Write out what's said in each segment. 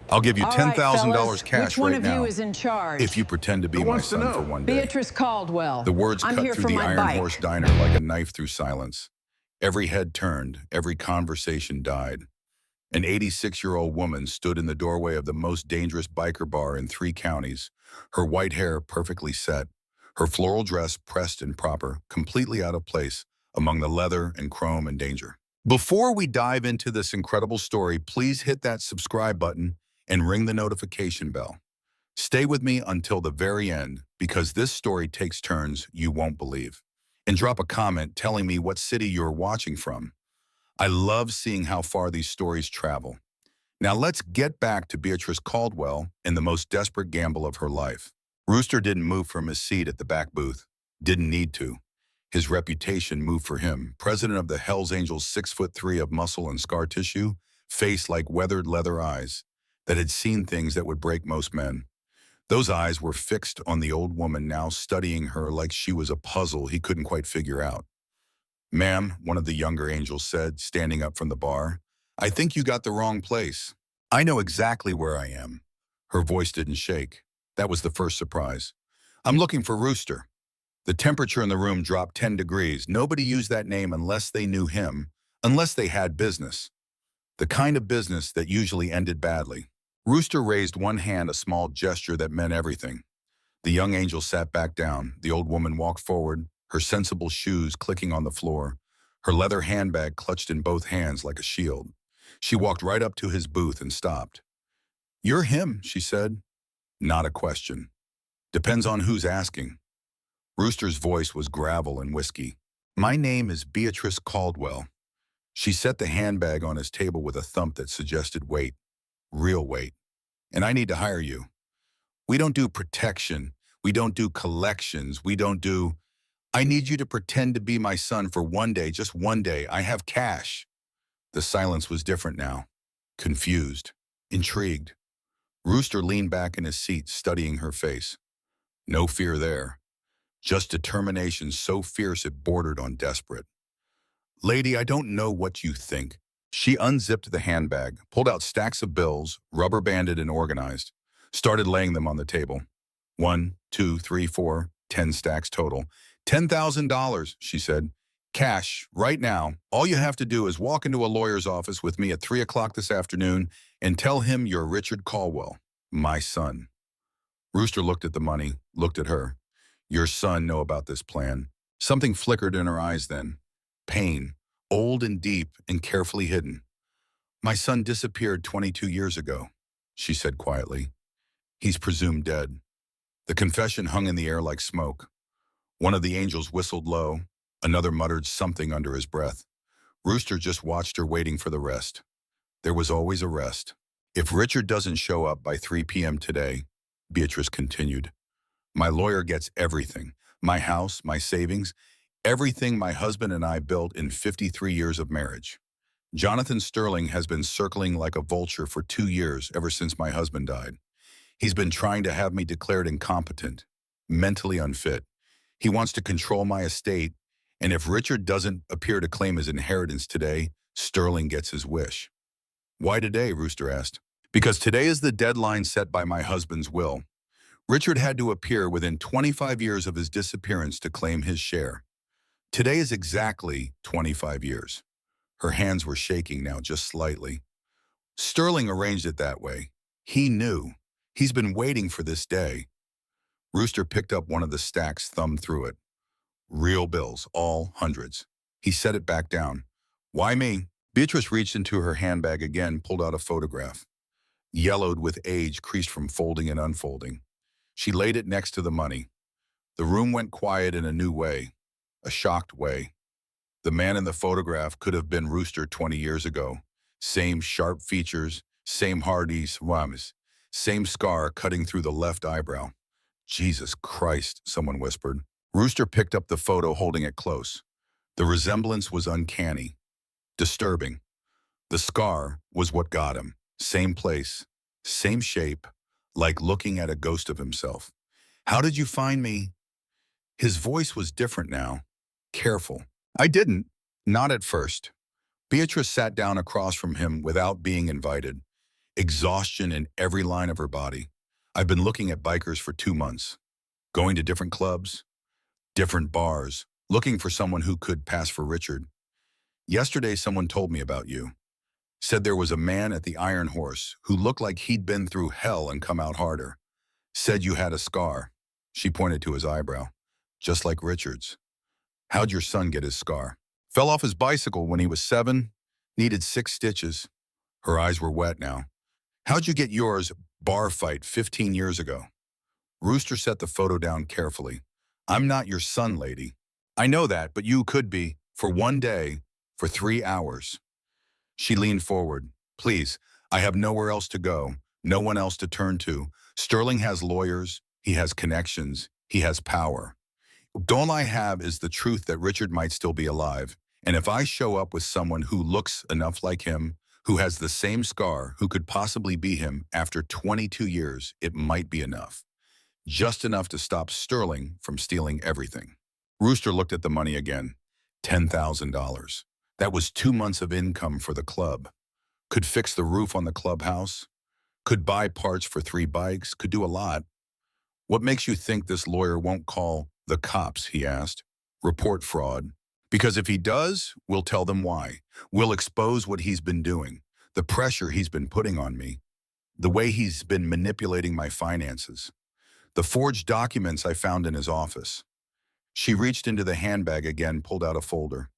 I'll give you All right, $10,000 fellas, cash which one right of you now is in charge? if you pretend to be Who my wants to son for know? one day. Beatrice Caldwell. The words I'm cut here through for the my Iron bike. Horse diner like a knife through silence. Every head turned, every conversation died. An 86-year-old woman stood in the doorway of the most dangerous biker bar in 3 counties, her white hair perfectly set, her floral dress pressed and proper, completely out of place among the leather and chrome and danger. Before we dive into this incredible story, please hit that subscribe button and ring the notification bell. Stay with me until the very end because this story takes turns you won't believe. And drop a comment telling me what city you're watching from. I love seeing how far these stories travel. Now let's get back to Beatrice Caldwell and the most desperate gamble of her life. Rooster didn't move from his seat at the back booth. Didn't need to. His reputation moved for him. President of the Hells Angels, 6'3" of muscle and scar tissue, face like weathered leather eyes that had seen things that would break most men. Those eyes were fixed on the old woman now, studying her like she was a puzzle he couldn't quite figure out. "Ma'am," one of the younger angels said, standing up from the bar, "I think you got the wrong place. I know exactly where I am." Her voice didn't shake. That was the first surprise. "I'm looking for Rooster." The temperature in the room dropped 10 degrees. Nobody used that name unless they knew him, unless they had business. The kind of business that usually ended badly. Rooster raised one hand, a small gesture that meant everything. The young angel sat back down. The old woman walked forward, her sensible shoes clicking on the floor, her leather handbag clutched in both hands like a shield. She walked right up to his booth and stopped. "You're him," she said. "Not a question. Depends on who's asking." Rooster's voice was gravel and whiskey. "My name is Beatrice Caldwell." She set the handbag on his table with a thump that suggested weight, real weight. "And I need to hire you. We don't do protection. We don't do collections. We don't do... I need you to pretend to be my son for one day, just one day. I have cash." The silence was different now. Confused. Intrigued. Rooster leaned back in his seat, studying her face. No fear there. Just determination so fierce it bordered on desperate. "Lady, I don't know what you think." She unzipped the handbag, pulled out stacks of bills, rubber-banded and organized, started laying them on the table. 1, 2, 3, 4, 10 stacks total. $10,000, she said. "Cash, right now. All you have to do is walk into a lawyer's office with me at 3 o'clock this afternoon and tell him you're Richard Caldwell, my son." Rooster looked at the money, looked at her. "Your son know about this plan." Something flickered in her eyes then. Pain, old and deep and carefully hidden. "My son disappeared 22 years ago," she said quietly. "He's presumed dead." The confession hung in the air like smoke. One of the angels whistled low. Another muttered something under his breath. Rooster just watched her, waiting for the rest. There was always a rest. "If Richard doesn't show up by 3 p.m. today," Beatrice continued, "my lawyer gets everything. My house, my savings, everything my husband and I built in 53 years of marriage. Jonathan Sterling has been circling like a vulture for 2 years ever since my husband died. He's been trying to have me declared incompetent, mentally unfit. He wants to control my estate, and if Richard doesn't appear to claim his inheritance today, Sterling gets his wish." "Why today?" Rooster asked. "Because today is the deadline set by my husband's will. Richard had to appear within 25 years of his disappearance to claim his share. Today is exactly 25 years. Her hands were shaking now just slightly. "Sterling arranged it that way. He knew. He's been waiting for this day." Rooster picked up one of the stacks, thumbed through it. Real bills, all hundreds. He set it back down. "Why me?" Beatrice reached into her handbag again, pulled out a photograph. Yellowed with age, creased from folding and unfolding. She laid it next to the money. The room went quiet in a new way, a shocked way. The man in the photograph could have been Rooster 20 years ago. Same sharp features, same hardy swamis, same scar cutting through the left eyebrow. "Jesus Christ," someone whispered. Rooster picked up the photo, holding it close. The resemblance was uncanny, disturbing. The scar was what got him. Same place, same shape, like looking at a ghost of himself. "How did you find me?" His voice was different now, careful. "I didn't, not at first." Beatrice sat down across from him without being invited. exhaustion in every line of her body. I've been looking at bikers for 2 months, going to different clubs, different bars, looking for someone who could pass for Richard. Yesterday, someone told me about you. Said there was a man at the Iron Horse who looked like he'd been through hell and come out harder. Said you had a scar. She pointed to his eyebrow. Just like Richard's. How'd your son get his scar? Fell off his bicycle when he was 7. Needed 6 stitches. Her eyes were wet now. How'd you get yours? Bar fight 15 years ago. Rooster set the photo down carefully. I'm not your son, lady. I know that, but you could be. For one day. For 3 hours. She leaned forward. Please, I have nowhere else to go. No one else to turn to. Sterling has lawyers. He has connections. He has power. All I have is the truth that Richard might still be alive. And if I show up with someone who looks enough like him, who has the same scar, who could possibly be him after 22 years, it might be enough. Just enough to stop Sterling from stealing everything. Rooster looked at the money again. $10,000. That was 2 months of income for the club. Could fix the roof on the clubhouse. Could buy parts for 3 bikes. Could do a lot. What makes you think this lawyer won't call the cops, he asked. Report fraud. Because if he does, we'll tell them why. We'll expose what he's been doing, the pressure he's been putting on me, the way he's been manipulating my finances, the forged documents I found in his office. She reached into the handbag again, pulled out a folder.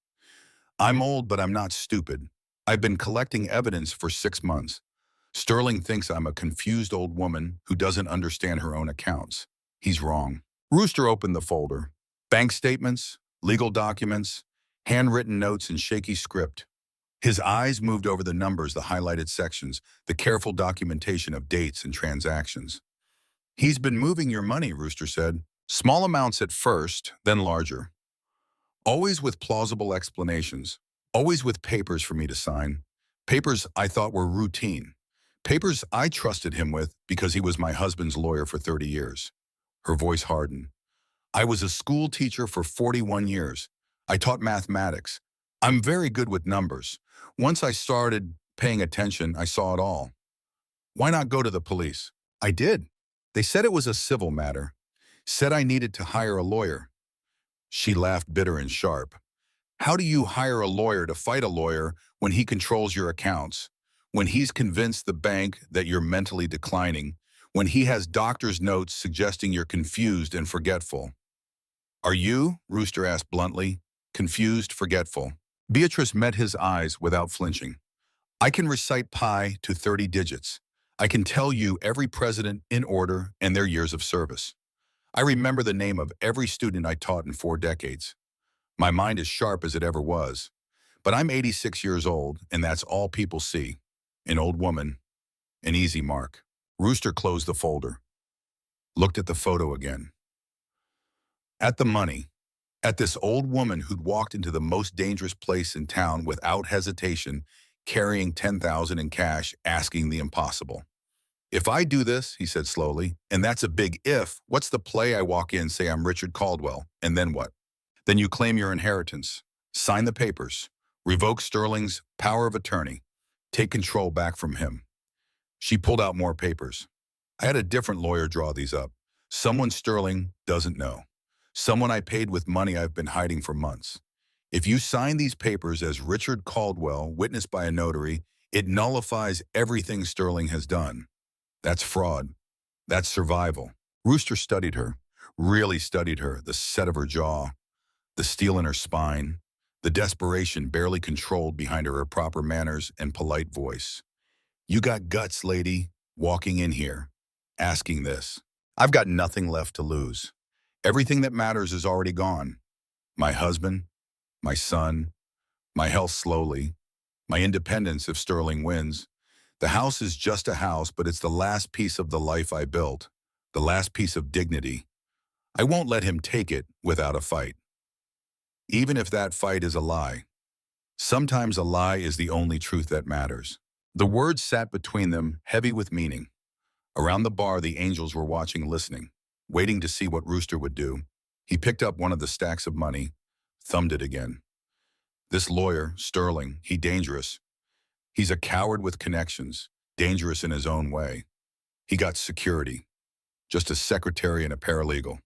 I'm old, but I'm not stupid. I've been collecting evidence for 6 months. Sterling thinks I'm a confused old woman who doesn't understand her own accounts. He's wrong. Rooster opened the folder. Bank statements, legal documents, handwritten notes and shaky script. His eyes moved over the numbers, the highlighted sections, the careful documentation of dates and transactions. He's been moving your money, Rooster said. Small amounts at first, then larger. Always with plausible explanations. Always with papers for me to sign. Papers I thought were routine. Papers I trusted him with because he was my husband's lawyer for 30 years. Her voice hardened. I was a school teacher for 41 years. I taught mathematics. I'm very good with numbers. Once I started paying attention, I saw it all. Why not go to the police? I did. They said it was a civil matter. Said I needed to hire a lawyer. She laughed bitter and sharp. How do you hire a lawyer to fight a lawyer when he controls your accounts? When he's convinced the bank that you're mentally declining? When he has doctor's notes suggesting you're confused and forgetful? Are you, Rooster asked bluntly, confused, forgetful? Beatrice met his eyes without flinching. I can recite pi to 30 digits. I can tell you every president in order and their years of service. I remember the name of every student I taught in 4 decades. My mind is sharp as it ever was. But I'm 86 years old, and that's all people see. An old woman, an easy mark. Rooster closed the folder, looked at the photo again. At the money, at this old woman who'd walked into the most dangerous place in town without hesitation, carrying $10,000 in cash, asking the impossible. If I do this, he said slowly, and that's a big if, what's the play? I walk in, say I'm Richard Caldwell, and then what? Then you claim your inheritance, sign the papers, revoke Sterling's power of attorney, take control back from him. She pulled out more papers. I had a different lawyer draw these up. Someone Sterling doesn't know. Someone I paid with money I've been hiding for months. If you sign these papers as Richard Caldwell, witnessed by a notary, it nullifies everything Sterling has done. That's fraud. That's survival. Rooster studied her, really studied her, the set of her jaw, the steel in her spine, the desperation barely controlled behind her proper manners and polite voice. You got guts, lady, walking in here, asking this. I've got nothing left to lose. Everything that matters is already gone. My husband, my son, my health slowly, my independence if Sterling wins. The house is just a house, but it's the last piece of the life I built, the last piece of dignity. I won't let him take it without a fight. Even if that fight is a lie. Sometimes a lie is the only truth that matters. The words sat between them, heavy with meaning. Around the bar, the angels were watching, listening, waiting to see what Rooster would do. He picked up one of the stacks of money, thumbed it again. This lawyer, Sterling, he dangerous. He's a coward with connections. dangerous in his own way. He got security, just a secretary and a paralegal.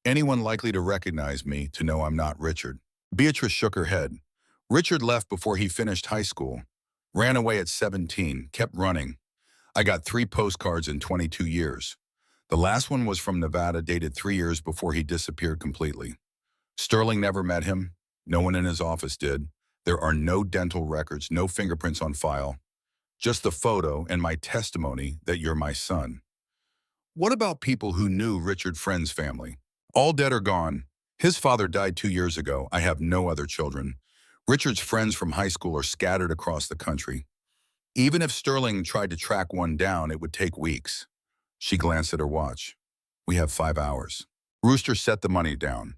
Anyone likely to recognize me to know I'm not Richard. Beatrice shook her head. Richard left before he finished high school. Ran away at 17, kept running. I got 3 postcards in 22 years. The last one was from Nevada, dated 3 years before he disappeared completely. Sterling never met him. No one in his office did. There are no dental records, no fingerprints on file. Just the photo and my testimony that you're my son. What about people who knew Richard Friend's family? All dead or gone. His father died 2 years ago. I have no other children. Richard's friends from high school are scattered across the country. Even if Sterling tried to track one down, it would take weeks. She glanced at her watch. We have 5 hours. Rooster set the money down,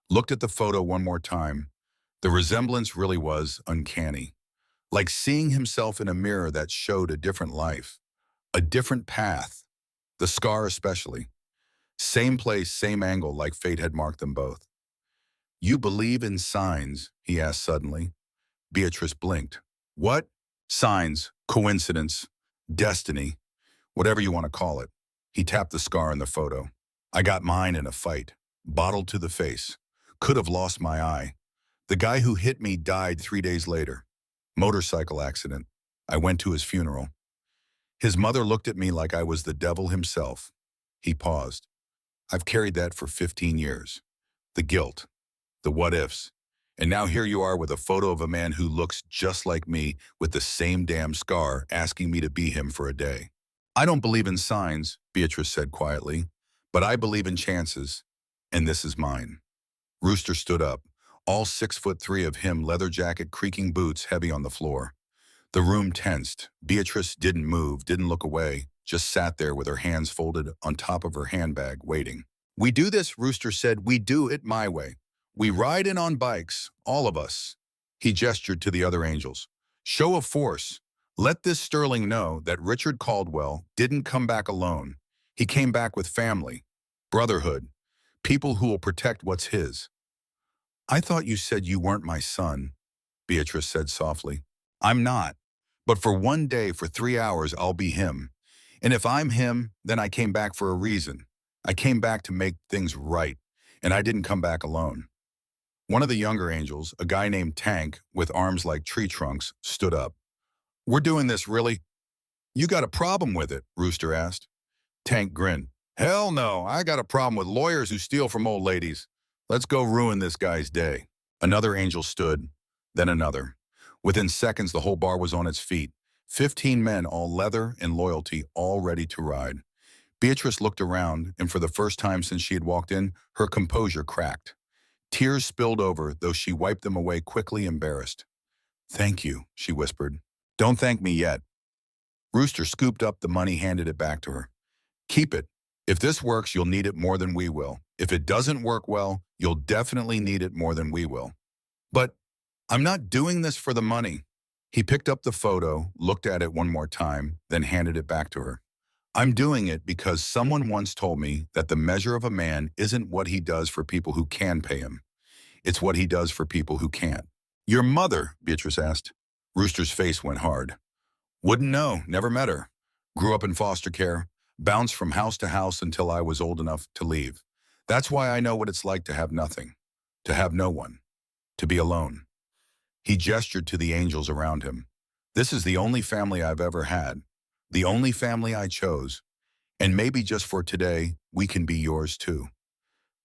looked at the photo one more time. The resemblance really was uncanny, like seeing himself in a mirror that showed a different life, a different path, the scar especially. Same place, same angle, like fate had marked them both. You believe in signs? He asked suddenly. Beatrice blinked. What? Signs, coincidence, destiny, whatever you want to call it. He tapped the scar in the photo. I got mine in a fight, bottled to the face. Could have lost my eye. The guy who hit me died 3 days later. Motorcycle accident. I went to his funeral. His mother looked at me like I was the devil himself. He paused. I've carried that for 15 years. The guilt, the what-ifs. And now here you are with a photo of a man who looks just like me with the same damn scar asking me to be him for a day. I don't believe in signs, Beatrice said quietly, but I believe in chances, and this is mine. Rooster stood up, all 6'3" of him, leather jacket, creaking boots, heavy on the floor. The room tensed. Beatrice didn't move, didn't look away, just sat there with her hands folded on top of her handbag, waiting. We do this, Rooster said. We do it my way. We ride in on bikes, all of us. He gestured to the other angels. Show of force. Let this Sterling know that Richard Caldwell didn't come back alone. He came back with family, brotherhood, people who will protect what's his. I thought you said you weren't my son, Beatrice said softly. I'm not. But for one day, for 3 hours, I'll be him. And if I'm him, then I came back for a reason. I came back to make things right, and I didn't come back alone. One of the younger angels, a guy named Tank, with arms like tree trunks, stood up. We're doing this, really? You got a problem with it? Rooster asked. Tank grinned. Hell no, I got a problem with lawyers who steal from old ladies. Let's go ruin this guy's day. Another angel stood, then another. Within seconds, the whole bar was on its feet. 15 men, all leather and loyalty, all ready to ride. Beatrice looked around, and for the first time since she had walked in, her composure cracked. Tears spilled over, though she wiped them away quickly, embarrassed. Thank you, she whispered. Don't thank me yet. Rooster scooped up the money, handed it back to her. Keep it. If this works, you'll need it more than we will. If it doesn't work well, you'll definitely need it more than we will. But I'm not doing this for the money. He picked up the photo, looked at it one more time, then handed it back to her. I'm doing it because someone once told me that the measure of a man isn't what he does for people who can pay him. It's what he does for people who can't. Your mother, Beatrice asked. Rooster's face went hard. Wouldn't know, never met her. Grew up in foster care, bounced from house to house until I was old enough to leave. That's why I know what it's like to have nothing, to have no one, to be alone. He gestured to the angels around him. This is the only family I've ever had, the only family I chose, and maybe just for today, we can be yours too.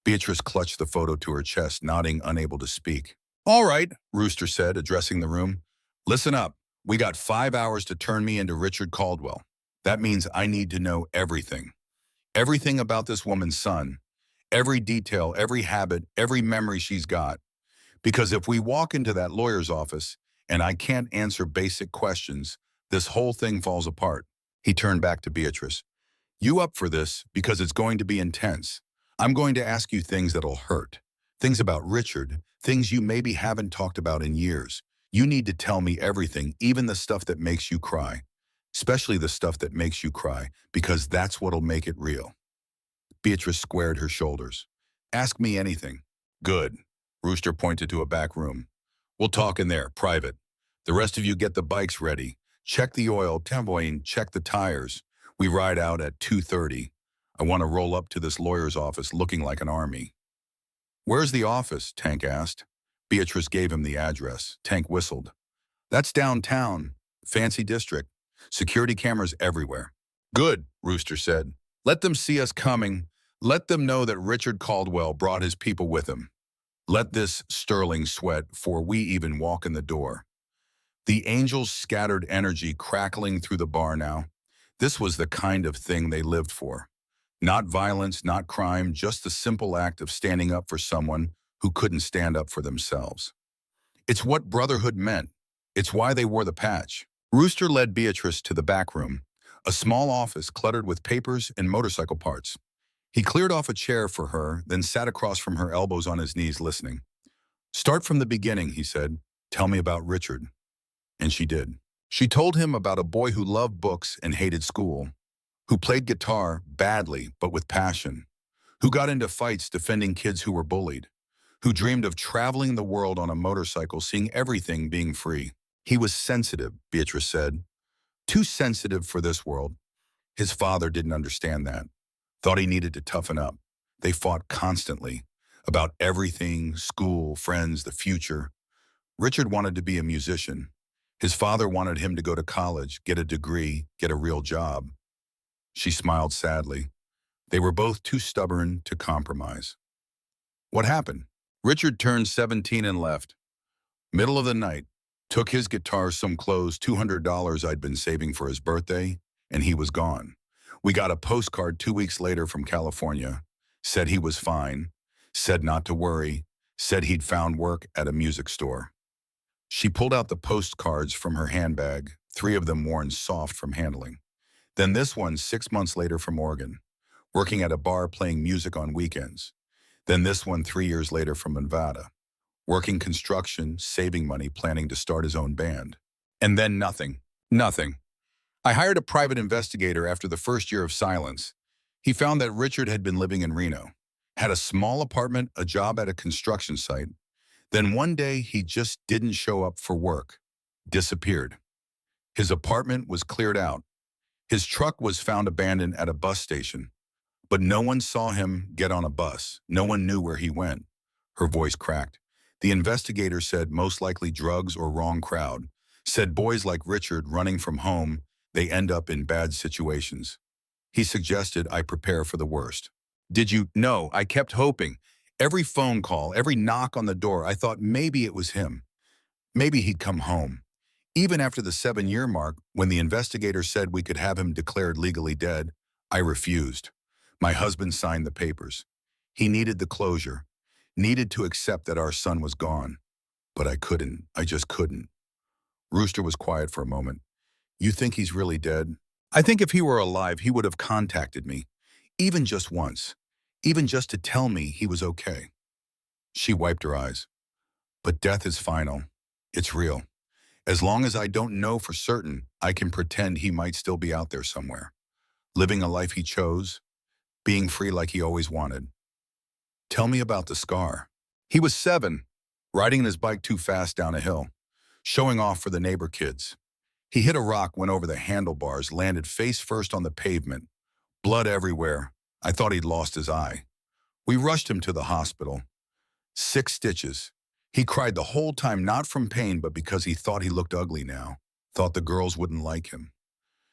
Beatrice clutched the photo to her chest, nodding, unable to speak. All right, Rooster said, addressing the room. Listen up. We got 5 hours to turn me into Richard Caldwell. That means I need to know everything. Everything about this woman's son. Every detail, every habit, every memory she's got. Because if we walk into that lawyer's office and I can't answer basic questions, this whole thing falls apart. He turned back to Beatrice. You up for this because it's going to be intense. I'm going to ask you things that'll hurt. Things about Richard, things you maybe haven't talked about in years. You need to tell me everything, even the stuff that makes you cry. Especially the stuff that makes you cry, because that's what'll make it real. Beatrice squared her shoulders. Ask me anything. Good. Rooster pointed to a back room. We'll talk in there, private. The rest of you get the bikes ready. Check the oil, tambourine, check the tires. We ride out at 2:30. I want to roll up to this lawyer's office looking like an army. Where's the office? Tank asked. Beatrice gave him the address. Tank whistled. That's downtown. Fancy district. Security cameras everywhere. Good, Rooster said. Let them see us coming. Let them know that Richard Caldwell brought his people with him. Let this sterling sweat before we even walk in the door. The angels scattered energy crackling through the bar now. This was the kind of thing they lived for. Not violence, not crime, just the simple act of standing up for someone who couldn't stand up for themselves. It's what brotherhood meant. It's why they wore the patch. Rooster led Beatrice to the back room, a small office cluttered with papers and motorcycle parts. He cleared off a chair for her, then sat across from her, elbows on his knees, listening. Start from the beginning, he said. Tell me about Richard. And she did. She told him about a boy who loved books and hated school, who played guitar badly but with passion, who got into fights defending kids who were bullied, who dreamed of traveling the world on a motorcycle, seeing everything being free. He was sensitive, Beatrice said. Too sensitive for this world. His father didn't understand that. Thought he needed to toughen up. They fought constantly about everything, school, friends, the future. Richard wanted to be a musician. His father wanted him to go to college, get a degree, get a real job. She smiled sadly. They were both too stubborn to compromise. What happened? Richard turned 17 and left. Middle of the night. Took his guitar, some clothes, $200 I'd been saving for his birthday, and he was gone. We got a postcard 2 weeks later from California. Said he was fine. Said not to worry. Said he'd found work at a music store. She pulled out the postcards from her handbag, 3 of them worn soft from handling. Then this one 6 months later from Oregon, working at a bar playing music on weekends. Then this one 3 years later from Nevada, working construction, saving money, planning to start his own band. And then nothing. Nothing. I hired a private investigator after the first year of silence. He found that Richard had been living in Reno, had a small apartment, a job at a construction site. Then one day he just didn't show up for work. Disappeared. His apartment was cleared out. His truck was found abandoned at a bus station. But no one saw him get on a bus. No one knew where he went. Her voice cracked. The investigator said most likely drugs or wrong crowd. Said boys like Richard running from home, they end up in bad situations. He suggested I prepare for the worst. Did you? No, I kept hoping. Every phone call, every knock on the door, I thought maybe it was him. Maybe he'd come home. Even after the 7-year mark, when the investigator said we could have him declared legally dead, I refused. My husband signed the papers. He needed the closure, needed to accept that our son was gone. But I couldn't. I just couldn't. Rooster was quiet for a moment. You think he's really dead? I think if he were alive, he would have contacted me, even just once, even just to tell me he was okay. She wiped her eyes. But death is final. It's real. As long as I don't know for certain, I can pretend he might still be out there somewhere, living a life he chose, being free like he always wanted. Tell me about the scar. He was 7, riding his bike too fast down a hill, showing off for the neighbor kids. He hit a rock, went over the handlebars, landed face first on the pavement. Blood everywhere. I thought he'd lost his eye. We rushed him to the hospital. 6 stitches. He cried the whole time, not from pain, but because he thought he looked ugly now. Thought the girls wouldn't like him.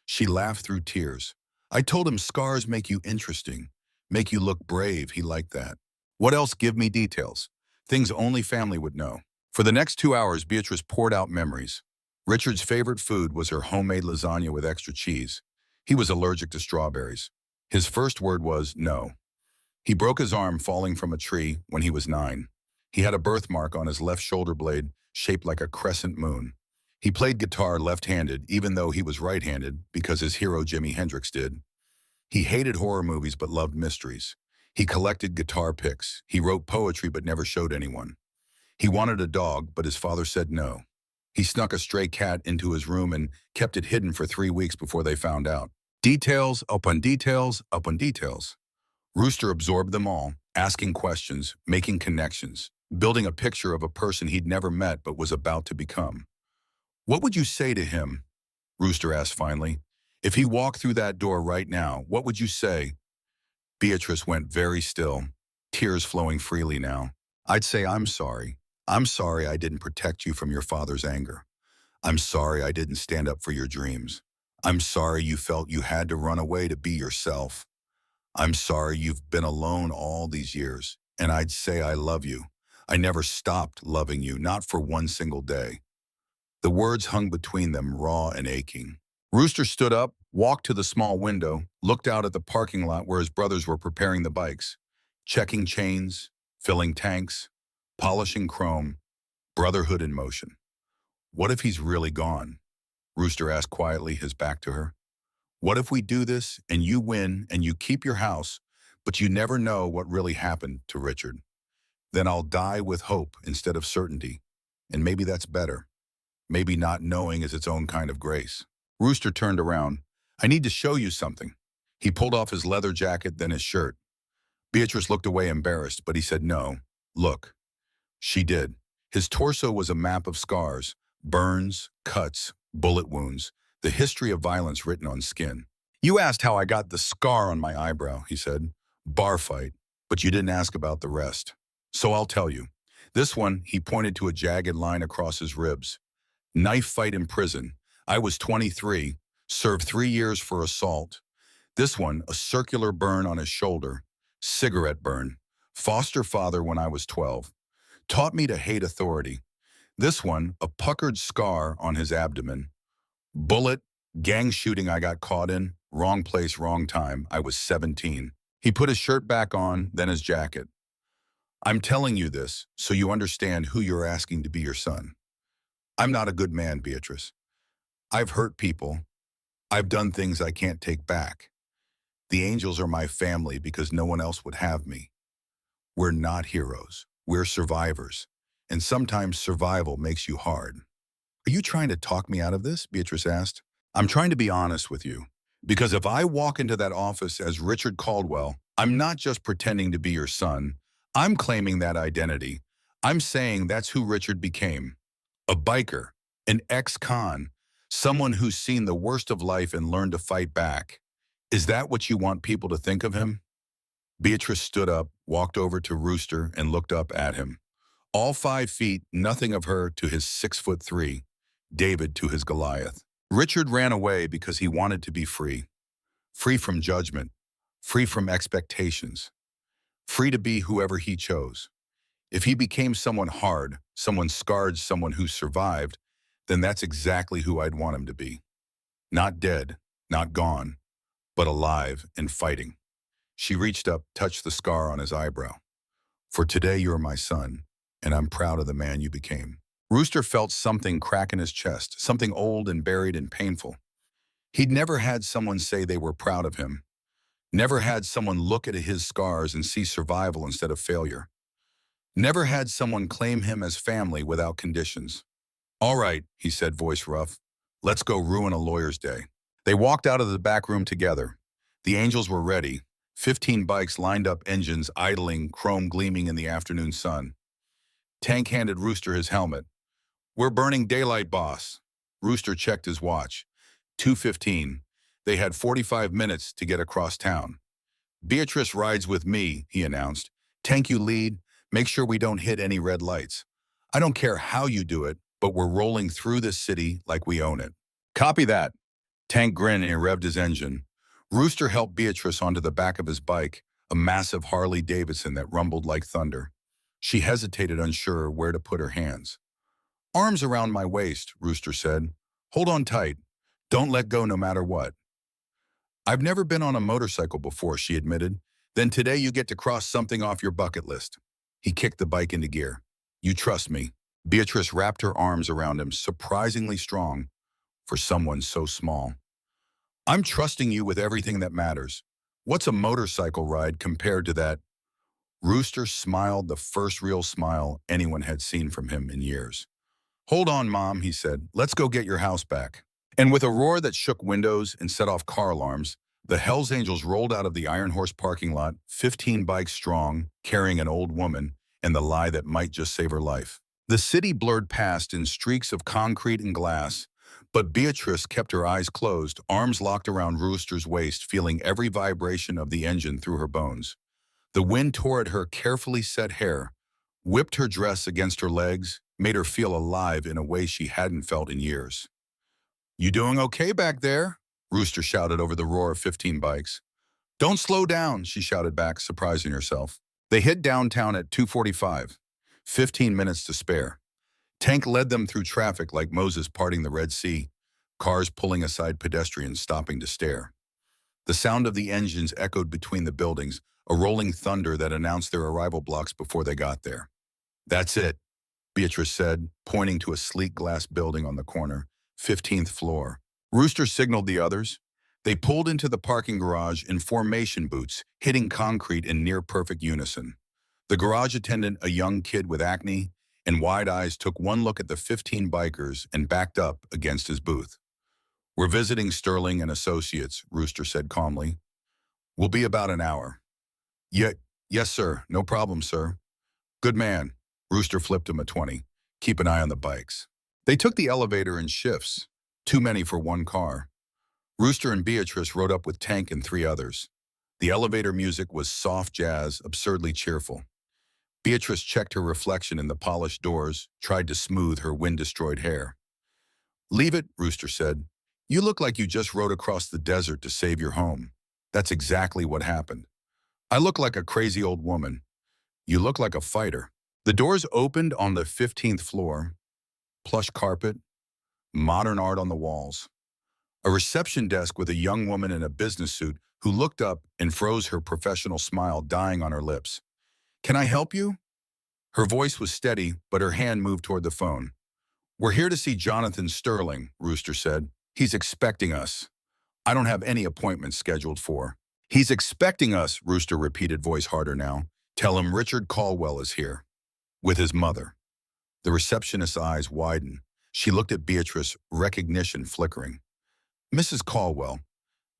She laughed through tears. I told him scars make you interesting, make you look brave. He liked that. What else? Give me details. Things only family would know. For the next 2 hours, Beatrice poured out memories. Richard's favorite food was her homemade lasagna with extra cheese. He was allergic to strawberries. His first word was no. He broke his arm falling from a tree when he was 9. He had a birthmark on his left shoulder blade shaped like a crescent moon. He played guitar left-handed, even though he was right-handed, because his hero Jimi Hendrix did. He hated horror movies but loved mysteries. He collected guitar picks. He wrote poetry but never showed anyone. He wanted a dog, but his father said no. He snuck a stray cat into his room and kept it hidden for 3 weeks before they found out. Details upon details upon details. Rooster absorbed them all, asking questions, making connections, building a picture of a person he'd never met but was about to become. What would you say to him? Rooster asked finally. If he walked through that door right now, what would you say? Beatrice went very still, tears flowing freely now. I'd say I'm sorry. I'm sorry I didn't protect you from your father's anger. I'm sorry I didn't stand up for your dreams. I'm sorry you felt you had to run away to be yourself. I'm sorry you've been alone all these years. And I'd say I love you. I never stopped loving you, not for one single day. The words hung between them, raw and aching. Rooster stood up, walked to the small window, looked out at the parking lot where his brothers were preparing the bikes, checking chains, filling tanks, polishing chrome, brotherhood in motion. What if he's really gone? Rooster asked quietly, his back to her. What if we do this and you win and you keep your house, but you never know what really happened to Richard? Then I'll die with hope instead of certainty. And maybe that's better. Maybe not knowing is its own kind of grace. Rooster turned around. I need to show you something. He pulled off his leather jacket, then his shirt. Beatrice looked away embarrassed, but he said no. Look. She did. His torso was a map of scars, burns, cuts, bullet wounds, the history of violence written on skin. You asked how I got the scar on my eyebrow, he said. Bar fight, but you didn't ask about the rest. So I'll tell you. This one, he pointed to a jagged line across his ribs. Knife fight in prison. I was 23, served 3 years for assault. This one, a circular burn on his shoulder. Cigarette burn. Foster father when I was 12. Taught me to hate authority. This one, a puckered scar on his abdomen. Bullet, gang shooting I got caught in. Wrong place, wrong time. I was 17. He put his shirt back on, then his jacket. I'm telling you this so you understand who you're asking to be your son. I'm not a good man, Beatrice. I've hurt people. I've done things I can't take back. The angels are my family because no one else would have me. We're not heroes. We're survivors. And sometimes survival makes you hard. Are you trying to talk me out of this? Beatrice asked. I'm trying to be honest with you. Because if I walk into that office as Richard Caldwell, I'm not just pretending to be your son. I'm claiming that identity. I'm saying that's who Richard became. A biker, an ex-con, someone who's seen the worst of life and learned to fight back. Is that what you want people to think of him? Beatrice stood up, walked over to Rooster, and looked up at him. All 5 feet, nothing of her to his 6'3", David to his Goliath. Richard ran away because he wanted to be free. Free from judgment, free from expectations, free to be whoever he chose. If he became someone hard, someone scarred, someone who survived, then that's exactly who I'd want him to be. Not dead, not gone, but alive and fighting. She reached up, touched the scar on his eyebrow. For today you're my son, and I'm proud of the man you became. Rooster felt something crack in his chest, something old and buried and painful. He'd never had someone say they were proud of him. Never had someone look at his scars and see survival instead of failure. Never had someone claim him as family without conditions. All right, he said, voice rough. Let's go ruin a lawyer's day. They walked out of the back room together. The angels were ready. 15 bikes lined up, engines idling, chrome gleaming in the afternoon sun. Tank handed Rooster his helmet. We're burning daylight, boss. Rooster checked his watch. 2:15. They had 45 minutes to get across town. Beatrice rides with me, he announced. Tank, you lead. Make sure we don't hit any red lights. I don't care how you do it, but we're rolling through this city like we own it. Copy that. Tank grinned and revved his engine. Rooster helped Beatrice onto the back of his bike, a massive Harley Davidson that rumbled like thunder. She hesitated, unsure where to put her hands. Arms around my waist, Rooster said. Hold on tight. Don't let go no matter what. I've never been on a motorcycle before, she admitted. Then today you get to cross something off your bucket list. He kicked the bike into gear. You trust me. Beatrice wrapped her arms around him, surprisingly strong for someone so small. I'm trusting you with everything that matters. What's a motorcycle ride compared to that? Rooster smiled, the first real smile anyone had seen from him in years. Hold on, Mom, he said. Let's go get your house back. And with a roar that shook windows and set off car alarms, the Hells Angels rolled out of the Iron Horse parking lot, 15 bikes strong, carrying an old woman and the lie that might just save her life. The city blurred past in streaks of concrete and glass, But Beatrice kept her eyes closed, arms locked around Rooster's waist, feeling every vibration of the engine through her bones. The wind tore at her carefully set hair, whipped her dress against her legs, made her feel alive in a way she hadn't felt in years. "You doing okay back there?" Rooster shouted over the roar of 15 bikes. "Don't slow down," she shouted back, surprising herself. They hit downtown at 2:45, 15 minutes to spare. Tank led them through traffic like Moses parting the Red Sea, cars pulling aside, pedestrians stopping to stare. The sound of the engines echoed between the buildings, a rolling thunder that announced their arrival blocks before they got there. "That's it," Beatrice said, pointing to a sleek glass building on the corner, 15th floor. Rooster signaled the others. They pulled into the parking garage in formation boots, hitting concrete in near-perfect unison. The garage attendant, a young kid with acne and wide eyes, took one look at the 15 bikers and backed up against his booth. "We're visiting Sterling and Associates," Rooster said calmly. "We'll be about an hour." Yes, sir. No problem, sir." "Good man." Rooster flipped him a 20. "Keep an eye on the bikes." They took the elevator in shifts, too many for one car. Rooster and Beatrice rode up with Tank and 3 others. The elevator music was soft jazz, absurdly cheerful. Beatrice checked her reflection in the polished doors, tried to smooth her wind-destroyed hair. "Leave it," Rooster said. "You look like you just rode across the desert to save your home." "That's exactly what happened." "I look like a crazy old woman." "You look like a fighter." The doors opened on the 15th floor, plush carpet, modern art on the walls. A reception desk with a young woman in a business suit who looked up and froze, her professional smile dying on her lips. "Can I help you?" Her voice was steady, but her hand moved toward the phone. "We're here to see Jonathan Sterling," Rooster said. "He's expecting us." "I don't have any appointments scheduled for." "He's expecting us," Rooster repeated, voice harder now. "Tell him Richard Caldwell is here." "With his mother." The receptionist's eyes widened. She looked at Beatrice, recognition flickering. "Mrs. Caldwell."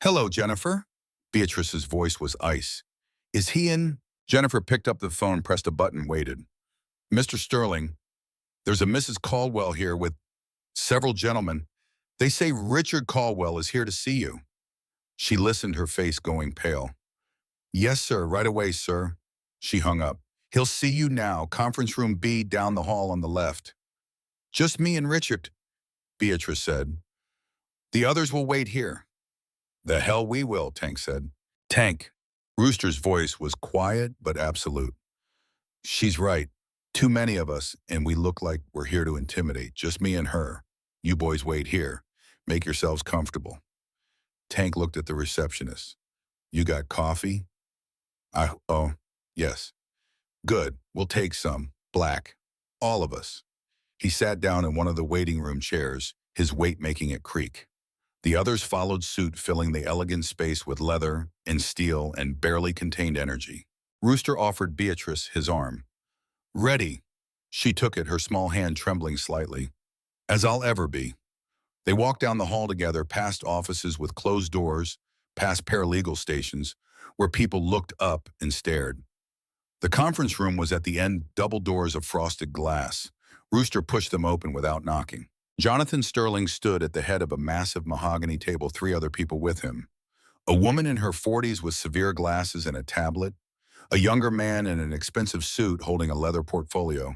"Hello, Jennifer." Beatrice's voice was ice. "Is he in?" Jennifer picked up the phone, pressed a button, waited. "Mr. Sterling, there's a Mrs. Caldwell here with several gentlemen. They say Richard Caldwell is here to see you." She listened, her face going pale. "Yes, sir, right away, sir." She hung up. "He'll see you now, conference room B down the hall on the left." "Just me and Richard," Beatrice said. "The others will wait here." "The hell we will," Tank said. "Tank." Rooster's voice was quiet but absolute. "She's right. Too many of us, and we look like we're here to intimidate. Just me and her. You boys wait here. Make yourselves comfortable." Tank looked at the receptionist. "You got coffee?" Oh, yes." "Good. We'll take some. Black. All of us." He sat down in one of the waiting room chairs, his weight making it creak. The others followed suit, filling the elegant space with leather and steel and barely contained energy. Rooster offered Beatrice his arm. "Ready." She took it, her small hand trembling slightly. "As I'll ever be." They walked down the hall together, past offices with closed doors, past paralegal stations, where people looked up and stared. The conference room was at the end, double doors of frosted glass. Rooster pushed them open without knocking. Jonathan Sterling stood at the head of a massive mahogany table, 3 other people with him. A woman in her 40s with severe glasses and a tablet, a younger man in an expensive suit holding a leather portfolio,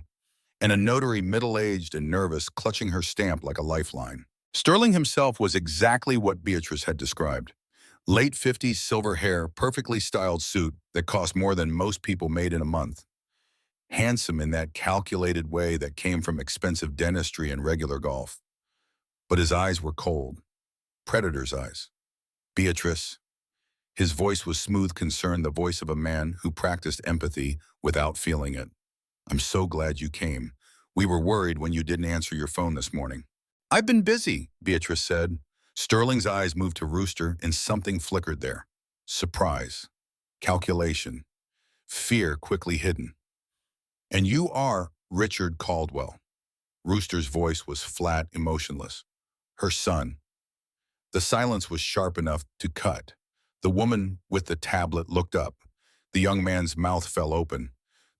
and a notary middle-aged and nervous clutching her stamp like a lifeline. Sterling himself was exactly what Beatrice had described. Late 50s, silver hair, perfectly styled suit that cost more than most people made in a month. Handsome in that calculated way that came from expensive dentistry and regular golf. But his eyes were cold. Predator's eyes. "Beatrice." His voice was smooth concern, the voice of a man who practiced empathy without feeling it. "I'm so glad you came. We were worried when you didn't answer your phone this morning." "I've been busy," Beatrice said. Sterling's eyes moved to Rooster, and something flickered there. Surprise. Calculation. Fear quickly hidden. "And you are Richard Caldwell." Rooster's voice was flat, emotionless. "Her son." The silence was sharp enough to cut. The woman with the tablet looked up. The young man's mouth fell open.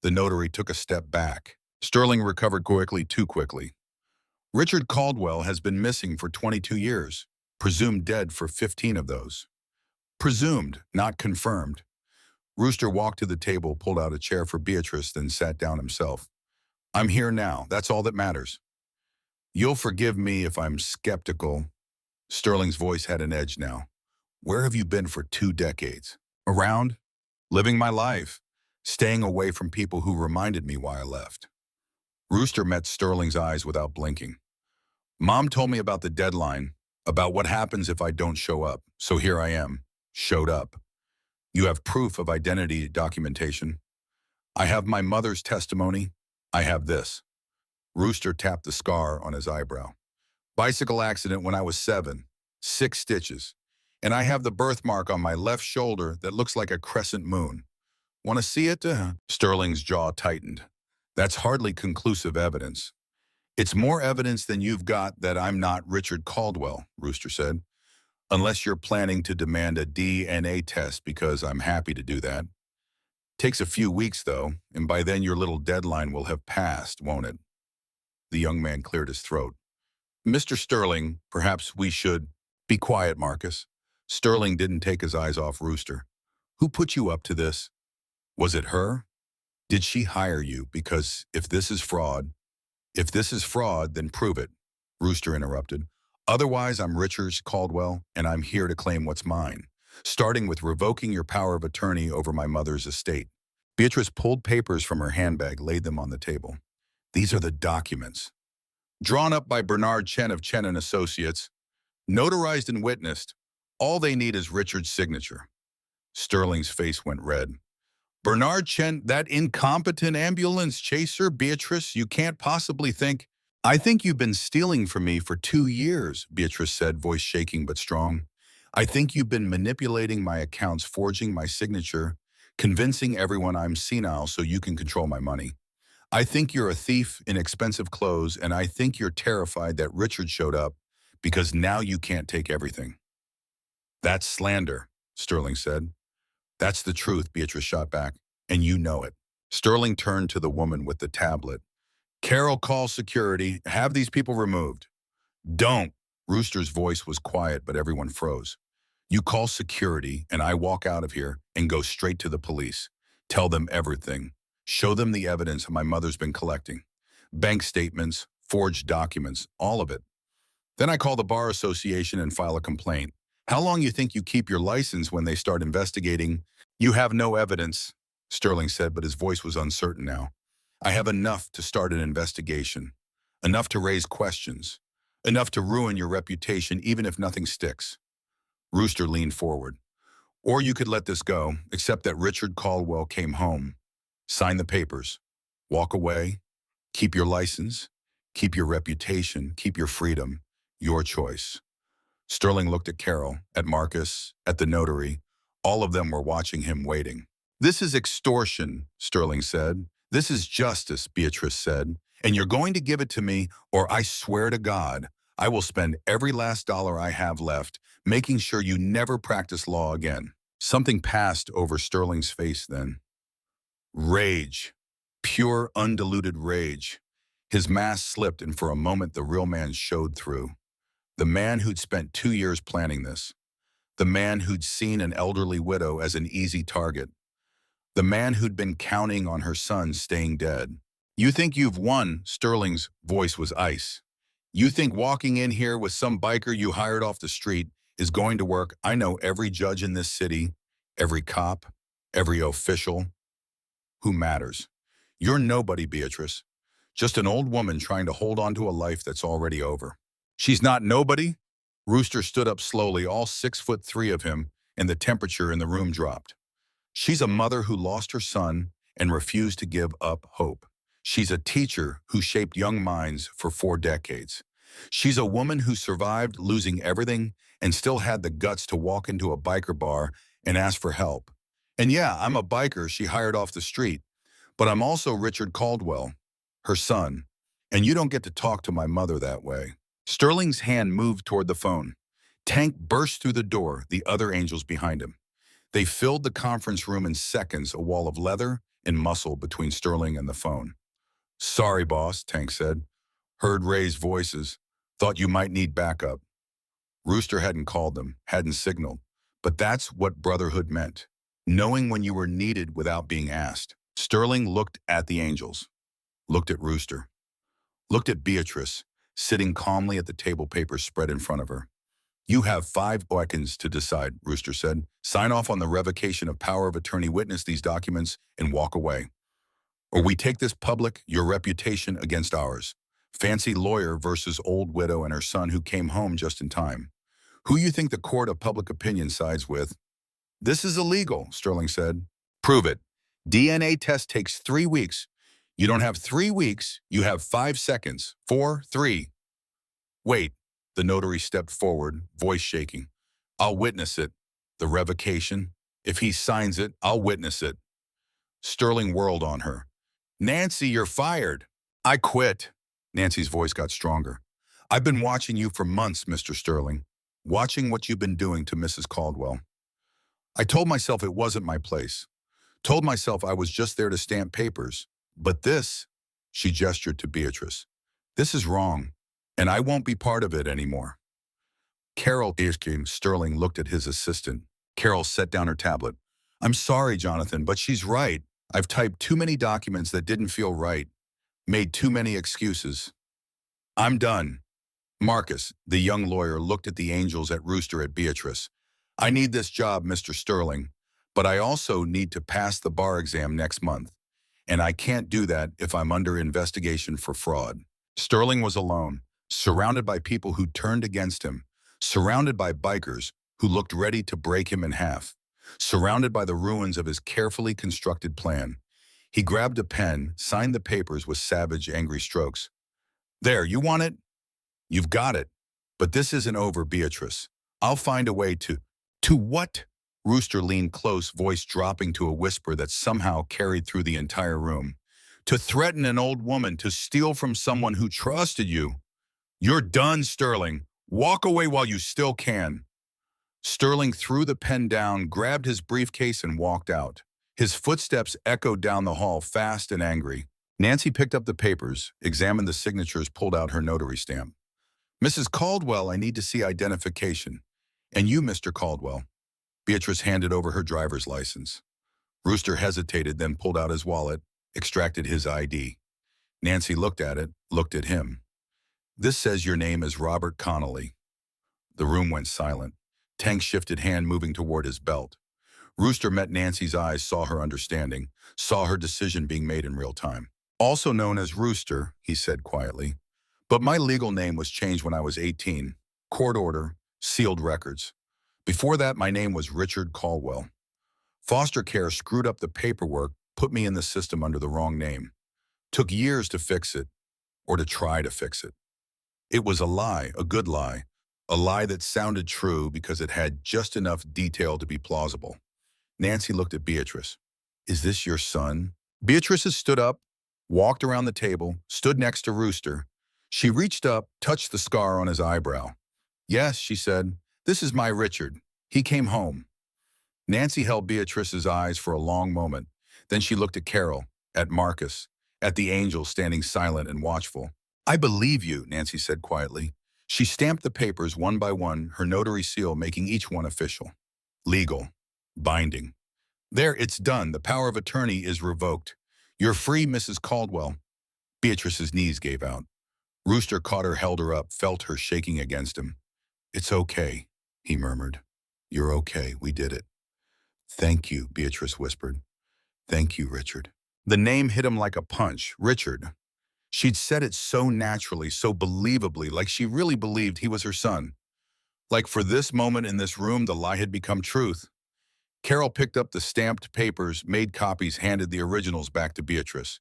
The notary took a step back. Sterling recovered quickly, too quickly. Richard Caldwell has been missing for 22 years, presumed dead for 15 of those. Presumed, not confirmed. Rooster walked to the table, pulled out a chair for Beatrice, then sat down himself. I'm here now. That's all that matters. You'll forgive me if I'm skeptical. Sterling's voice had an edge now. Where have you been for 2 decades? Around? Living my life. Staying away from people who reminded me why I left. Rooster met Sterling's eyes without blinking. Mom told me about the deadline, about what happens if I don't show up. So here I am. Showed up. You have proof of identity documentation. I have my mother's testimony. I have this. Rooster tapped the scar on his eyebrow. Bicycle accident when I was 7. 6 stitches. And I have the birthmark on my left shoulder that looks like a crescent moon. Want to see it? Sterling's jaw tightened. That's hardly conclusive evidence. It's more evidence than you've got that I'm not Richard Caldwell, Rooster said. Unless you're planning to demand a DNA test, because I'm happy to do that. Takes a few weeks, though, and by then your little deadline will have passed, won't it? The young man cleared his throat. Mr. Sterling, perhaps we should... Be quiet, Marcus. Sterling didn't take his eyes off Rooster. Who put you up to this? Was it her? Did she hire you? Because if this is fraud, then prove it, Rooster interrupted. Otherwise, I'm Richard Caldwell, and I'm here to claim what's mine, starting with revoking your power of attorney over my mother's estate. Beatrice pulled papers from her handbag, laid them on the table. These are the documents. Drawn up by Bernard Chen of Chen and Associates, notarized and witnessed. All they need is Richard's signature. Sterling's face went red. Bernard Chen, that incompetent ambulance chaser, Beatrice, you can't possibly think... I think you've been stealing from me for 2 years, Beatrice said, voice shaking but strong. I think you've been manipulating my accounts, forging my signature, convincing everyone I'm senile so you can control my money. I think you're a thief in expensive clothes, and I think you're terrified that Richard showed up because now you can't take everything. That's slander, Sterling said. That's the truth, Beatrice shot back, and you know it. Sterling turned to the woman with the tablet. Carol, call security. Have these people removed. Don't. Rooster's voice was quiet, but everyone froze. You call security, and I walk out of here and go straight to the police. Tell them everything. Show them the evidence my mother's been collecting. Bank statements, forged documents, all of it. Then I call the Bar Association and file a complaint. How long you think you keep your license when they start investigating? You have no evidence, Sterling said, but his voice was uncertain now. I have enough to start an investigation. Enough to raise questions. Enough to ruin your reputation even if nothing sticks. Rooster leaned forward. Or you could let this go, except that Richard Caldwell came home. Sign the papers. Walk away. Keep your license. Keep your reputation. Keep your freedom. Your choice. Sterling looked at Carol, at Marcus, at the notary. All of them were watching him, waiting. This is extortion, Sterling said. This is justice, Beatrice said. And you're going to give it to me, or I swear to God, I will spend every last dollar I have left, making sure you never practice law again. Something passed over Sterling's face then. Rage. Pure, undiluted rage. His mask slipped, and for a moment the real man showed through. The man who'd spent 2 years planning this. The man who'd seen an elderly widow as an easy target. The man who'd been counting on her son staying dead. You think you've won, Sterling's voice was ice. You think walking in here with some biker you hired off the street is going to work. I know every judge in this city, every cop, every official. Who matters? You're nobody, Beatrice. Just an old woman trying to hold on to a life that's already over. She's not nobody? Rooster stood up slowly, all 6'3" of him, and the temperature in the room dropped. She's a mother who lost her son and refused to give up hope. She's a teacher who shaped young minds for 4 decades. She's a woman who survived losing everything and still had the guts to walk into a biker bar and ask for help. And yeah, I'm a biker she hired off the street, but I'm also Richard Caldwell, her son, and you don't get to talk to my mother that way. Sterling's hand moved toward the phone. Tank burst through the door, the other angels behind him. They filled the conference room in seconds, a wall of leather and muscle between Sterling and the phone. Sorry, boss, Tank said. Heard raised voices. Thought you might need backup. Rooster hadn't called them, hadn't signaled. But that's what brotherhood meant. Knowing when you were needed without being asked. Sterling looked at the angels, looked at Rooster, looked at Beatrice, sitting calmly at the table, papers spread in front of her. You have 5 seconds to decide, Rooster said. Sign off on the revocation of power of attorney, witness these documents, and walk away. Or we take this public, your reputation against ours. Fancy lawyer versus old widow and her son who came home just in time. Who you think the court of public opinion sides with? This is illegal, Sterling said. Prove it. DNA test takes 3 weeks. You don't have 3 weeks, you have 5 seconds. 4, 3. Wait, the notary stepped forward, voice shaking. I'll witness it. The revocation. If he signs it, I'll witness it. Sterling whirled on her. Nancy, you're fired. I quit. Nancy's voice got stronger. I've been watching you for months, Mr. Sterling. Watching what you've been doing to Mrs. Caldwell. I told myself it wasn't my place. Told myself I was just there to stamp papers. But this, she gestured to Beatrice, this is wrong, and I won't be part of it anymore. Carol, Sterling looked at his assistant. Carol set down her tablet. I'm sorry, Jonathan, but she's right. I've typed too many documents that didn't feel right. Made too many excuses. I'm done. Marcus, the young lawyer, looked at the angels, at Rooster, at Beatrice. I need this job, Mr. Sterling, but I also need to pass the bar exam next month. And I can't do that if I'm under investigation for fraud. Sterling was alone, surrounded by people who turned against him, surrounded by bikers who looked ready to break him in half, surrounded by the ruins of his carefully constructed plan. He grabbed a pen, signed the papers with savage, angry strokes. There, you want it? You've got it. But this isn't over, Beatrice. I'll find a way to... To what? Rooster leaned close, voice dropping to a whisper that somehow carried through the entire room. To threaten an old woman, to steal from someone who trusted you. You're done, Sterling. Walk away while you still can. Sterling threw the pen down, grabbed his briefcase, and walked out. His footsteps echoed down the hall, fast and angry. Nancy picked up the papers, examined the signatures, pulled out her notary stamp. Mrs. Caldwell, I need to see identification. And you, Mr. Caldwell. Beatrice handed over her driver's license. Rooster hesitated, then pulled out his wallet, extracted his ID. Nancy looked at it, looked at him. This says your name is Robert Connolly. The room went silent. Tank shifted hand moving toward his belt. Rooster met Nancy's eyes, saw her understanding, saw her decision being made in real time. Also known as Rooster, he said quietly. But my legal name was changed when I was 18. Court order, sealed records. Before that, my name was Richard Caldwell. Foster care screwed up the paperwork, put me in the system under the wrong name. Took years to fix it, or to try to fix it. It was a lie, a good lie. A lie that sounded true because it had just enough detail to be plausible. Nancy looked at Beatrice. Is this your son? Beatrice stood up, walked around the table, stood next to Rooster. She reached up, touched the scar on his eyebrow. Yes, she said, this is my Richard. He came home. Nancy held Beatrice's eyes for a long moment. Then she looked at Carol, at Marcus, at the angel standing silent and watchful. I believe you, Nancy said quietly. She stamped the papers one by one, her notary seal making each one official. Legal. Binding. There, it's done. The power of attorney is revoked. You're free, Mrs. Caldwell. Beatrice's knees gave out. Rooster caught her, held her up, felt her shaking against him. It's okay, he murmured. You're okay. We did it. Thank you, Beatrice whispered. Thank you, Richard. The name hit him like a punch. Richard. She'd said it so naturally, so believably, like she really believed he was her son. Like for this moment in this room, the lie had become truth. Carol picked up the stamped papers, made copies, handed the originals back to Beatrice.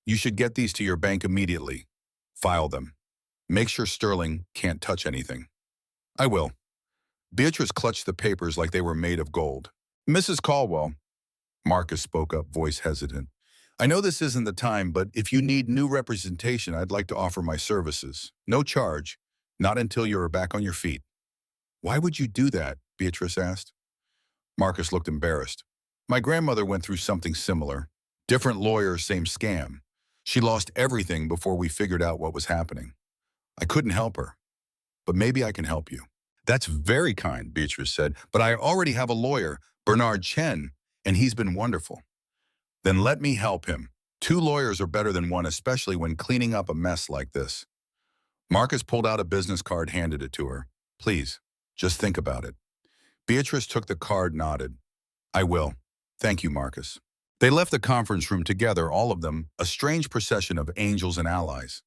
You should get these to your bank immediately. File them. Make sure Sterling can't touch anything. I will. Beatrice clutched the papers like they were made of gold. Mrs. Caldwell, Marcus spoke up, voice hesitant. I know this isn't the time, but if you need new representation, I'd like to offer my services. No charge, not until you're back on your feet. Why would you do that? Beatrice asked. Marcus looked embarrassed. My grandmother went through something similar. Different lawyers, same scam. She lost everything before we figured out what was happening. I couldn't help her, but maybe I can help you. That's very kind, Beatrice said, but I already have a lawyer, Bernard Chen, and he's been wonderful. Then let me help him. Two lawyers are better than one, especially when cleaning up a mess like this. Marcus pulled out a business card, handed it to her. Please, just think about it. Beatrice took the card, nodded. I will. Thank you, Marcus. They left the conference room together, all of them, a strange procession of angels and allies.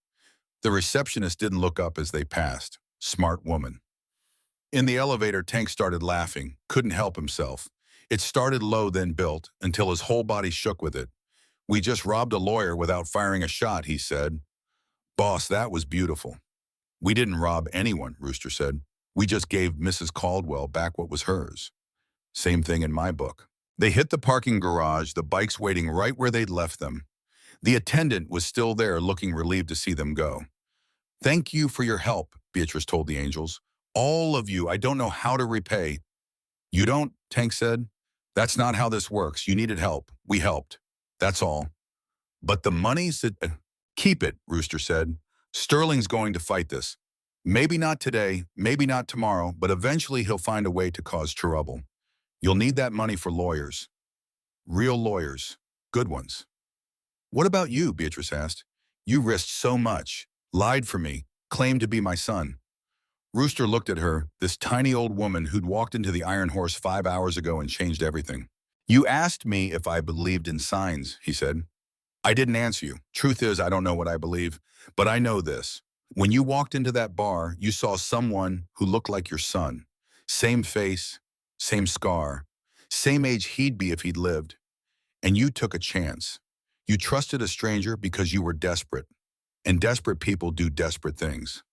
The receptionist didn't look up as they passed. Smart woman. In the elevator, Tank started laughing, couldn't help himself. It started low, then built, until his whole body shook with it. We just robbed a lawyer without firing a shot, he said. Boss, that was beautiful. We didn't rob anyone, Rooster said. We just gave Mrs. Caldwell back what was hers. Same thing in my book. They hit the parking garage, the bikes waiting right where they'd left them. The attendant was still there, looking relieved to see them go. Thank you for your help, Beatrice told the angels. All of you, I don't know how to repay. You don't, Tank said. That's not how this works. You needed help. We helped. That's all. But the money said, keep it, Rooster said. Sterling's going to fight this. Maybe not today, maybe not tomorrow, but eventually he'll find a way to cause trouble. You'll need that money for lawyers. Real lawyers. Good ones. What about you, Beatrice asked. You risked so much, lied for me, claimed to be my son. Rooster looked at her, this tiny old woman who'd walked into the Iron Horse 5 hours ago and changed everything. You asked me if I believed in signs, he said. I didn't answer you. Truth is, I don't know what I believe, but I know this. When you walked into that bar, you saw someone who looked like your son. Same face, same scar, same age he'd be if he'd lived. And you took a chance. You trusted a stranger because you were desperate. And desperate people do desperate things.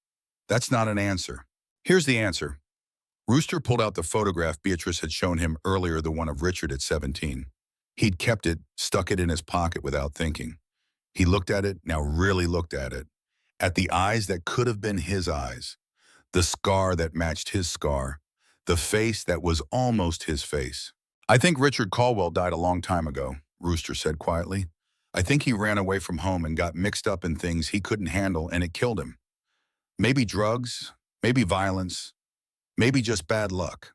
That's not an answer. Here's the answer. Rooster pulled out the photograph Beatrice had shown him earlier, the one of Richard at 17. He'd kept it, stuck it in his pocket without thinking. He looked at it, now really looked at it. At the eyes that could have been his eyes. The scar that matched his scar. The face that was almost his face. I think Richard Caldwell died a long time ago, Rooster said quietly. I think he ran away from home and got mixed up in things he couldn't handle, and it killed him. Maybe drugs, maybe violence, maybe just bad luck.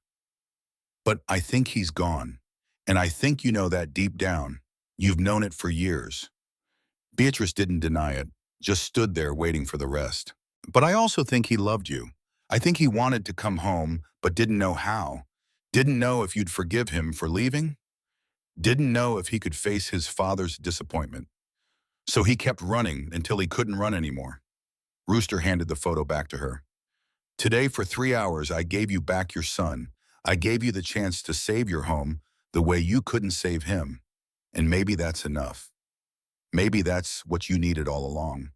But I think he's gone, and I think you know that deep down. You've known it for years. Beatrice didn't deny it, just stood there waiting for the rest. But I also think he loved you. I think he wanted to come home, but didn't know how. Didn't know if you'd forgive him for leaving. Didn't know if he could face his father's disappointment. So he kept running until he couldn't run anymore. Rooster handed the photo back to her. Today, for 3 hours, I gave you back your son. I gave you the chance to save your home the way you couldn't save him. And maybe that's enough. Maybe that's what you needed all along.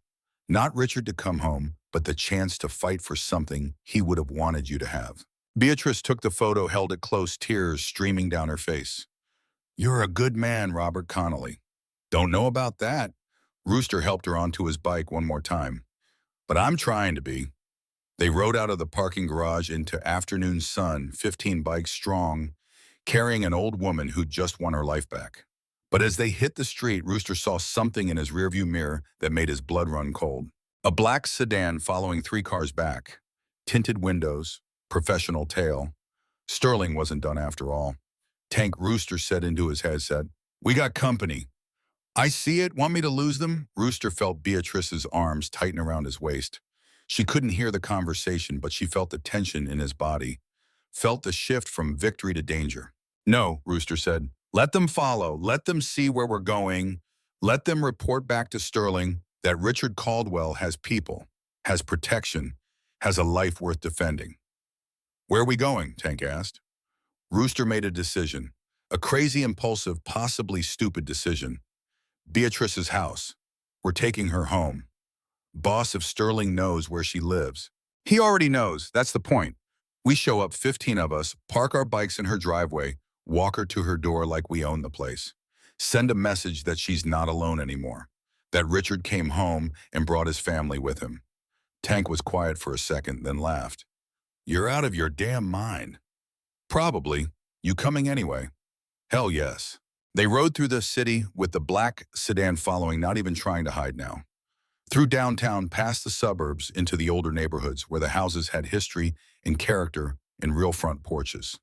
Not Richard to come home, but the chance to fight for something he would have wanted you to have. Beatrice took the photo, held it close, tears streaming down her face. You're a good man, Robert Connolly. Don't know about that. Rooster helped her onto his bike one more time. But I'm trying to be. They rode out of the parking garage into afternoon sun, 15 bikes strong, carrying an old woman who'd just won her life back. But as they hit the street, Rooster saw something in his rearview mirror that made his blood run cold. A black sedan following 3 cars back. Tinted windows, professional tail. Sterling wasn't done after all. Tank, Rooster said into his headset. We got company. I see it. Want me to lose them? Rooster felt Beatrice's arms tighten around his waist. She couldn't hear the conversation, but she felt the tension in his body. Felt the shift from victory to danger. No, Rooster said. Let them follow. Let them see where we're going. Let them report back to Sterling that Richard Caldwell has people, has protection, has a life worth defending. Where are we going? Tank asked. Rooster made a decision. A crazy, impulsive, possibly stupid decision. Beatrice's house. We're taking her home. Boss, if Sterling knows where she lives. He already knows. That's the point. We show up, 15 of us, park our bikes in her driveway, walk her to her door like we own the place. Send a message that she's not alone anymore. That Richard came home and brought his family with him. Tank was quiet for a second, then laughed. You're out of your damn mind. Probably. You coming anyway? Hell yes. They rode through the city with the black sedan following, not even trying to hide now. Through downtown, past the suburbs, into the older neighborhoods where the houses had history and character and real front porches.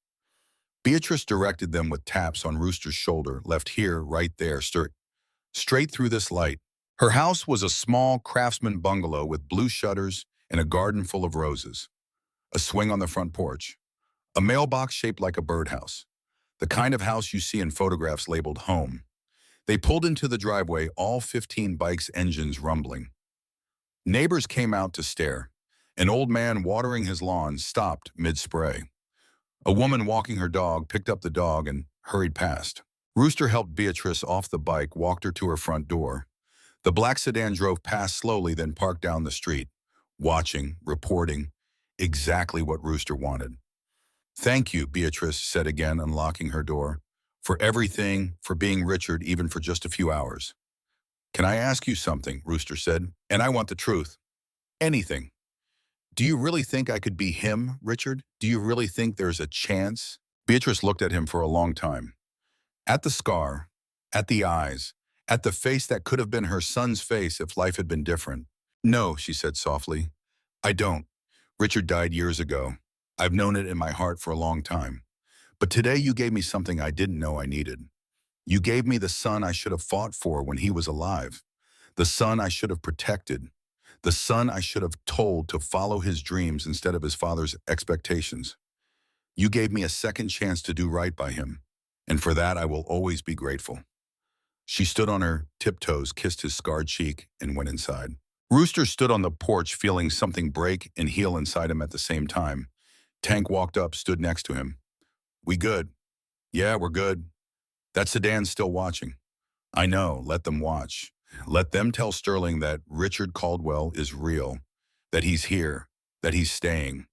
Beatrice directed them with taps on Rooster's shoulder, left here, right there, straight through this light. Her house was a small craftsman bungalow with blue shutters and a garden full of roses. A swing on the front porch. A mailbox shaped like a birdhouse. The kind of house you see in photographs labeled home. They pulled into the driveway, all 15 bikes' engines rumbling. Neighbors came out to stare. An old man watering his lawn stopped mid-spray. A woman walking her dog picked up the dog and hurried past. Rooster helped Beatrice off the bike, walked her to her front door. The black sedan drove past slowly, then parked down the street, watching, reporting, exactly what Rooster wanted. "Thank you," Beatrice said again, unlocking her door. "For everything, for being Richard, even for just a few hours." "Can I ask you something?" Rooster said. "And I want the truth. Anything. Do you really think I could be him, Richard? Do you really think there's a chance?" Beatrice looked at him for a long time. At the scar, at the eyes, at the face that could have been her son's face if life had been different. "No," she said softly. "I don't. Richard died years ago. I've known it in my heart for a long time. But today you gave me something I didn't know I needed. You gave me the son I should have fought for when he was alive. The son I should have protected. The son I should have told to follow his dreams instead of his father's expectations. You gave me a second chance to do right by him, and for that I will always be grateful." She stood on her tiptoes, kissed his scarred cheek, and went inside. Rooster stood on the porch, feeling something break and heal inside him at the same time. Tank walked up, stood next to him. "We good?" "Yeah, we're good. That sedan's still watching." "I know, let them watch. Let them tell Sterling that Richard Caldwell is real, that he's here, that he's staying."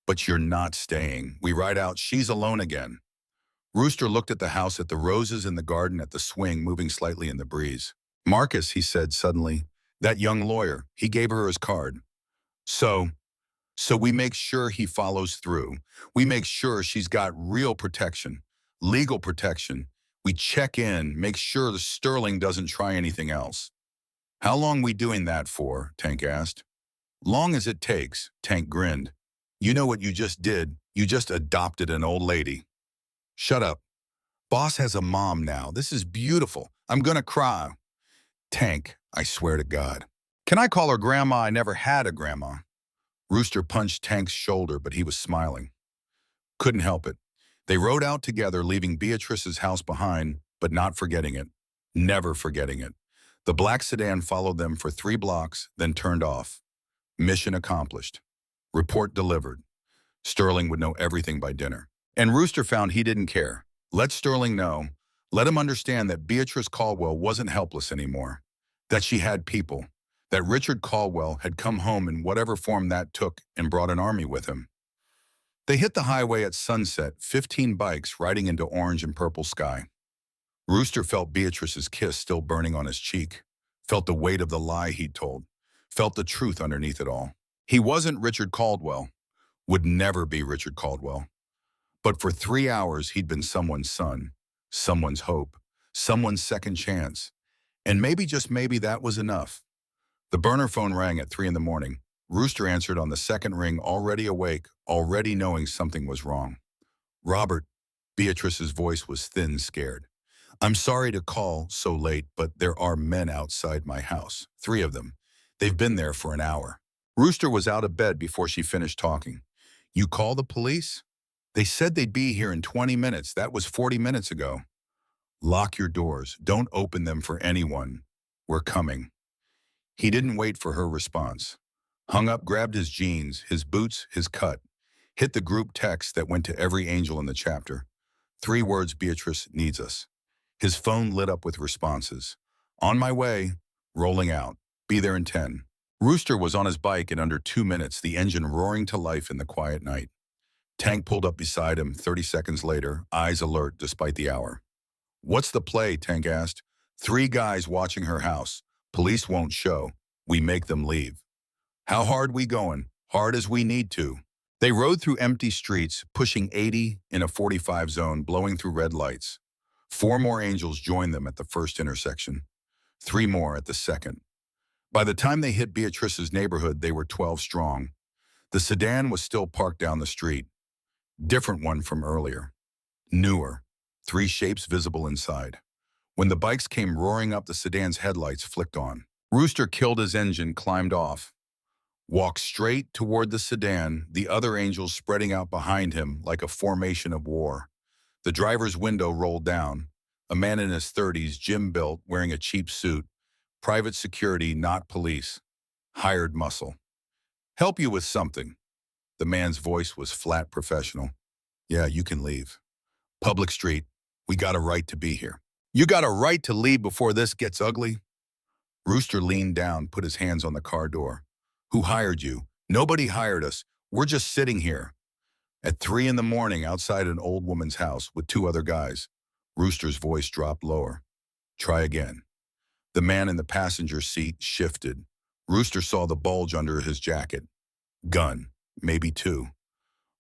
"But you're not staying." We ride out, she's alone again. Rooster looked at the house, at the roses in the garden, at the swing moving slightly in the breeze. "Marcus," he said suddenly, "that young lawyer, he gave her his card. So we make sure he follows through. We make sure she's got real protection, legal protection. We check in, make sure the Sterling doesn't try anything else." "How long we doing that for?" Tank asked. "Long as it takes," Tank grinned. "You know what you just did? You just adopted an old lady." "Shut up. Boss has a mom now. This is beautiful. I'm gonna cry." "Tank, I swear to God. Can I call her grandma? I never had a grandma." Rooster punched Tank's shoulder, but he was smiling. Couldn't help it. They rode out together, leaving Beatrice's house behind, but not forgetting it. Never forgetting it. The black sedan followed them for 3 blocks, then turned off. Mission accomplished. Report delivered. Sterling would know everything by dinner. And Rooster found he didn't care. Let Sterling know. Let him understand that Beatrice Caldwell wasn't helpless anymore. That she had people. That Richard Caldwell had come home in whatever form that took and brought an army with him. They hit the highway at sunset, 15 bikes riding into orange and purple sky. Rooster felt Beatrice's kiss still burning on his cheek. Felt the weight of the lie he'd told. Felt the truth underneath it all. He wasn't Richard Caldwell. Would never be Richard Caldwell. But for 3 hours, he'd been someone's son, someone's hope, someone's second chance. And maybe, just maybe, that was enough. The burner phone rang at 3 in the morning. Rooster answered on the second ring, already awake, already knowing something was wrong. "Robert," Beatrice's voice was thin, scared. "I'm sorry to call so late, but there are men outside my house. 3 of them. They've been there for an hour." Rooster was out of bed before she finished talking. "You call the police? They said they'd be here in 20 minutes. That was 40 minutes ago." "Lock your doors. Don't open them for anyone. We're coming." He didn't wait for her response. Hung up, grabbed his jeans, his boots, his cut. Hit the group text that went to every angel in the chapter. 3 words: "Beatrice needs us." His phone lit up with responses. "On my way. Rolling out. Be there in 10. Rooster was on his bike in under 2 minutes, the engine roaring to life in the quiet night. Tank pulled up beside him 30 seconds later, eyes alert despite the hour. "What's the play?" Tank asked. 3 guys watching her house. Police won't show. We make them leave." "How hard we going?" "Hard as we need to." They rode through empty streets, pushing 80 in a 45 zone, blowing through red lights. 4 more angels joined them at the first intersection, 3 more at the second. By the time they hit Beatrice's neighborhood, they were 12 strong. The sedan was still parked down the street. Different one from earlier. Newer. 3 shapes visible inside. When the bikes came roaring up, the sedan's headlights flicked on. Rooster killed his engine, climbed off, walked straight toward the sedan, the other angels spreading out behind him like a formation of war. The driver's window rolled down. A man in his 30s, gym-built, wearing a cheap suit. Private security, not police. Hired muscle. Help you with something. The man's voice was flat professional. Yeah, you can leave. Public street. We got a right to be here. You got a right to leave before this gets ugly? Rooster leaned down, put his hands on the car door. Who hired you? Nobody hired us. We're just sitting here. At 3 in the morning, outside an old woman's house with 2 other guys. Rooster's voice dropped lower. Try again. The man in the passenger seat shifted. Rooster saw the bulge under his jacket. Gun, maybe 2.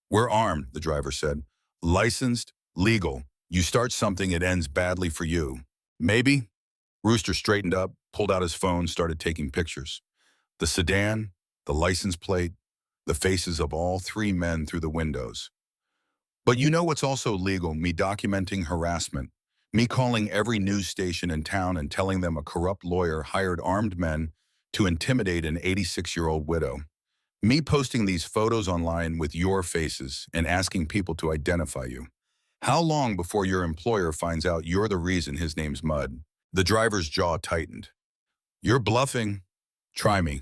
We're armed, the driver said. Licensed, legal. You start something, it ends badly for you. Maybe? Rooster straightened up, pulled out his phone, started taking pictures. The sedan, the license plate, the faces of all 3 men through the windows. But you know what's also legal? Me documenting harassment. Me calling every news station in town and telling them a corrupt lawyer hired armed men to intimidate an 86-year-old widow. Me posting these photos online with your faces and asking people to identify you. How long before your employer finds out you're the reason his name's Mud? The driver's jaw tightened. You're bluffing. Try me.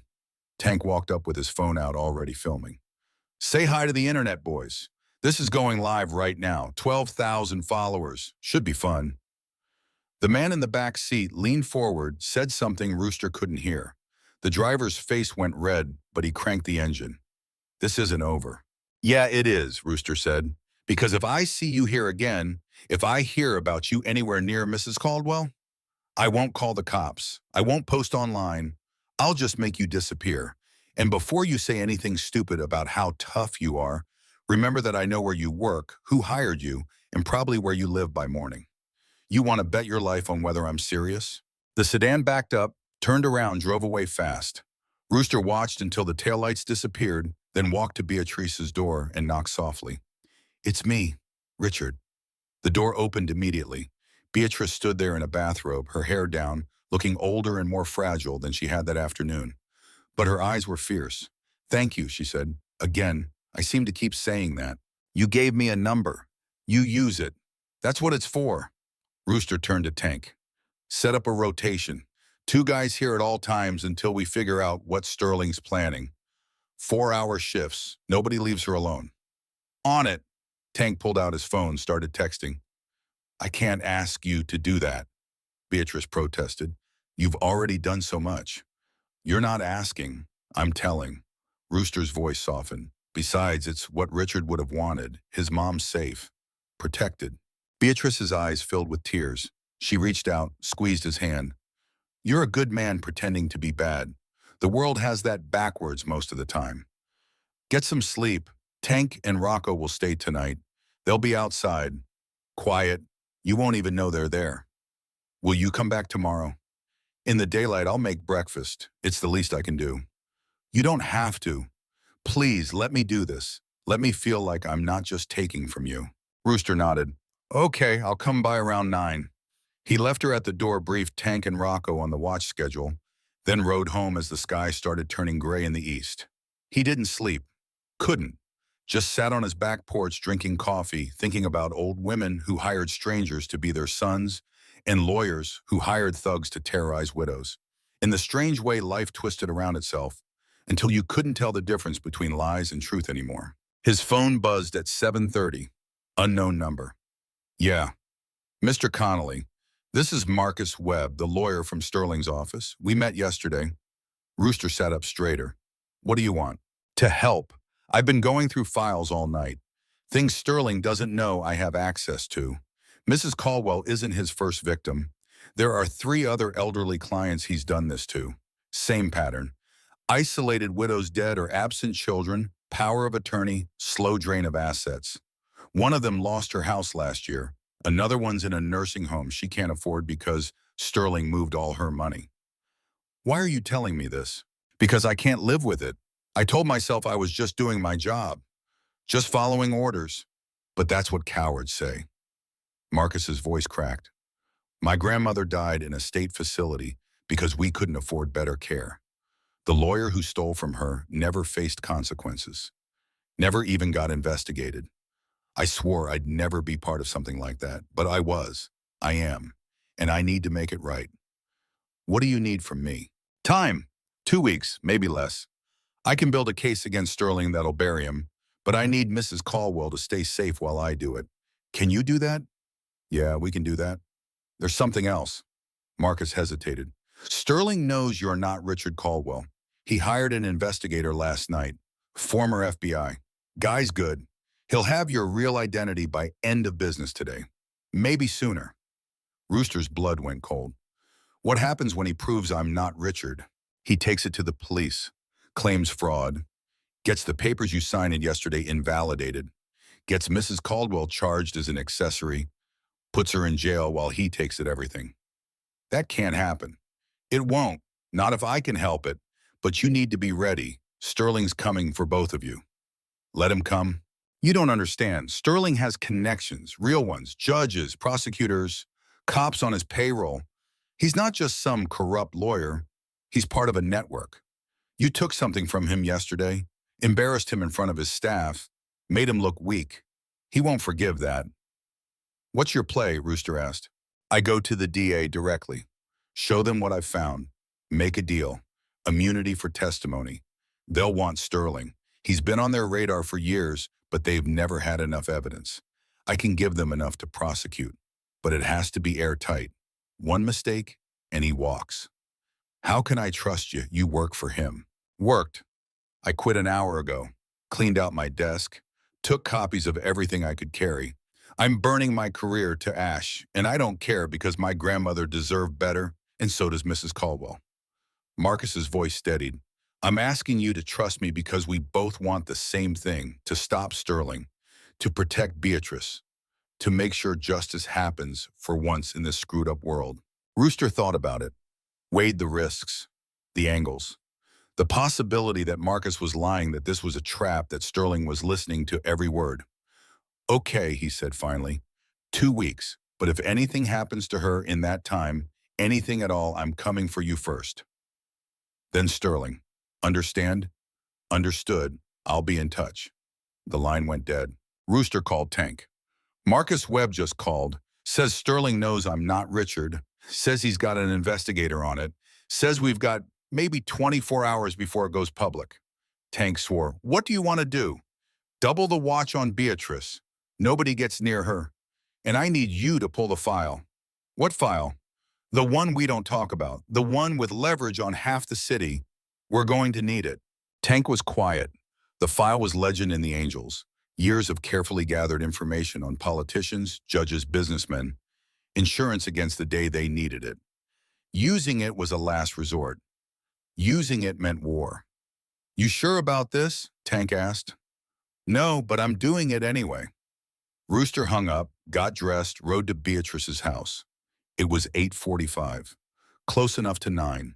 Tank walked up with his phone out, already filming. Say hi to the internet, boys. This is going live right now. 12,000 followers. Should be fun. The man in the back seat leaned forward, said something Rooster couldn't hear. The driver's face went red, but he cranked the engine. This isn't over. Yeah, it is, Rooster said. Because if I see you here again, if I hear about you anywhere near Mrs. Caldwell, I won't call the cops. I won't post online. I'll just make you disappear. And before you say anything stupid about how tough you are, remember that I know where you work, who hired you, and probably where you live by morning. You want to bet your life on whether I'm serious? The sedan backed up, turned around, drove away fast. Rooster watched until the taillights disappeared, then walked to Beatrice's door and knocked softly. It's me, Richard. The door opened immediately. Beatrice stood there in a bathrobe, her hair down, looking older and more fragile than she had that afternoon. But her eyes were fierce. Thank you, she said. Again, I seem to keep saying that. You gave me a number. You use it. That's what it's for. Rooster turned to Tank. Set up a rotation. 2 guys here at all times until we figure out what Sterling's planning. 4-hour shifts. Nobody leaves her alone. On it. Tank pulled out his phone, started texting. I can't ask you to do that, Beatrice protested. You've already done so much. You're not asking, I'm telling. Rooster's voice softened. Besides, it's what Richard would have wanted. His mom's safe. Protected. Beatrice's eyes filled with tears. She reached out, squeezed his hand. You're a good man pretending to be bad. The world has that backwards most of the time. Get some sleep. Tank and Rocco will stay tonight. They'll be outside. Quiet. You won't even know they're there. Will you come back tomorrow? In the daylight, I'll make breakfast. It's the least I can do. You don't have to. Please, let me do this. Let me feel like I'm not just taking from you. Rooster nodded. Okay, I'll come by around 9. He left her at the door, briefed Tank and Rocco on the watch schedule, then rode home as the sky started turning gray in the east. He didn't sleep. Couldn't. Just sat on his back porch drinking coffee, thinking about old women who hired strangers to be their sons and lawyers who hired thugs to terrorize widows. In the strange way life twisted around itself until you couldn't tell the difference between lies and truth anymore. His phone buzzed at 7:30. Unknown number. Yeah. Mr. Connolly, this is Marcus Webb, the lawyer from Sterling's office. We met yesterday. Rooster sat up straighter. What do you want? To help. I've been going through files all night. Things Sterling doesn't know I have access to. Mrs. Caldwell isn't his first victim. There are 3 other elderly clients he's done this to. Same pattern. Isolated widows, dead or absent children, power of attorney, slow drain of assets. One of them lost her house last year. Another one's in a nursing home she can't afford because Sterling moved all her money. Why are you telling me this? Because I can't live with it. I told myself I was just doing my job, just following orders. But that's what cowards say. Marcus's voice cracked. My grandmother died in a state facility because we couldn't afford better care. The lawyer who stole from her never faced consequences, never even got investigated. I swore I'd never be part of something like that, but I was. I am. And I need to make it right. What do you need from me? Time. 2 weeks, maybe less. I can build a case against Sterling that'll bury him, but I need Mrs. Caldwell to stay safe while I do it. Can you do that? Yeah, we can do that. There's something else. Marcus hesitated. Sterling knows you're not Richard Caldwell. He hired an investigator last night, former FBI. Guy's good. He'll have your real identity by end of business today. Maybe sooner. Rooster's blood went cold. What happens when he proves I'm not Richard? He takes it to the police, claims fraud, gets the papers you signed yesterday invalidated, gets Mrs. Caldwell charged as an accessory, puts her in jail while he takes it everything. That can't happen. It won't. Not if I can help it. But you need to be ready. Sterling's coming for both of you. Let him come. You don't understand. Sterling has connections, real ones, judges, prosecutors, cops on his payroll. He's not just some corrupt lawyer. He's part of a network. You took something from him yesterday, embarrassed him in front of his staff, made him look weak. He won't forgive that. What's your play? Rooster asked. I go to the DA directly. Show them what I've found. Make a deal. Immunity for testimony. They'll want Sterling. He's been on their radar for years, but they've never had enough evidence. I can give them enough to prosecute, but it has to be airtight. One mistake, and he walks. How can I trust you? You work for him. Worked. I quit an hour ago, cleaned out my desk, took copies of everything I could carry. I'm burning my career to ash, and I don't care because my grandmother deserved better, and so does Mrs. Caldwell. Marcus's voice steadied. I'm asking you to trust me because we both want the same thing, to stop Sterling, to protect Beatrice, to make sure justice happens for once in this screwed up world. Rooster thought about it, weighed the risks, the angles, the possibility that Marcus was lying, that this was a trap, that Sterling was listening to every word. Okay, he said finally, 2 weeks, but if anything happens to her in that time, anything at all, I'm coming for you first. Then Sterling. Understand? Understood. I'll be in touch. The line went dead. Rooster called Tank. Marcus Webb just called. Says Sterling knows I'm not Richard. Says he's got an investigator on it. Says we've got maybe 24 hours before it goes public. Tank swore. What do you want to do? Double the watch on Beatrice. Nobody gets near her. And I need you to pull the file. What file? The one we don't talk about. The one with leverage on half the city. We're going to need it. Tank was quiet. The file was legend in the angels. Years of carefully gathered information on politicians, judges, businessmen. Insurance against the day they needed it. Using it was a last resort. Using it meant war. You sure about this? Tank asked. No, but I'm doing it anyway. Rooster hung up, got dressed, rode to Beatrice's house. It was 8:45, close enough to 9.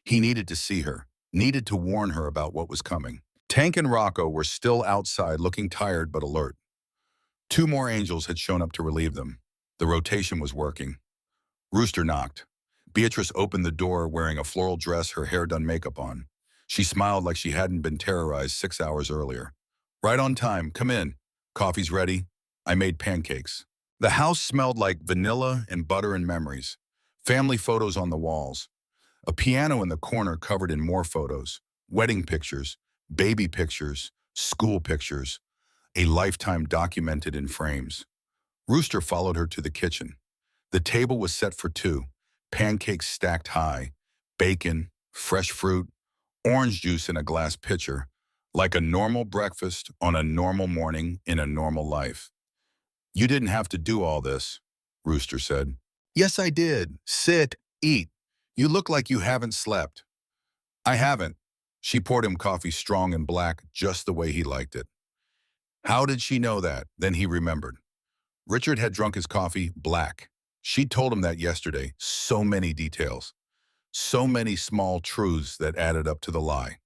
He needed to see her, needed to warn her about what was coming. Tank and Rocco were still outside, looking tired but alert. 2 more angels had shown up to relieve them. The rotation was working. Rooster knocked. Beatrice opened the door wearing a floral dress, her hair done, makeup on. She smiled like she hadn't been terrorized 6 hours earlier. Right on time. Come in. Coffee's ready. I made pancakes. The house smelled like vanilla and butter and memories. Family photos on the walls. A piano in the corner covered in more photos. Wedding pictures, baby pictures, school pictures. A lifetime documented in frames. Rooster followed her to the kitchen. The table was set for 2. Pancakes stacked high. Bacon, fresh fruit, orange juice in a glass pitcher. Like a normal breakfast on a normal morning in a normal life. You didn't have to do all this, Rooster said. Yes, I did. Sit, eat. You look like you haven't slept. I haven't. She poured him coffee strong and black, just the way he liked it. How did she know that? Then he remembered. Richard had drunk his coffee black. She told him that yesterday. So many details. So many small truths that added up to the lie.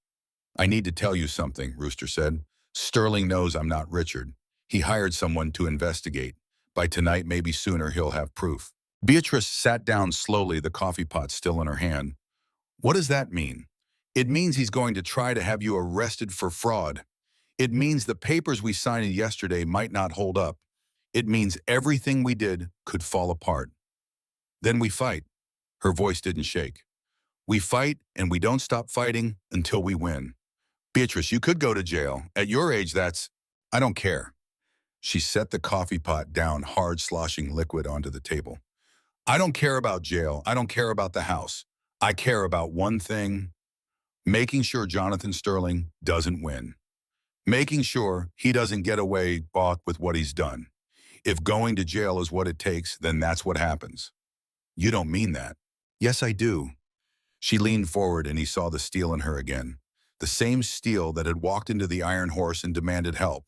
I need to tell you something, Rooster said. Sterling knows I'm not Richard. He hired someone to investigate. By tonight, maybe sooner, he'll have proof. Beatrice sat down slowly, the coffee pot still in her hand. What does that mean? It means he's going to try to have you arrested for fraud. It means the papers we signed yesterday might not hold up. It means everything we did could fall apart. Then we fight. Her voice didn't shake. We fight, and we don't stop fighting until we win. Beatrice, you could go to jail. At your age, that's... I don't care. She set the coffee pot down, hard sloshing liquid onto the table. I don't care about jail. I don't care about the house. I care about one thing: making sure Jonathan Sterling doesn't win. Making sure he doesn't get away balked with what he's done. If going to jail is what it takes, then that's what happens. You don't mean that. Yes, I do. She leaned forward and he saw the steel in her again. The same steel that had walked into the Iron Horse and demanded help.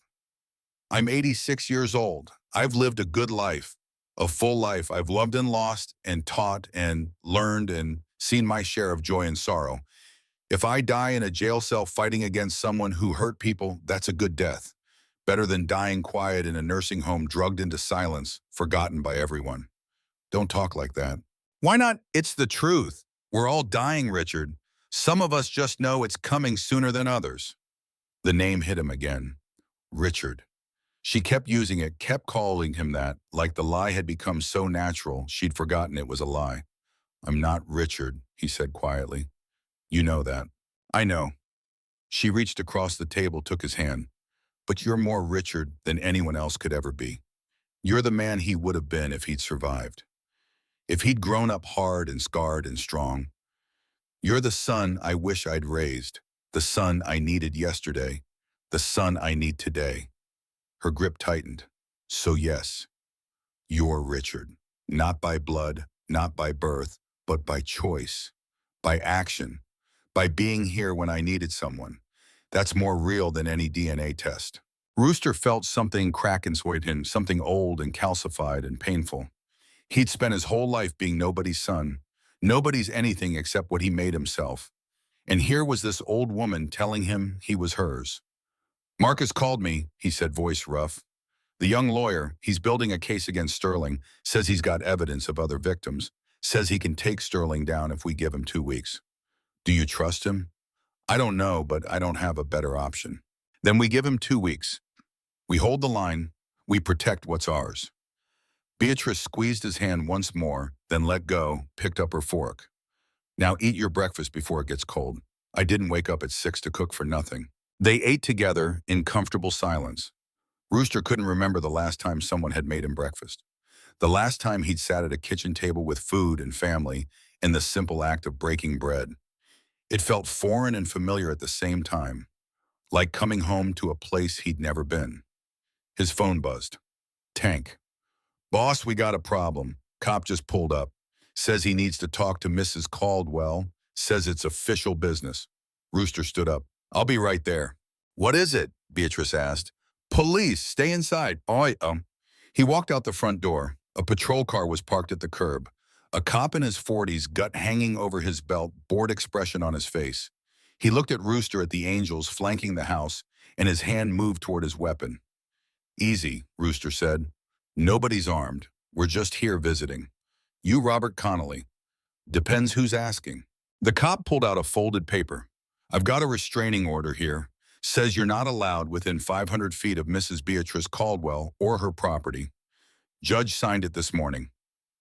I'm 86 years old. I've lived a good life, a full life. I've loved and lost and taught and learned and seen my share of joy and sorrow. If I die in a jail cell fighting against someone who hurt people, that's a good death. Better than dying quiet in a nursing home, drugged into silence, forgotten by everyone. Don't talk like that. Why not? It's the truth. We're all dying, Richard. Some of us just know it's coming sooner than others. The name hit him again. Richard. She kept using it, kept calling him that, like the lie had become so natural she'd forgotten it was a lie. I'm not Richard, he said quietly. You know that. I know. She reached across the table, took his hand. But you're more Richard than anyone else could ever be. You're the man he would have been if he'd survived. If he'd grown up hard and scarred and strong. You're the son I wish I'd raised, the son I needed yesterday, the son I need today. Her grip tightened. So yes, you're Richard. Not by blood, not by birth, but by choice, by action, by being here when I needed someone. That's more real than any DNA test. Rooster felt something crack inside him, something old and calcified and painful. He'd spent his whole life being nobody's son, nobody's anything except what he made himself. And here was this old woman telling him he was hers. Marcus called me, he said, voice rough. The young lawyer, he's building a case against Sterling, says he's got evidence of other victims, says he can take Sterling down if we give him 2 weeks. Do you trust him? I don't know, but I don't have a better option. Then we give him 2 weeks. We hold the line. We protect what's ours. Beatrice squeezed his hand once more, then let go, picked up her fork. Now eat your breakfast before it gets cold. I didn't wake up at 6 to cook for nothing. They ate together in comfortable silence. Rooster couldn't remember the last time someone had made him breakfast. The last time he'd sat at a kitchen table with food and family in the simple act of breaking bread. It felt foreign and familiar at the same time, like coming home to a place he'd never been. His phone buzzed. Tank. Boss, we got a problem. Cop just pulled up. Says he needs to talk to Mrs. Caldwell. Says it's official business. Rooster stood up. I'll be right there. What is it? Beatrice asked. Police, stay inside. He walked out the front door. A patrol car was parked at the curb. A cop in his 40s, gut hanging over his belt, bored expression on his face. He looked at Rooster at the angels flanking the house, and his hand moved toward his weapon. Easy, Rooster said. Nobody's armed. We're just here visiting. You, Robert Connolly. Depends who's asking. The cop pulled out a folded paper. I've got a restraining order here. Says you're not allowed within 500 feet of Mrs. Beatrice Caldwell or her property. Judge signed it this morning.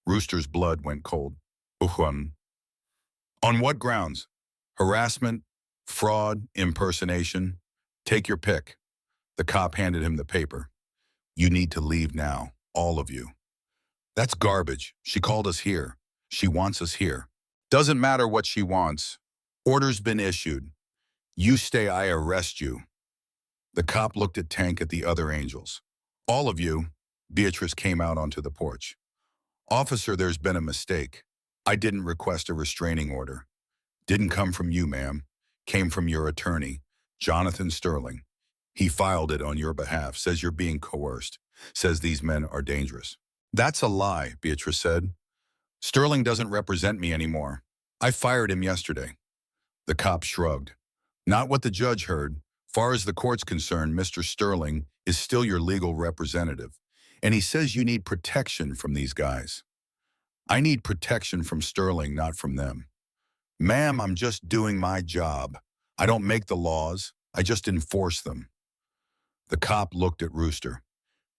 Rooster's blood went cold. On what grounds? Harassment, fraud, impersonation. Take your pick. The cop handed him the paper. You need to leave now, all of you. That's garbage. She called us here. She wants us here. Doesn't matter what she wants. Order's been issued. You stay, I arrest you. The cop looked at Tank, at the other angels. All of you. Beatrice came out onto the porch. Officer, there's been a mistake. I didn't request a restraining order. Didn't come from you, ma'am. Came from your attorney, Jonathan Sterling. He filed it on your behalf, says you're being coerced. says these men are dangerous. That's a lie, Beatrice said. Sterling doesn't represent me anymore. I fired him yesterday. The cop shrugged. Not what the judge heard. Far as the court's concerned, Mr. Sterling is still your legal representative. And he says you need protection from these guys. I need protection from Sterling, not from them. Ma'am, I'm just doing my job. I don't make the laws. I just enforce them. The cop looked at Rooster.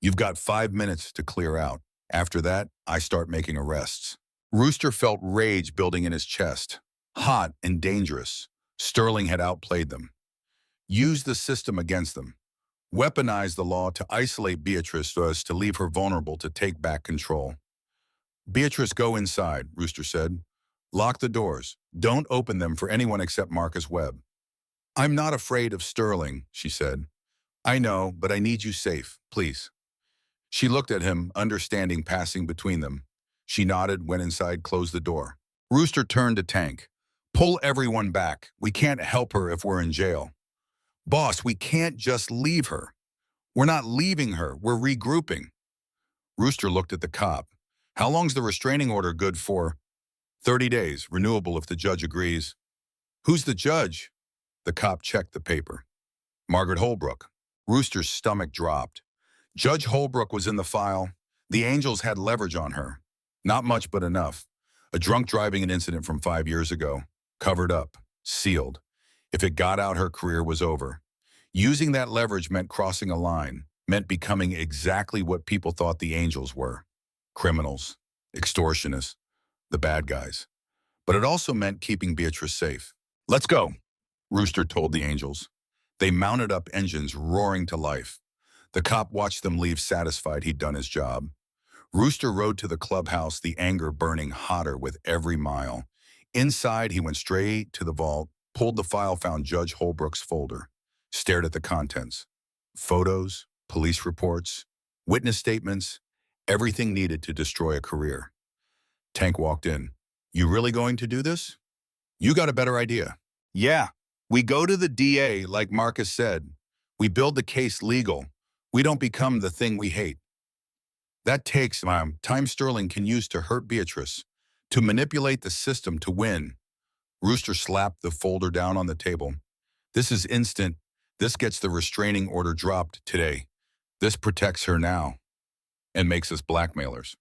You've got 5 minutes to clear out. After that, I start making arrests. Rooster felt rage building in his chest. Hot and dangerous. Sterling had outplayed them. Used the system against them. Weaponized the law to isolate Beatrice so as to leave her vulnerable to take back control. Beatrice, go inside, Rooster said. Lock the doors. Don't open them for anyone except Marcus Webb. I'm not afraid of Sterling, she said. I know, but I need you safe, please. She looked at him, understanding passing between them. She nodded, went inside, closed the door. Rooster turned to Tank. Pull everyone back. We can't help her if we're in jail. Boss, we can't just leave her. We're not leaving her. We're regrouping. Rooster looked at the cop. How long's the restraining order good for? 30 days, renewable if the judge agrees. Who's the judge? The cop checked the paper. Margaret Holbrook. Rooster's stomach dropped. Judge Holbrook was in the file. The Angels had leverage on her. Not much, but enough. A drunk driving incident from 5 years ago. Covered up. Sealed. If it got out, her career was over. Using that leverage meant crossing a line, meant becoming exactly what people thought the Angels were. Criminals. Extortionists. The bad guys. But it also meant keeping Beatrice safe. Let's go, Rooster told the Angels. They mounted up engines, roaring to life. The cop watched them leave, satisfied he'd done his job. Rooster rode to the clubhouse, the anger burning hotter with every mile. Inside, he went straight to the vault, pulled the file, found Judge Holbrook's folder, stared at the contents. Photos, police reports, witness statements, everything needed to destroy a career. Tank walked in. You really going to do this? You got a better idea. Yeah, we go to the DA like Marcus said. We build the case legal. We don't become the thing we hate. That takes time Sterling can use to hurt Beatrice, to manipulate the system to win. Rooster slapped the folder down on the table. This is instant. This gets the restraining order dropped today. This protects her now and makes us blackmailers.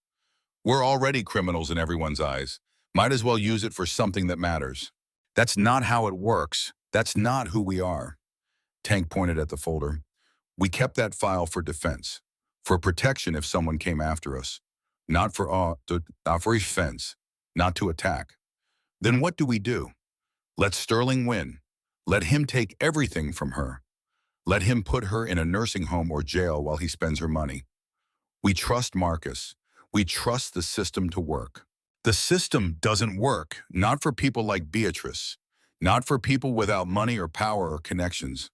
We're already criminals in everyone's eyes. Might as well use it for something that matters. That's not how it works. That's not who we are. Tank pointed at the folder. We kept that file for defense, for protection if someone came after us, not for offense, not to attack. Then what do we do? Let Sterling win. Let him take everything from her. Let him put her in a nursing home or jail while he spends her money. We trust Marcus. We trust the system to work. The system doesn't work, not for people like Beatrice, not for people without money or power or connections.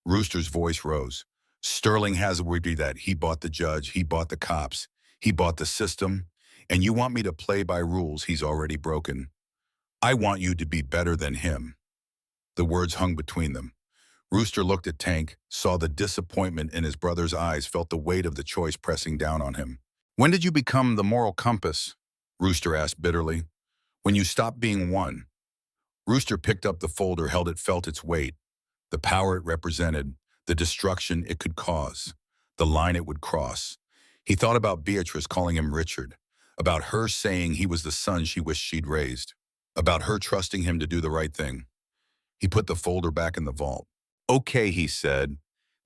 Rooster's voice rose. Sterling has a word that he bought the judge, he bought the cops, he bought the system, and you want me to play by rules he's already broken. I want you to be better than him. The words hung between them. Rooster looked at Tank, saw the disappointment in his brother's eyes, felt the weight of the choice pressing down on him. When did you become the moral compass? Rooster asked bitterly. When you stopped being one. Rooster picked up the folder, held it, felt its weight. The power it represented, the destruction it could cause, the line it would cross. He thought about Beatrice calling him Richard, about her saying he was the son she wished she'd raised, about her trusting him to do the right thing. He put the folder back in the vault. Okay, he said.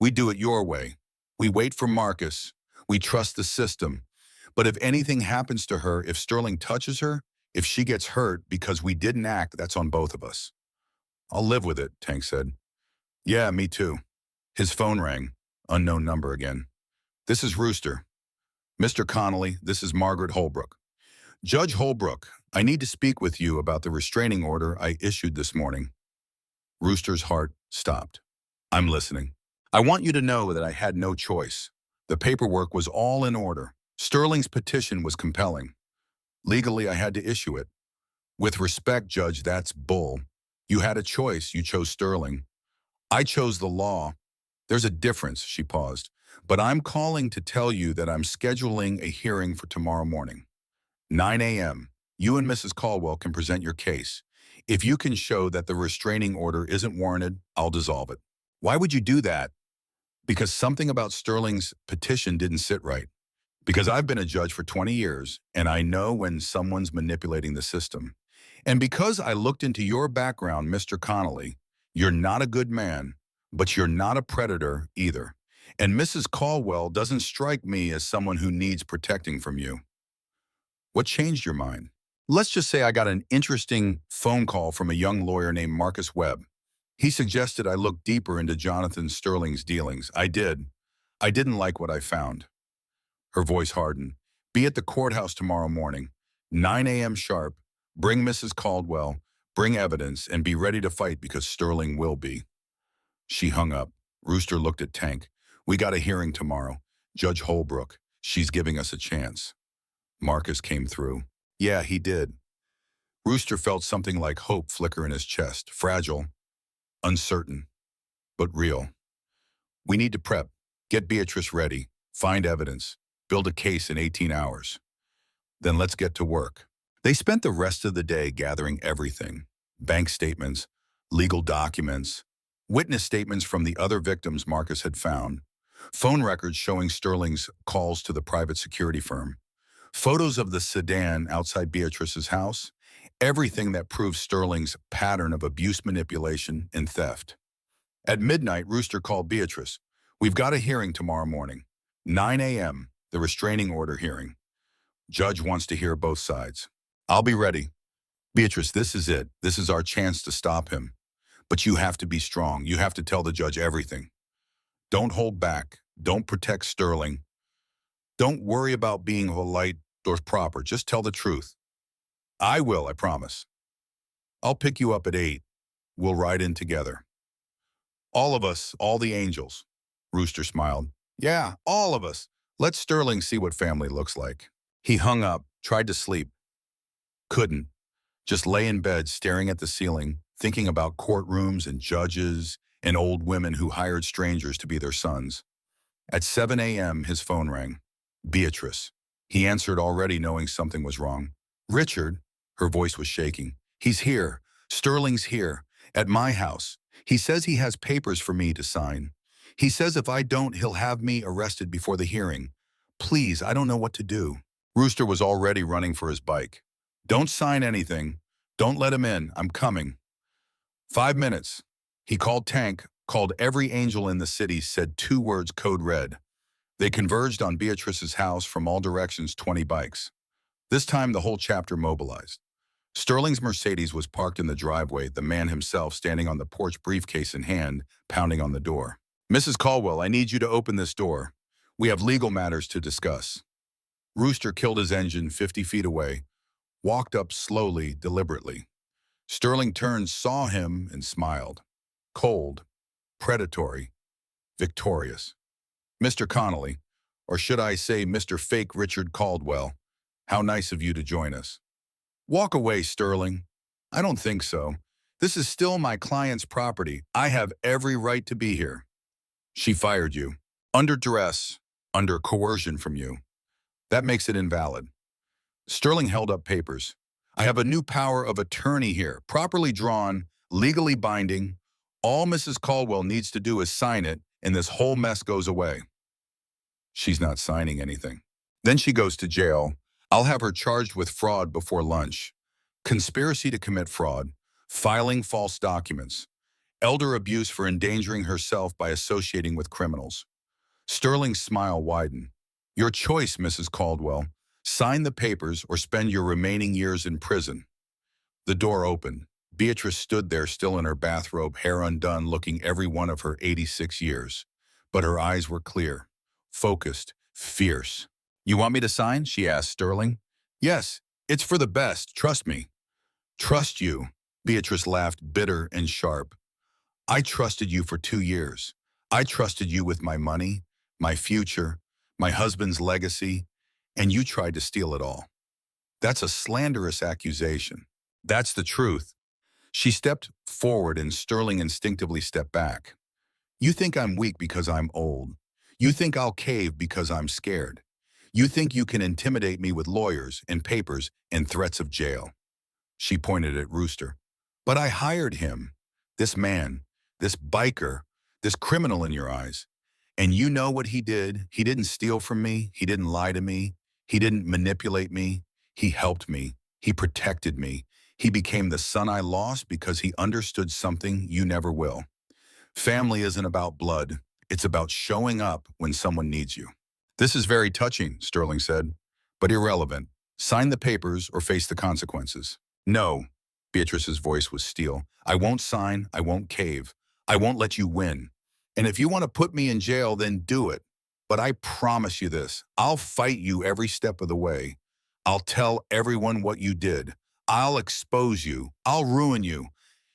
We do it your way. We wait for Marcus. We trust the system. But if anything happens to her, if Sterling touches her, if she gets hurt because we didn't act, that's on both of us. I'll live with it, Tank said. Yeah, me too. His phone rang. Unknown number again. This is Rooster. Mr. Connolly, this is Margaret Holbrook. Judge Holbrook, I need to speak with you about the restraining order I issued this morning. Rooster's heart stopped. I'm listening. I want you to know that I had no choice. The paperwork was all in order. Sterling's petition was compelling. Legally, I had to issue it. With respect, Judge, that's bull. You had a choice. You chose Sterling. I chose the law. There's a difference, she paused. but I'm calling to tell you that I'm scheduling a hearing for tomorrow morning, 9 a.m. You and Mrs. Caldwell can present your case. If you can show that the restraining order isn't warranted, I'll dissolve it." Why would you do that? Because something about Sterling's petition didn't sit right. Because I've been a judge for 20 years, and I know when someone's manipulating the system. And because I looked into your background, Mr. Connolly, you're not a good man, but you're not a predator either. And Mrs. Caldwell doesn't strike me as someone who needs protecting from you. What changed your mind? Let's just say I got an interesting phone call from a young lawyer named Marcus Webb. He suggested I look deeper into Jonathan Sterling's dealings. I did. I didn't like what I found. Her voice hardened. "Be at the courthouse tomorrow morning, 9 a.m. sharp. Bring Mrs. Caldwell, bring evidence, and be ready to fight because Sterling will be." She hung up. Rooster looked at Tank. "We got a hearing tomorrow. Judge Holbrook. She's giving us a chance." Marcus came through. Yeah, he did. Rooster felt something like hope flicker in his chest. Fragile, uncertain, but real. "We need to prep. Get Beatrice ready. Find evidence. Build a case in 18 hours. Then let's get to work." They spent the rest of the day gathering everything: bank statements, legal documents, witness statements from the other victims Marcus had found, phone records showing Sterling's calls to the private security firm, photos of the sedan outside Beatrice's house, everything that proves Sterling's pattern of abuse, manipulation, and theft. At midnight, Rooster called Beatrice. "We've got a hearing tomorrow morning, 9 a.m., the restraining order hearing. Judge wants to hear both sides. I'll be ready." "Beatrice, this is it. This is our chance to stop him. But you have to be strong. You have to tell the judge everything. Don't hold back. Don't protect Sterling. Don't worry about being polite or proper. Just tell the truth." "I will, I promise. I'll pick you up at 8. We'll ride in together. All of us, all the angels." Rooster smiled. "Yeah, all of us. Let Sterling see what family looks like." He hung up, tried to sleep. Couldn't. Just lay in bed staring at the ceiling, thinking about courtrooms and judges and old women who hired strangers to be their sons. At 7 a.m., his phone rang. Beatrice. He answered, already knowing something was wrong. "Richard," her voice was shaking. "He's here. Sterling's here. At my house. He says he has papers for me to sign. He says if I don't, he'll have me arrested before the hearing. Please, I don't know what to do." Rooster was already running for his bike. "Don't sign anything. Don't let him in. I'm coming." 5 minutes. He called Tank, called every angel in the city, said 2 words code red. They converged on Beatrice's house from all directions, 20 bikes. This time the whole chapter mobilized. Sterling's Mercedes was parked in the driveway, the man himself standing on the porch, briefcase in hand, pounding on the door. "Mrs. Caldwell, I need you to open this door. We have legal matters to discuss." Rooster killed his engine 50 feet away, walked up slowly, deliberately. Sterling turned, saw him, and smiled. Cold, predatory, victorious. "Mr. Connolly, or should I say Mr. Fake Richard Caldwell, how nice of you to join us." "Walk away, Sterling." "I don't think so. This is still my client's property. I have every right to be here." "She fired you. Under duress, under coercion from you. That makes it invalid." Sterling held up papers. "I have a new power of attorney here, properly drawn, legally binding. All Mrs. Caldwell needs to do is sign it, and this whole mess goes away." "She's not signing anything." "Then she goes to jail. I'll have her charged with fraud before lunch. Conspiracy to commit fraud, filing false documents, elder abuse for endangering herself by associating with criminals." Sterling's smile widened. "Your choice, Mrs. Caldwell. Sign the papers or spend your remaining years in prison." The door opened. Beatrice stood there, still in her bathrobe, hair undone, looking every one of her 86 years. But her eyes were clear, focused, fierce. "You want me to sign?" she asked Sterling. "Yes, it's for the best, trust me." "Trust you?" Beatrice laughed, bitter and sharp. "I trusted you for 2 years. I trusted you with my money, my future, my husband's legacy, and you tried to steal it all. That's a slanderous accusation." "That's the truth." She stepped forward and Sterling instinctively stepped back. "You think I'm weak because I'm old. You think I'll cave because I'm scared. You think you can intimidate me with lawyers and papers and threats of jail. She pointed at Rooster. But I hired him. This man, this biker, this criminal in your eyes. And you know what he did? He didn't steal from me. He didn't lie to me. He didn't manipulate me. He helped me. He protected me. He became the son I lost because he understood something you never will. Family isn't about blood. It's about showing up when someone needs you. This is very touching, Sterling said, but irrelevant. Sign the papers or face the consequences. No, Beatrice's voice was steel. I won't sign. I won't cave. I won't let you win. And if you want to put me in jail, then do it. But I promise you this, I'll fight you every step of the way. I'll tell everyone what you did. I'll expose you. I'll ruin you.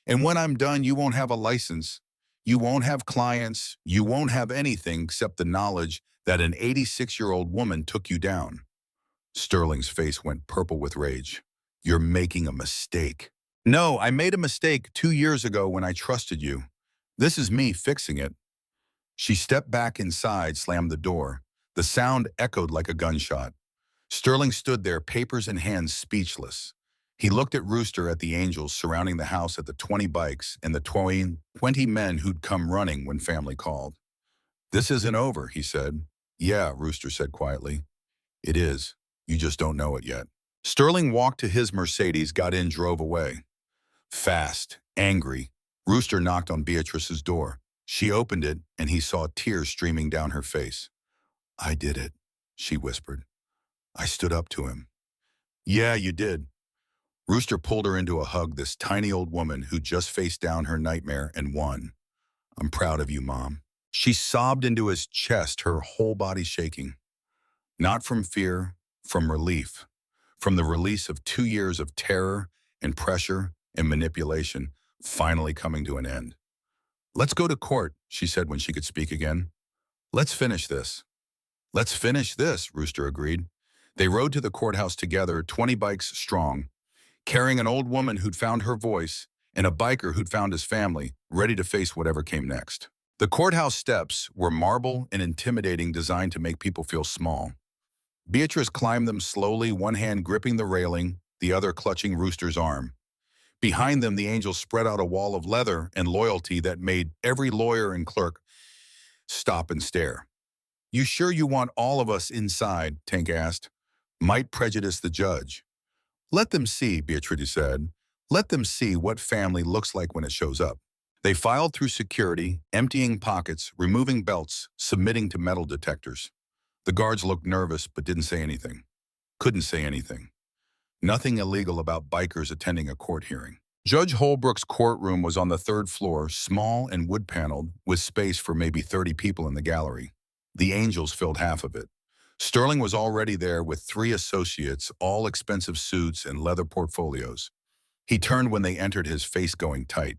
And when I'm done, you won't have a license. You won't have clients. You won't have anything except the knowledge that an 86-year-old woman took you down. Sterling's face went purple with rage. You're making a mistake. No, I made a mistake 2 years ago when I trusted you. This is me fixing it. She stepped back inside, slammed the door. The sound echoed like a gunshot. Sterling stood there, papers in hand, speechless. He looked at Rooster, at the angels surrounding the house, at the 20 bikes, and the 20 men who'd come running when family called. This isn't over, he said. Yeah, Rooster said quietly. It is. You just don't know it yet. Sterling walked to his Mercedes, got in, drove away. Fast, angry, Rooster knocked on Beatrice's door. She opened it, and he saw tears streaming down her face. I did it, she whispered. I stood up to him. Yeah, you did. Rooster pulled her into a hug, this tiny old woman who just faced down her nightmare and won. I'm proud of you, Mom. She sobbed into his chest, her whole body shaking. Not from fear, from relief. From the release of 2 years of terror and pressure and manipulation finally coming to an end. Let's go to court, she said when she could speak again. Let's finish this. Let's finish this, Rooster agreed. They rode to the courthouse together, 20 bikes strong, carrying an old woman who'd found her voice and a biker who'd found his family, ready to face whatever came next. The courthouse steps were marble and intimidating, designed to make people feel small. Beatrice climbed them slowly, one hand gripping the railing, the other clutching Rooster's arm. Behind them, the angels spread out a wall of leather and loyalty that made every lawyer and clerk stop and stare. You sure you want all of us inside? Tank asked. Might prejudice the judge. Let them see, Beatrice said. Let them see what family looks like when it shows up. They filed through security, emptying pockets, removing belts, submitting to metal detectors. The guards looked nervous but didn't say anything. Couldn't say anything. Nothing illegal about bikers attending a court hearing. Judge Holbrook's courtroom was on the 3rd floor, small and wood-paneled, with space for maybe 30 people in the gallery. The angels filled half of it. Sterling was already there with 3 associates, all expensive suits and leather portfolios. He turned when they entered, his face going tight.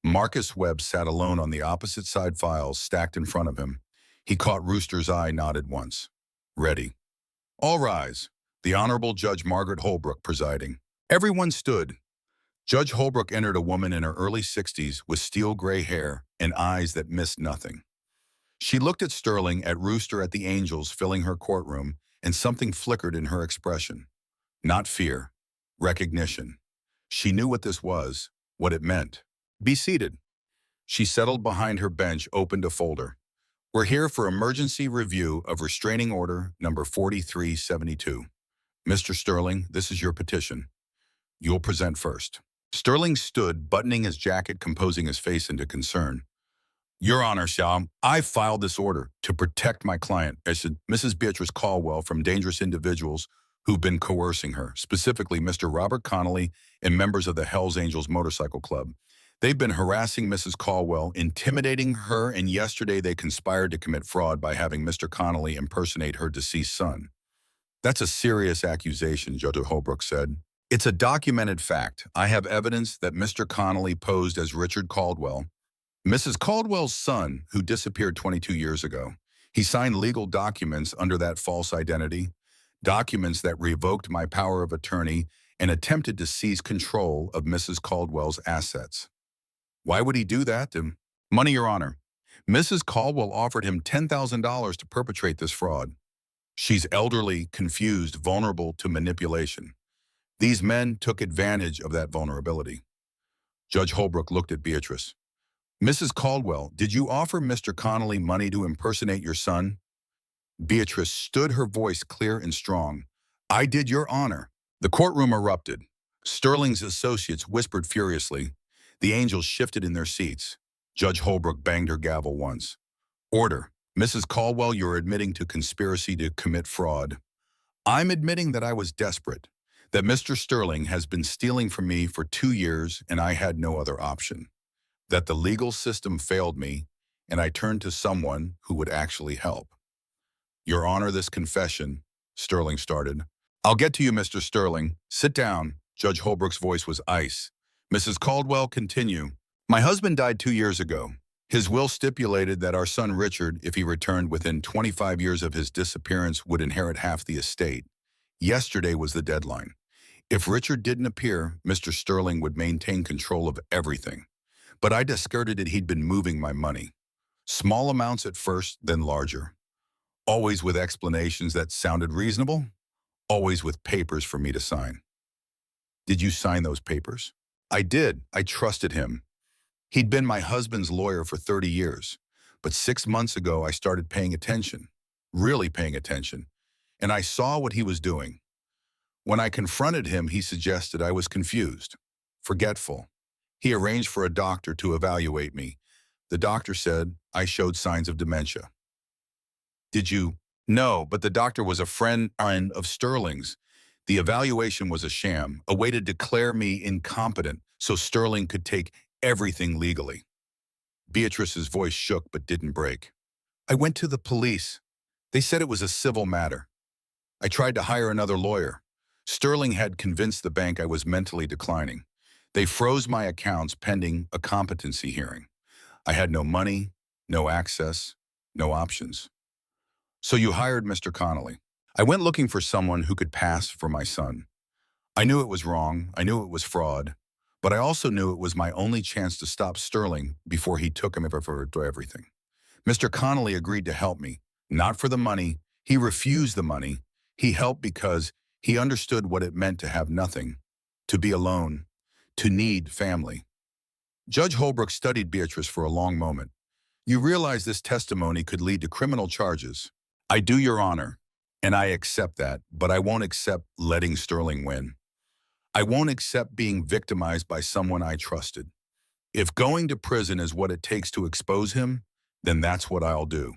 Marcus Webb sat alone on the opposite side, files stacked in front of him. He caught Rooster's eye, nodded once. Ready. All rise. The Honorable Judge Margaret Holbrook presiding. Everyone stood. Judge Holbrook entered, a woman in her early 60s with steel gray hair and eyes that missed nothing. She looked at Sterling, at Rooster, at the angels filling her courtroom, and something flickered in her expression. Not fear, recognition. She knew what this was, what it meant. Be seated. She settled behind her bench, opened a folder. We're here for emergency review of restraining order number 4372. Mr. Sterling, this is your petition. You'll present first. Sterling stood, buttoning his jacket, composing his face into concern. Your Honor, Shah, I filed this order to protect my client, Mrs. Beatrice Caldwell, from dangerous individuals who've been coercing her, specifically Mr. Robert Connolly and members of the Hells Angels Motorcycle Club. They've been harassing Mrs. Caldwell, intimidating her, and yesterday they conspired to commit fraud by having Mr. Connolly impersonate her deceased son. That's a serious accusation, Judge Holbrook said. It's a documented fact. I have evidence that Mr. Connolly posed as Richard Caldwell, Mrs. Caldwell's son, who disappeared 22 years ago. He signed legal documents under that false identity, documents that revoked my power of attorney and attempted to seize control of Mrs. Caldwell's assets. Why would he do that? Money, Your Honor. Mrs. Caldwell offered him $10,000 to perpetrate this fraud. She's elderly, confused, vulnerable to manipulation. These men took advantage of that vulnerability. Judge Holbrook looked at Beatrice. Mrs. Caldwell, did you offer Mr. Connolly money to impersonate your son? Beatrice stood, her voice clear and strong. I did, Your Honor. The courtroom erupted. Sterling's associates whispered furiously. The angels shifted in their seats. Judge Holbrook banged her gavel once. Order. Mrs. Caldwell, you're admitting to conspiracy to commit fraud. I'm admitting that I was desperate, that Mr. Sterling has been stealing from me for 2 years and I had no other option, that the legal system failed me and I turned to someone who would actually help. Your Honor, this confession, Sterling started. I'll get to you, Mr. Sterling. Sit down. Judge Holbrook's voice was ice. Mrs. Caldwell, continue. My husband died 2 years ago. His will stipulated that our son Richard, if he returned within 25 years of his disappearance, would inherit half the estate. Yesterday was the deadline. If Richard didn't appear, Mr. Sterling would maintain control of everything. But I discarded he'd been moving my money. Small amounts at first, then larger. Always with explanations that sounded reasonable. Always with papers for me to sign. Did you sign those papers? I did. I trusted him. He'd been my husband's lawyer for 30 years. But 6 months ago, I started paying attention. Really paying attention. And I saw what he was doing. When I confronted him, he suggested I was confused, forgetful. He arranged for a doctor to evaluate me. The doctor said I showed signs of dementia. Did you? No, but the doctor was a friend of Sterling's. The evaluation was a sham, a way to declare me incompetent so Sterling could take everything legally. Beatrice's voice shook but didn't break. I went to the police. They said it was a civil matter. I tried to hire another lawyer. Sterling had convinced the bank I was mentally declining. They froze my accounts pending a competency hearing. I had no money, no access, no options. So you hired Mr. Connolly. I went looking for someone who could pass for my son. I knew it was wrong. I knew it was fraud. But I also knew it was my only chance to stop Sterling before he took him for everything. Mr. Connolly agreed to help me, not for the money. He refused the money. He helped because he understood what it meant to have nothing, to be alone, to need family. Judge Holbrook studied Beatrice for a long moment. You realize this testimony could lead to criminal charges. I do, Your Honor, and I accept that, but I won't accept letting Sterling win. I won't accept being victimized by someone I trusted. If going to prison is what it takes to expose him, then that's what I'll do.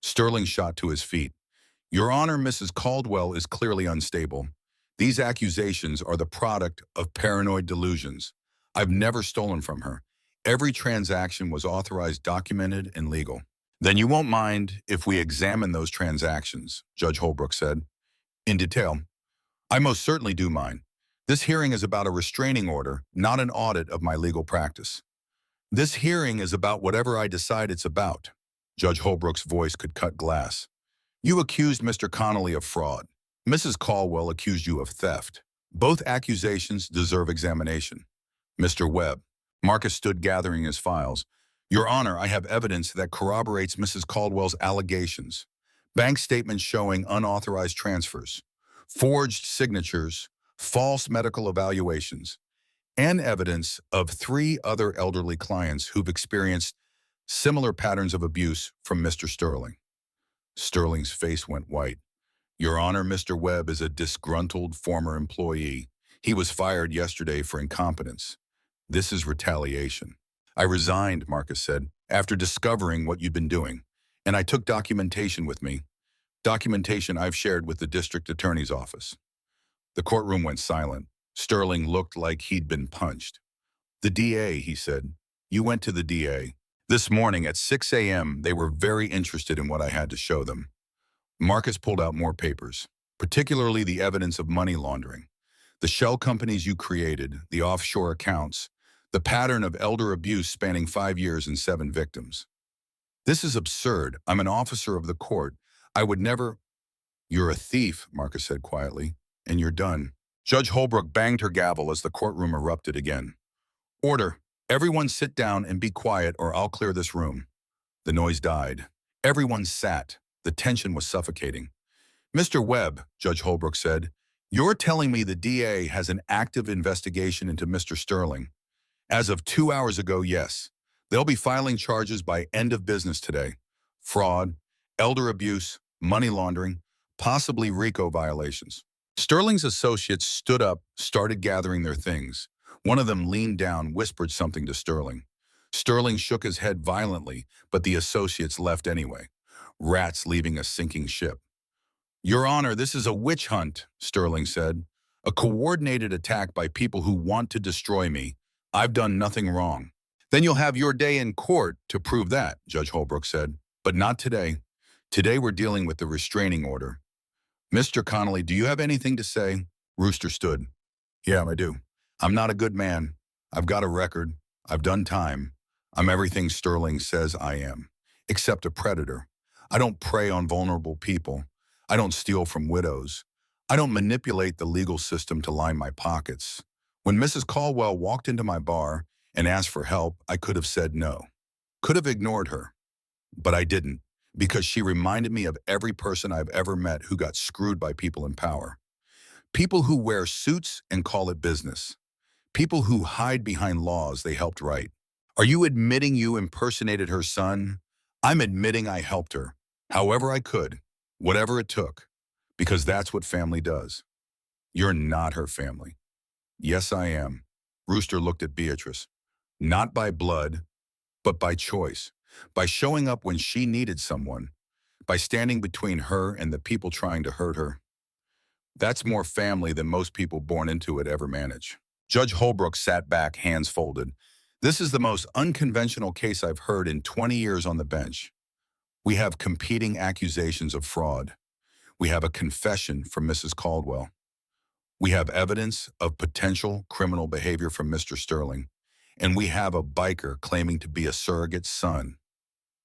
Sterling shot to his feet. Your Honor, Mrs. Caldwell is clearly unstable. These accusations are the product of paranoid delusions. I've never stolen from her. Every transaction was authorized, documented, and legal. Then you won't mind if we examine those transactions, Judge Holbrook said. In detail. I most certainly do mind. This hearing is about a restraining order, not an audit of my legal practice. This hearing is about whatever I decide it's about. Judge Holbrook's voice could cut glass. You accused Mr. Connolly of fraud. Mrs. Caldwell accused you of theft. Both accusations deserve examination. Mr. Webb. Marcus stood gathering his files. Your Honor, I have evidence that corroborates Mrs. Caldwell's allegations. Bank statements showing unauthorized transfers, forged signatures, false medical evaluations, and evidence of 3 other elderly clients who've experienced similar patterns of abuse from Mr. Sterling. Sterling's face went white. Your Honor, Mr. Webb is a disgruntled former employee. He was fired yesterday for incompetence. This is retaliation. I resigned, Marcus said, after discovering what you'd been doing, and I took documentation with me. Documentation I've shared with the district attorney's office. The courtroom went silent. Sterling looked like he'd been punched. The DA, he said. You went to the DA. This morning at 6 a.m., they were very interested in what I had to show them. Marcus pulled out more papers, particularly the evidence of money laundering, the shell companies you created, the offshore accounts, the pattern of elder abuse spanning 5 years and 7 victims. This is absurd. I'm an officer of the court. I would never... You're a thief, Marcus said quietly, and you're done. Judge Holbrook banged her gavel as the courtroom erupted again. Order. Everyone sit down and be quiet or I'll clear this room. The noise died. Everyone sat. The tension was suffocating. Mr. Webb, Judge Holbrook said, you're telling me the DA has an active investigation into Mr. Sterling. As of 2 hours ago, yes. They'll be filing charges by end of business today. Fraud, elder abuse, money laundering, possibly RICO violations. Sterling's associates stood up, started gathering their things. One of them leaned down, whispered something to Sterling. Sterling shook his head violently, but the associates left anyway. Rats leaving a sinking ship. Your Honor, this is a witch hunt, Sterling said. A coordinated attack by people who want to destroy me. I've done nothing wrong. Then you'll have your day in court to prove that, Judge Holbrook said. But not today. Today we're dealing with the restraining order. Mr. Connolly, do you have anything to say? Rooster stood. Yeah, I do. I'm not a good man. I've got a record. I've done time. I'm everything Sterling says I am, except a predator. I don't prey on vulnerable people. I don't steal from widows. I don't manipulate the legal system to line my pockets. When Mrs. Caldwell walked into my bar and asked for help, I could have said no. Could have ignored her. But I didn't, because she reminded me of every person I've ever met who got screwed by people in power. People who wear suits and call it business. People who hide behind laws they helped write. Are you admitting you impersonated her son? I'm admitting I helped her, however I could, whatever it took, because that's what family does. You're not her family. Yes, I am. Rooster looked at Beatrice. Not by blood, but by choice. By showing up when she needed someone. By standing between her and the people trying to hurt her. That's more family than most people born into it ever manage. Judge Holbrook sat back, hands folded. This is the most unconventional case I've heard in 20 years on the bench. We have competing accusations of fraud. We have a confession from Mrs. Caldwell. We have evidence of potential criminal behavior from Mr. Sterling. And we have a biker claiming to be a surrogate son.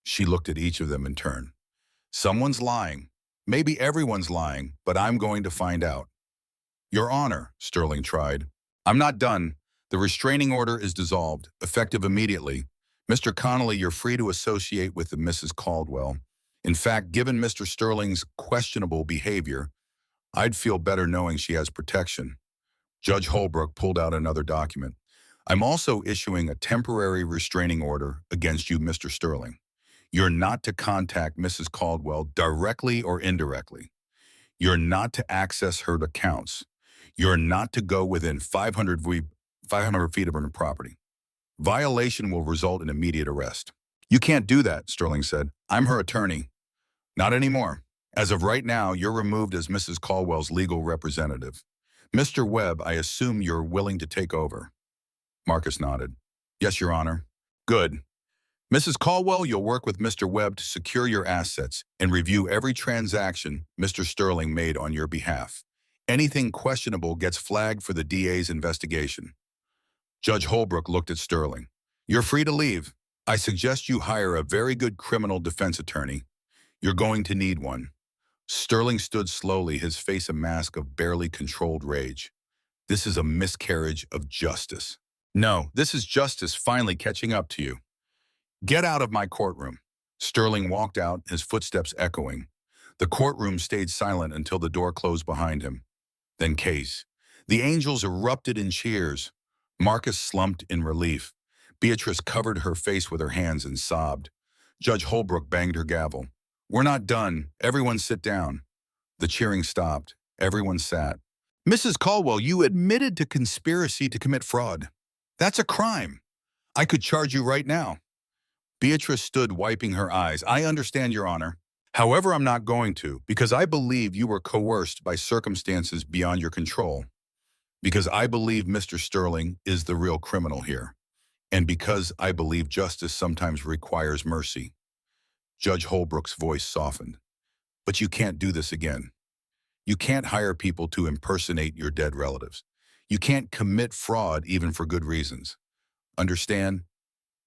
She looked at each of them in turn. Someone's lying. Maybe everyone's lying, but I'm going to find out. Your Honor, Sterling tried. I'm not done. The restraining order is dissolved, effective immediately. Mr. Connolly, you're free to associate with the Mrs. Caldwell. In fact, given Mr. Sterling's questionable behavior, I'd feel better knowing she has protection. Judge Holbrook pulled out another document. I'm also issuing a temporary restraining order against you, Mr. Sterling. You're not to contact Mrs. Caldwell directly or indirectly. You're not to access her accounts. You're not to go within 500 feet of her property. Violation will result in immediate arrest. You can't do that, Sterling said. I'm her attorney. Not anymore. As of right now, you're removed as Mrs. Caldwell's legal representative. Mr. Webb, I assume you're willing to take over. Marcus nodded. Yes, Your Honor. Good. Mrs. Caldwell, you'll work with Mr. Webb to secure your assets and review every transaction Mr. Sterling made on your behalf. Anything questionable gets flagged for the DA's investigation. Judge Holbrook looked at Sterling. You're free to leave. I suggest you hire a very good criminal defense attorney. You're going to need one. Sterling stood slowly, his face a mask of barely controlled rage. This is a miscarriage of justice. No, this is justice finally catching up to you. Get out of my courtroom. Sterling walked out, his footsteps echoing. The courtroom stayed silent until the door closed behind him. Then case. The angels erupted in cheers. Marcus slumped in relief. Beatrice covered her face with her hands and sobbed. Judge Holbrook banged her gavel. We're not done. Everyone sit down. The cheering stopped. Everyone sat. Mrs. Caldwell, you admitted to conspiracy to commit fraud. That's a crime. I could charge you right now. Beatrice stood wiping her eyes. I understand, Your Honor. However, I'm not going to, because I believe you were coerced by circumstances beyond your control. Because I believe Mr. Sterling is the real criminal here. And because I believe justice sometimes requires mercy. Judge Holbrook's voice softened. But you can't do this again. You can't hire people to impersonate your dead relatives. You can't commit fraud even for good reasons. Understand?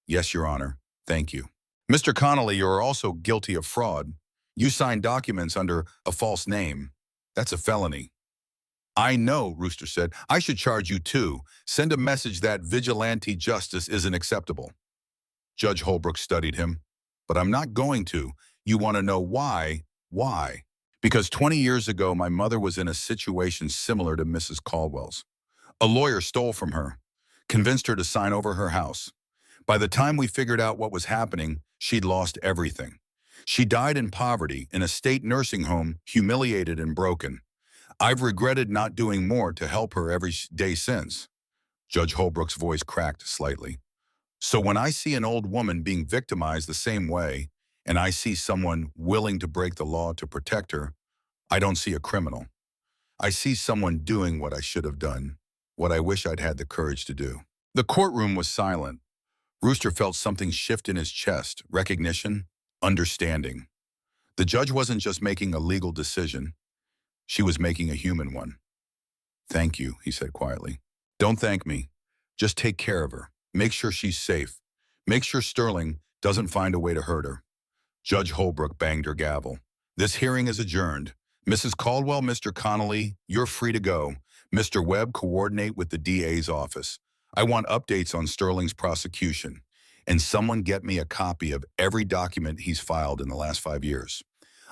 Yes, Your Honor. Thank you. Mr. Connolly, you are also guilty of fraud. You signed documents under a false name. That's a felony. I know, Rooster said. I should charge you too. Send a message that vigilante justice isn't acceptable. Judge Holbrook studied him. but I'm not going to. You want to know why? Why? Because 20 years ago, my mother was in a situation similar to Mrs. Caldwell's. A lawyer stole from her, convinced her to sign over her house. By the time we figured out what was happening, she'd lost everything. She died in poverty in a state nursing home, humiliated and broken. I've regretted not doing more to help her every day since. Judge Holbrook's voice cracked slightly. So when I see an old woman being victimized the same way, and I see someone willing to break the law to protect her, I don't see a criminal. I see someone doing what I should have done, what I wish I'd had the courage to do. The courtroom was silent. Rooster felt something shift in his chest, recognition, understanding. The judge wasn't just making a legal decision. She was making a human one. Thank you, he said quietly. Don't thank me. Just take care of her. Make sure she's safe. Make sure Sterling doesn't find a way to hurt her. Judge Holbrook banged her gavel. This hearing is adjourned. Mrs. Caldwell, Mr. Connolly, you're free to go. Mr. Webb, coordinate with the DA's office. I want updates on Sterling's prosecution. And someone get me a copy of every document he's filed in the last 5 years.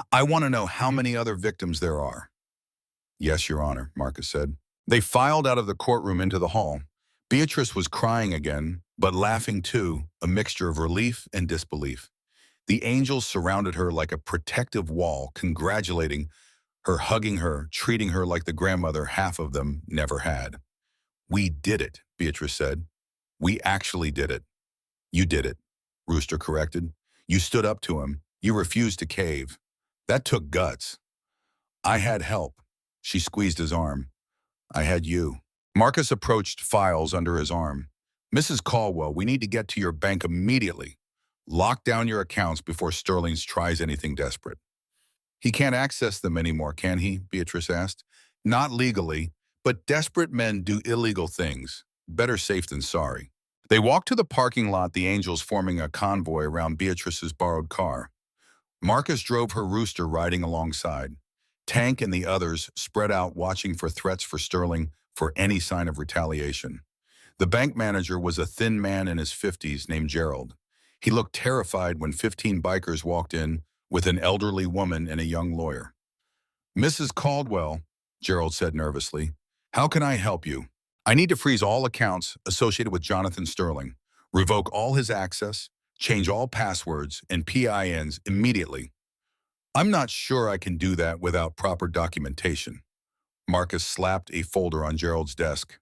I want to know how many other victims there are. Yes, Your Honor, Marcus said. They filed out of the courtroom into the hall. Beatrice was crying again, but laughing too, a mixture of relief and disbelief. The angels surrounded her like a protective wall, congratulating her, hugging her, treating her like the grandmother half of them never had. We did it, Beatrice said. We actually did it. You did it, Rooster corrected. You stood up to him. You refused to cave. That took guts. I had help. She squeezed his arm. I had you. Marcus approached files under his arm. Mrs. Caldwell, we need to get to your bank immediately. Lock down your accounts before Sterling tries anything desperate. He can't access them anymore, can he? Beatrice asked. Not legally, but desperate men do illegal things. Better safe than sorry. They walked to the parking lot, the angels forming a convoy around Beatrice's borrowed car. Marcus drove her, Rooster riding alongside. Tank and the others spread out, watching for threats for Sterling for any sign of retaliation. The bank manager was a thin man in his 50s named Gerald. He looked terrified when 15 bikers walked in with an elderly woman and a young lawyer. Mrs. Caldwell, Gerald said nervously, how can I help you? I need to freeze all accounts associated with Jonathan Sterling, revoke all his access, change all passwords and PINs immediately. I'm not sure I can do that without proper documentation. Marcus slapped a folder on Gerald's desk.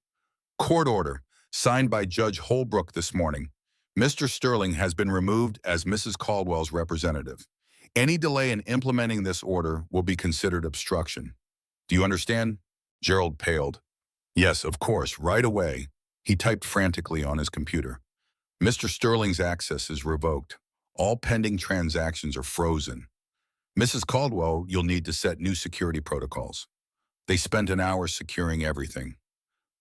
Court order, signed by Judge Holbrook this morning. Mr. Sterling has been removed as Mrs. Caldwell's representative. Any delay in implementing this order will be considered obstruction. Do you understand? Gerald paled. Yes, of course, right away. He typed frantically on his computer. Mr. Sterling's access is revoked. All pending transactions are frozen. Mrs. Caldwell, you'll need to set new security protocols. They spent an hour securing everything.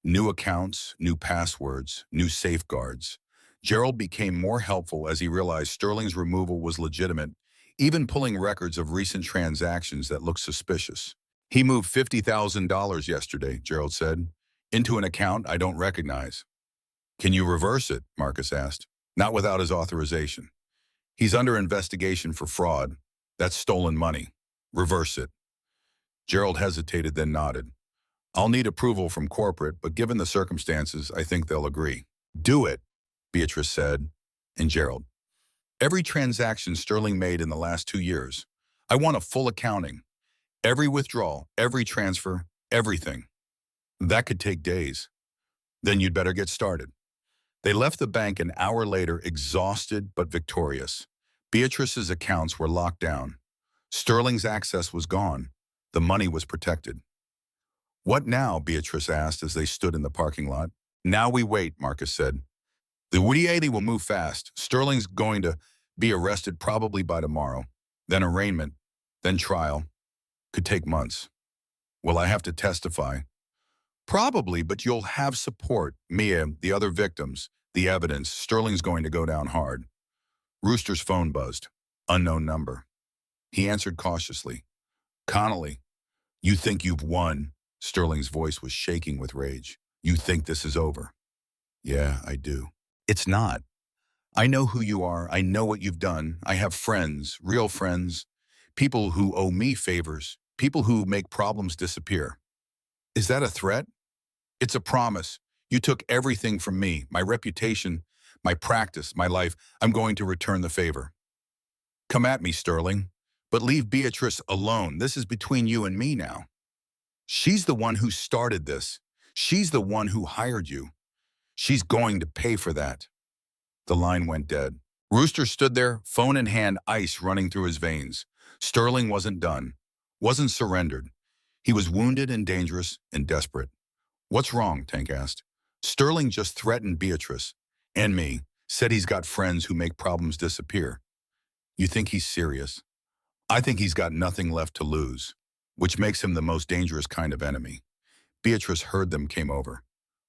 New accounts, new passwords, new safeguards. Gerald became more helpful as he realized Sterling's removal was legitimate, even pulling records of recent transactions that looked suspicious. He moved $50,000 yesterday, Gerald said, into an account I don't recognize. Can you reverse it? Marcus asked. Not without his authorization. He's under investigation for fraud. That's stolen money. Reverse it. Gerald hesitated, then nodded. I'll need approval from corporate, but given the circumstances, I think they'll agree. Do it, Beatrice said, and Gerald. Every transaction Sterling made in the last 2 years. I want a full accounting. Every withdrawal, every transfer, everything. That could take days. Then you'd better get started. They left the bank an hour later, exhausted but victorious. Beatrice's accounts were locked down. Sterling's access was gone. The money was protected. What now? Beatrice asked as they stood in the parking lot. Now we wait, Marcus said. The DA will move fast. Sterling's going to be arrested probably by tomorrow. Then arraignment, then trial. Could take months. Will I have to testify? Probably, but you'll have support. Mia, the other victims, the evidence. Sterling's going to go down hard. Rooster's phone buzzed. Unknown number. He answered cautiously. Connolly, you think you've won? Sterling's voice was shaking with rage. You think this is over? Yeah, I do. It's not. I know who you are. I know what you've done. I have friends, real friends, people who owe me favors, people who make problems disappear. Is that a threat? It's a promise. You took everything from me, my reputation, my practice, my life. I'm going to return the favor. Come at me, Sterling. But leave Beatrice alone. This is between you and me now. She's the one who started this. She's the one who hired you. She's going to pay for that. The line went dead. Rooster stood there, phone in hand, ice running through his veins. Sterling wasn't done, wasn't surrendered. He was wounded and dangerous and desperate. What's wrong? Tank asked. Sterling just threatened Beatrice and me, said he's got friends who make problems disappear. You think he's serious? I think he's got nothing left to lose, which makes him the most dangerous kind of enemy. Beatrice heard them, came over.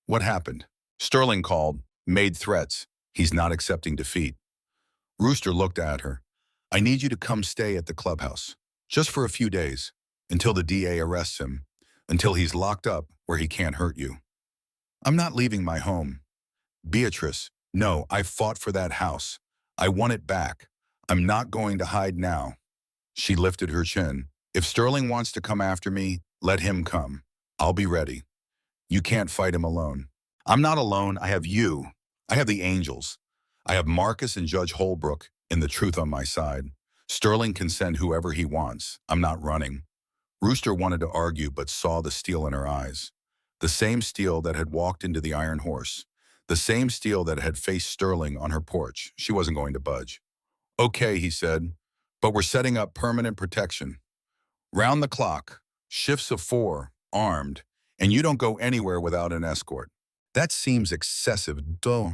What happened? Sterling called, made threats. He's not accepting defeat. Rooster looked at her. I need you to come stay at the clubhouse, just for a few days, until the DA arrests him, until he's locked up where he can't hurt you. I'm not leaving my home. Beatrice, no, I fought for that house. I want it back. I'm not going to hide now. She lifted her chin. If Sterling wants to come after me, let him come. I'll be ready. You can't fight him alone. I'm not alone. I have you. I have the angels. I have Marcus and Judge Holbrook and the truth on my side. Sterling can send whoever he wants. I'm not running. Rooster wanted to argue but saw the steel in her eyes. The same steel that had walked into the Iron Horse. The same steel that had faced Sterling on her porch. She wasn't going to budge. Okay, he said, but we're setting up permanent protection. Round the clock, shifts of 4, armed, and you don't go anywhere without an escort. That seems excessive, duh.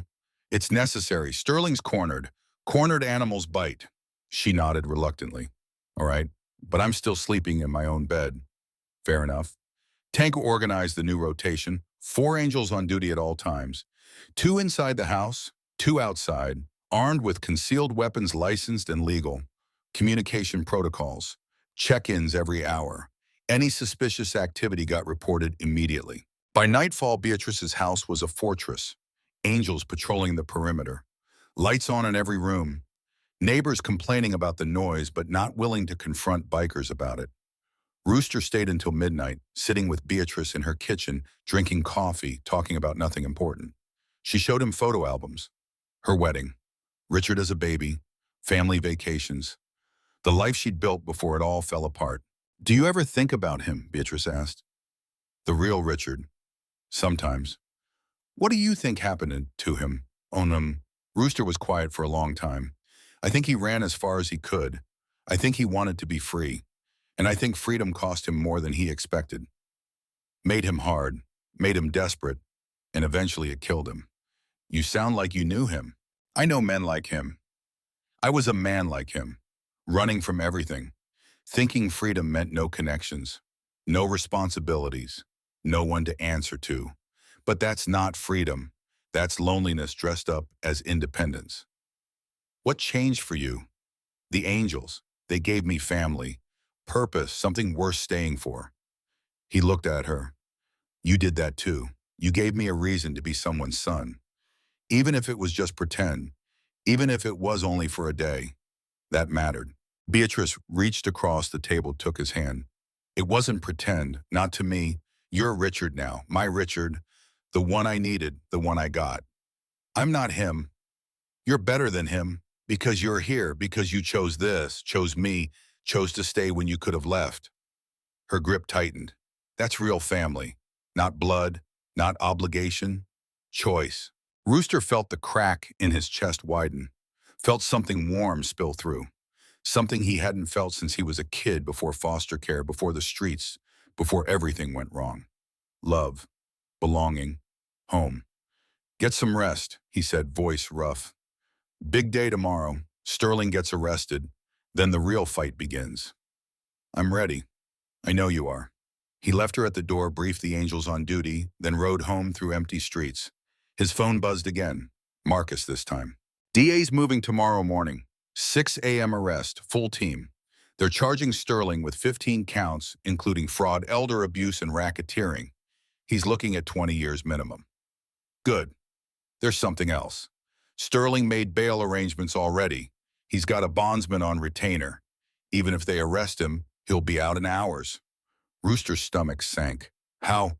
It's necessary. Sterling's cornered. Cornered animals bite. She nodded reluctantly. All right, but I'm still sleeping in my own bed. Fair enough. Tank organized the new rotation. 4 angels on duty at all times. 2 inside the house, 2 outside, armed with concealed weapons licensed and legal. Communication protocols. Check-ins every hour. Any suspicious activity got reported immediately. By nightfall, Beatrice's house was a fortress. Angels patrolling the perimeter. Lights on in every room. Neighbors complaining about the noise but not willing to confront bikers about it. Rooster stayed until midnight, sitting with Beatrice in her kitchen, drinking coffee, talking about nothing important. She showed him photo albums. Her wedding. Richard as a baby. Family vacations. The life she'd built before it all fell apart. Do you ever think about him? Beatrice asked. The real Richard. Sometimes. What do you think happened to him? Rooster was quiet for a long time. I think he ran as far as he could. I think he wanted to be free. And I think freedom cost him more than he expected. Made him hard, made him desperate, and eventually it killed him. You sound like you knew him. I know men like him. I was a man like him, running from everything, thinking freedom meant no connections, no responsibilities, no one to answer to. But that's not freedom. That's loneliness dressed up as independence. What changed for you? The angels. They gave me family, purpose, something worth staying for. He looked at her. You did that too. You gave me a reason to be someone's son. Even if it was just pretend, even if it was only for a day, that mattered. Beatrice reached across the table, took his hand. It wasn't pretend, not to me. You're Richard now, my Richard, the one I needed, the one I got. I'm not him. You're better than him because you're here, because you chose this, chose me, chose to stay when you could have left. Her grip tightened. That's real family. Not blood, not obligation, choice. Rooster felt the crack in his chest widen, felt something warm spill through, something he hadn't felt since he was a kid, before foster care, before the streets, before everything went wrong. Love, belonging, home. Get some rest, he said, voice rough. Big day tomorrow. Sterling gets arrested. Then the real fight begins. I'm ready. I know you are. He left her at the door, briefed the angels on duty, then rode home through empty streets. His phone buzzed again. Marcus this time. DA's moving tomorrow morning. 6 a.m. arrest, full team. They're charging Sterling with 15 counts, including fraud, elder abuse, and racketeering. He's looking at 20 years minimum. Good. There's something else. Sterling made bail arrangements already. He's got a bondsman on retainer. Even if they arrest him, he'll be out in hours. Rooster's stomach sank. How?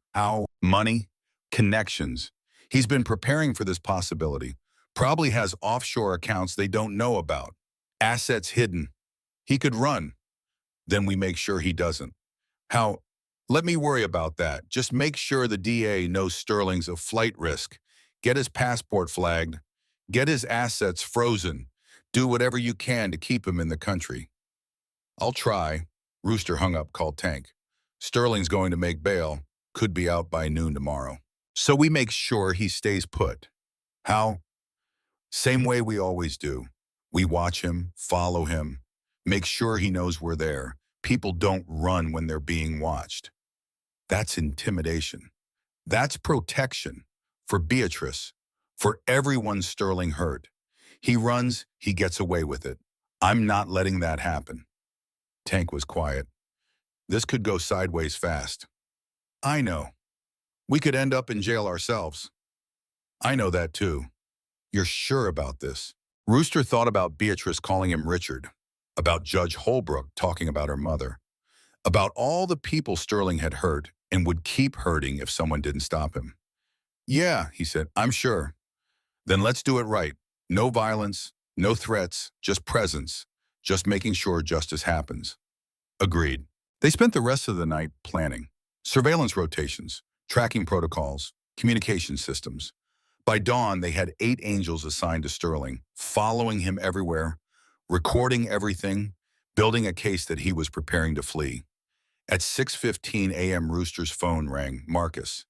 Money? Connections. He's been preparing for this possibility. Probably has offshore accounts they don't know about. Assets hidden. He could run. Then we make sure he doesn't. How? Let me worry about that. Just make sure the DA knows Sterling's a flight risk. Get his passport flagged. Get his assets frozen. Do whatever you can to keep him in the country. I'll try. Rooster hung up, called Tank. Sterling's going to make bail. Could be out by noon tomorrow. So we make sure he stays put. How? Same way we always do. We watch him, follow him, make sure he knows we're there. People don't run when they're being watched. That's intimidation. That's protection. For Beatrice. For everyone Sterling hurt. He runs, he gets away with it. I'm not letting that happen. Tank was quiet. This could go sideways fast. I know. We could end up in jail ourselves. I know that too. You're sure about this? Rooster thought about Beatrice calling him Richard, about Judge Holbrook talking about her mother, about all the people Sterling had hurt and would keep hurting if someone didn't stop him. Yeah, he said, I'm sure. Then let's do it right. No violence, no threats, just presence, just making sure justice happens. Agreed. They spent the rest of the night planning. Surveillance rotations, tracking protocols, communication systems. By dawn, they had 8 angels assigned to Sterling, following him everywhere, recording everything, building a case that he was preparing to flee. At 6:15 a.m., Rooster's phone rang. Marcus.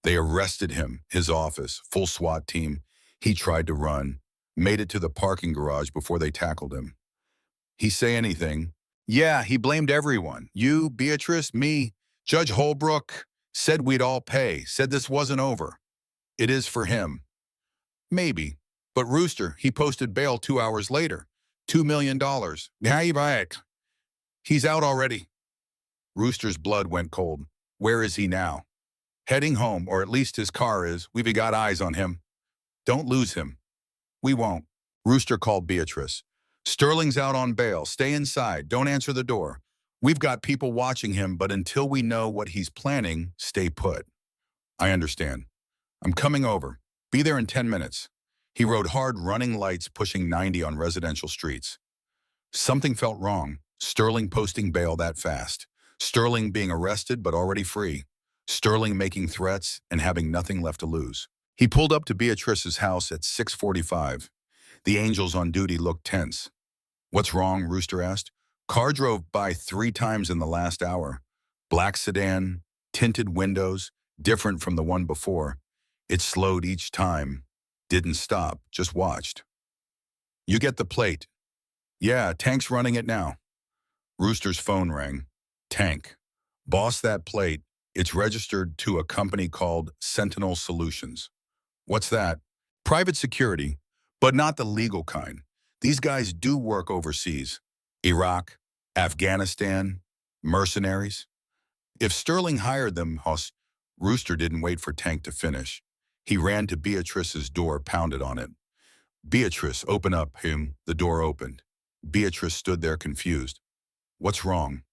They arrested him, his office, full SWAT team. He tried to run, made it to the parking garage before they tackled him. He say anything? Yeah, he blamed everyone. You, Beatrice, me, Judge Holbrook, said we'd all pay, said this wasn't over. It is for him. Maybe. But Rooster, he posted bail 2 hours later. $2 million. Now you back. He's out already. Rooster's blood went cold. Where is he now? Heading home, or at least his car is. We've got eyes on him. Don't lose him. We won't. Rooster called Beatrice. Sterling's out on bail. Stay inside. Don't answer the door. We've got people watching him, but until we know what he's planning, stay put. I understand. I'm coming over. Be there in 10 minutes. He rode hard, running lights, pushing 90 on residential streets. Something felt wrong. Sterling posting bail that fast. Sterling being arrested but already free. Sterling making threats and having nothing left to lose. He pulled up to Beatrice's house at 6:45. The angels on duty looked tense. What's wrong? Rooster asked. Car drove by 3 times in the last hour. Black sedan, tinted windows, different from the one before. It slowed each time. Didn't stop, just watched. You get the plate. Yeah, Tank's running it now. Rooster's phone rang. Tank. Boss, that plate. It's registered to a company called Sentinel Solutions. What's that? Private security, but not the legal kind. These guys do work overseas. Iraq, Afghanistan, mercenaries. If Sterling hired them, Rooster didn't wait for Tank to finish. He ran to Beatrice's door, pounded on it. Beatrice, open up, him. The door opened. Beatrice stood there confused. What's wrong?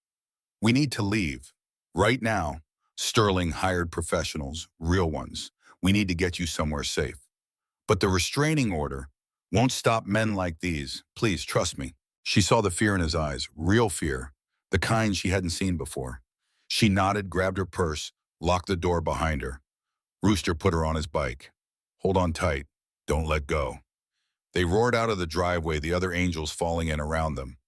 We need to leave. Right now. Sterling hired professionals, real ones. We need to get you somewhere safe. But the restraining order won't stop men like these. Please, trust me. She saw the fear in his eyes, real fear, the kind she hadn't seen before. She nodded, grabbed her purse, locked the door behind her. Rooster put her on his bike. Hold on tight. Don't let go. They roared out of the driveway, the other angels falling in around them.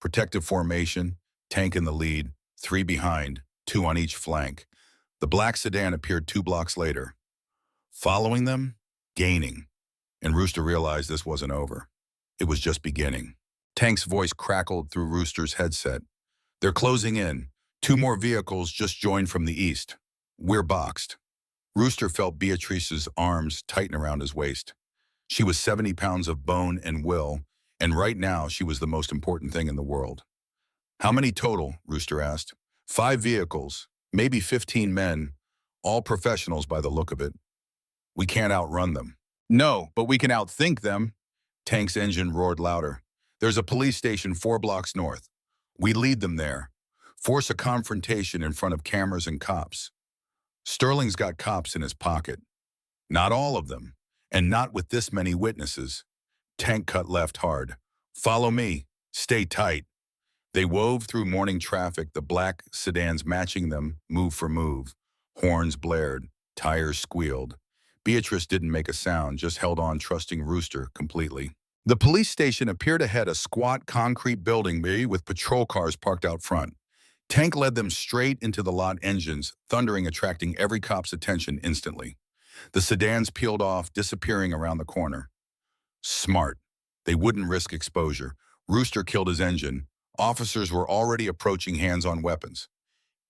Protective formation, Tank in the lead, 3 behind, 2 on each flank. The black sedan appeared 2 blocks later. Following them, gaining. And Rooster realized this wasn't over. It was just beginning. Tank's voice crackled through Rooster's headset. They're closing in. 2 more vehicles just joined from the east. We're boxed. Rooster felt Beatrice's arms tighten around his waist. She was 70 pounds of bone and will, and right now she was the most important thing in the world. How many total? Rooster asked. 5 vehicles, maybe 15 men, all professionals by the look of it. We can't outrun them. No, but we can outthink them. Tank's engine roared louder. There's a police station 4 blocks north. We lead them there. Force a confrontation in front of cameras and cops. Sterling's got cops in his pocket. Not all of them, and not with this many witnesses. Tank cut left hard. Follow me. Stay tight. They wove through morning traffic, the black sedans matching them, move for move. Horns blared. Tires squealed. Beatrice didn't make a sound, just held on, trusting Rooster completely. The police station appeared ahead, a squat concrete building with patrol cars parked out front. Tank led them straight into the lot, engines thundering, attracting every cop's attention instantly. The sedans peeled off, disappearing around the corner. Smart. They wouldn't risk exposure. Rooster killed his engine. Officers were already approaching, hands on weapons.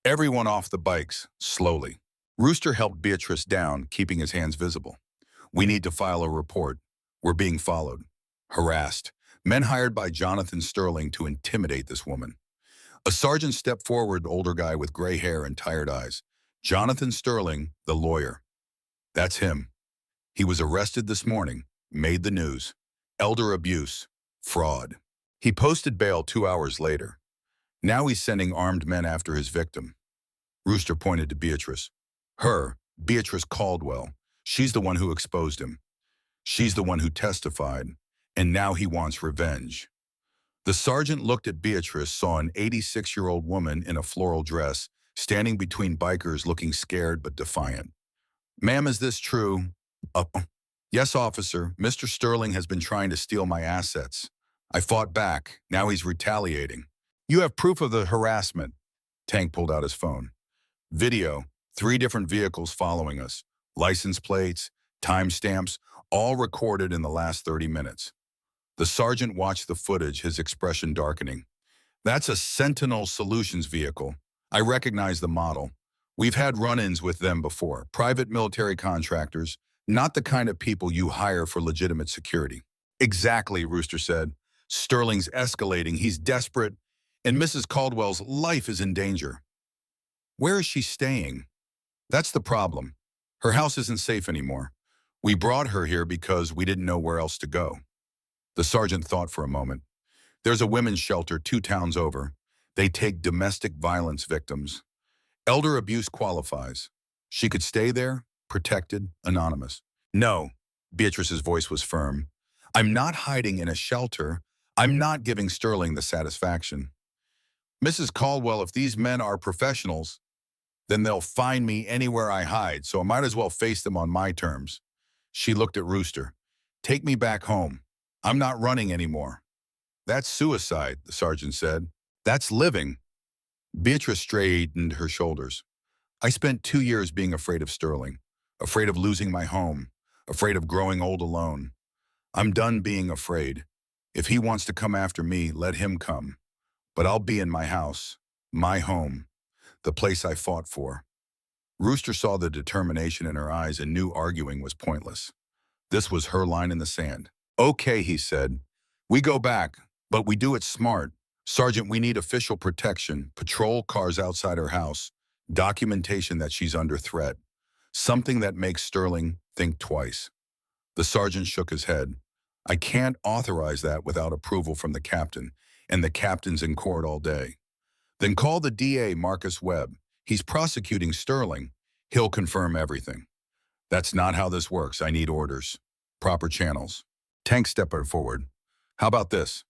Everyone off the bikes, slowly. Rooster helped Beatrice down, keeping his hands visible. We need to file a report. We're being followed. Harassed. Men hired by Jonathan Sterling to intimidate this woman. A sergeant stepped forward, older guy with gray hair and tired eyes. Jonathan Sterling, the lawyer. That's him. He was arrested this morning, made the news. Elder abuse, fraud. He posted bail 2 hours later. Now he's sending armed men after his victim. Rooster pointed to Beatrice. Her, Beatrice Caldwell. She's the one who exposed him. She's the one who testified, and now he wants revenge. The sergeant looked at Beatrice, saw an 86-year-old woman in a floral dress, standing between bikers, looking scared but defiant. Ma'am, is this true? Yes, officer. Mr. Sterling has been trying to steal my assets. I fought back. Now he's retaliating. You have proof of the harassment. Tank pulled out his phone. Video. 3 different vehicles following us. License plates, timestamps, all recorded in the last 30 minutes. The sergeant watched the footage, his expression darkening. That's a Sentinel Solutions vehicle. I recognize the model. We've had run-ins with them before. Private military contractors, not the kind of people you hire for legitimate security. Exactly, Rooster said. Sterling's escalating. He's desperate, and Mrs. Caldwell's life is in danger. Where is she staying? That's the problem. Her house isn't safe anymore. We brought her here because we didn't know where else to go. The sergeant thought for a moment. There's a women's shelter 2 towns over. They take domestic violence victims. Elder abuse qualifies. She could stay there, protected, anonymous. No, Beatrice's voice was firm. I'm not hiding in a shelter. I'm not giving Sterling the satisfaction. Mrs. Caldwell, if these men are professionals, then they'll find me anywhere I hide, so I might as well face them on my terms. She looked at Rooster. Take me back home. I'm not running anymore. That's suicide, the sergeant said. That's living. Beatrice straightened her shoulders. I spent 2 years being afraid of Sterling, afraid of losing my home, afraid of growing old alone. I'm done being afraid. If he wants to come after me, let him come. But I'll be in my house, my home, the place I fought for. Rooster saw the determination in her eyes and knew arguing was pointless. This was her line in the sand. Okay, he said. We go back, but we do it smart. Sergeant, we need official protection, patrol cars outside her house, documentation that she's under threat, something that makes Sterling think twice. The sergeant shook his head. I can't authorize that without approval from the captain, and the captain's in court all day. Then call the DA, Marcus Webb. He's prosecuting Sterling. He'll confirm everything. That's not how this works. I need orders. Proper channels. Tank stepped forward. How about this?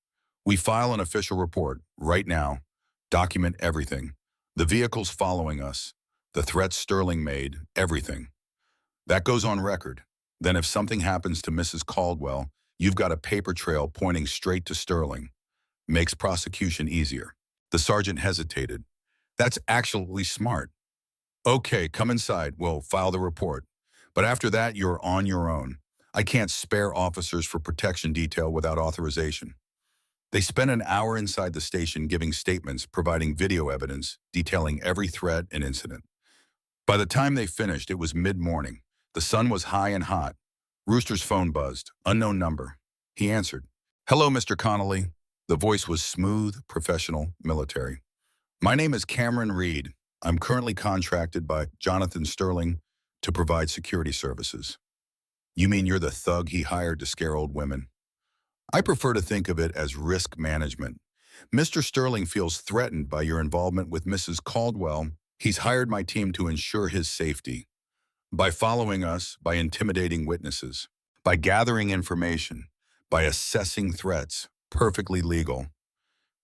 We file an official report right now. Document everything. The vehicles following us. The threats Sterling made. Everything. That goes on record. Then if something happens to Mrs. Caldwell, you've got a paper trail pointing straight to Sterling. Makes prosecution easier. The sergeant hesitated. That's actually smart. Okay, come inside. We'll file the report. But after that, you're on your own. I can't spare officers for protection detail without authorization. They spent an hour inside the station giving statements, providing video evidence, detailing every threat and incident. By the time they finished, it was mid-morning. The sun was high and hot. Rooster's phone buzzed. Unknown number. He answered. Hello, Mr. Connolly. The voice was smooth, professional, military. My name is Cameron Reed. I'm currently contracted by Jonathan Sterling to provide security services. You mean you're the thug he hired to scare old women? I prefer to think of it as risk management. Mr. Sterling feels threatened by your involvement with Mrs. Caldwell. He's hired my team to ensure his safety. By following us, by intimidating witnesses, by gathering information, by assessing threats, perfectly legal.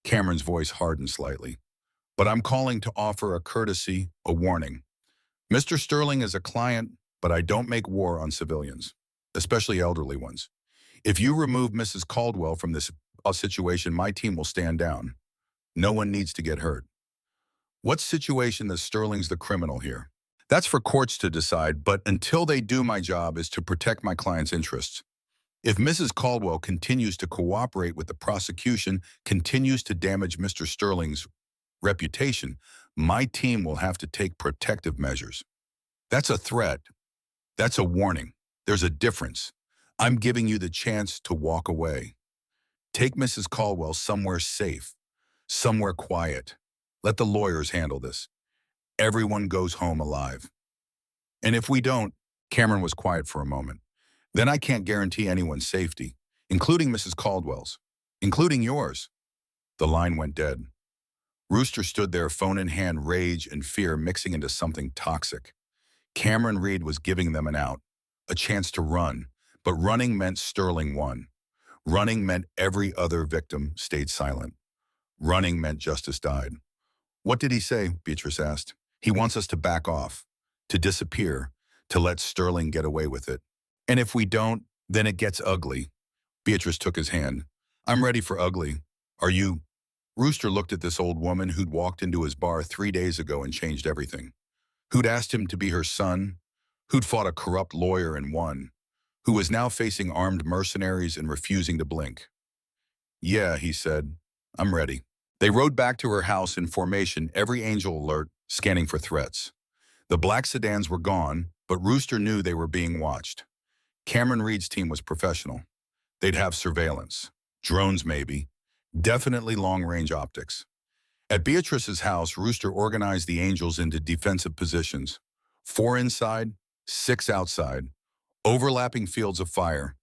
Cameron's voice hardened slightly. But I'm calling to offer a courtesy, a warning. Mr. Sterling is a client, but I don't make war on civilians, especially elderly ones. If you remove Mrs. Caldwell from this situation, my team will stand down. No one needs to get hurt. What situation that Sterling's the criminal here? That's for courts to decide, but until they do, my job is to protect my client's interests. If Mrs. Caldwell continues to cooperate with the prosecution, continues to damage Mr. Sterling's reputation, my team will have to take protective measures. That's a threat. That's a warning. There's a difference. I'm giving you the chance to walk away. Take Mrs. Caldwell somewhere safe, somewhere quiet. Let the lawyers handle this. Everyone goes home alive. And if we don't, Cameron was quiet for a moment, then I can't guarantee anyone's safety, including Mrs. Caldwell's, including yours. The line went dead. Rooster stood there, phone in hand, rage and fear mixing into something toxic. Cameron Reed was giving them an out, a chance to run, but running meant Sterling won. Running meant every other victim stayed silent. Running meant justice died. What did he say? Beatrice asked. He wants us to back off, to disappear, to let Sterling get away with it. And if we don't, then it gets ugly. Beatrice took his hand. I'm ready for ugly. Are you? Rooster looked at this old woman who'd walked into his bar 3 days ago and changed everything. Who'd asked him to be her son, who'd fought a corrupt lawyer and won, who was now facing armed mercenaries and refusing to blink. Yeah, he said, I'm ready. They rode back to her house in formation, every angel alert, scanning for threats. The black sedans were gone, but Rooster knew they were being watched. Cameron Reed's team was professional. They'd have surveillance, drones maybe, definitely long-range optics. At Beatrice's house, Rooster organized the angels into defensive positions. 4 inside, 6 outside, overlapping fields of fire,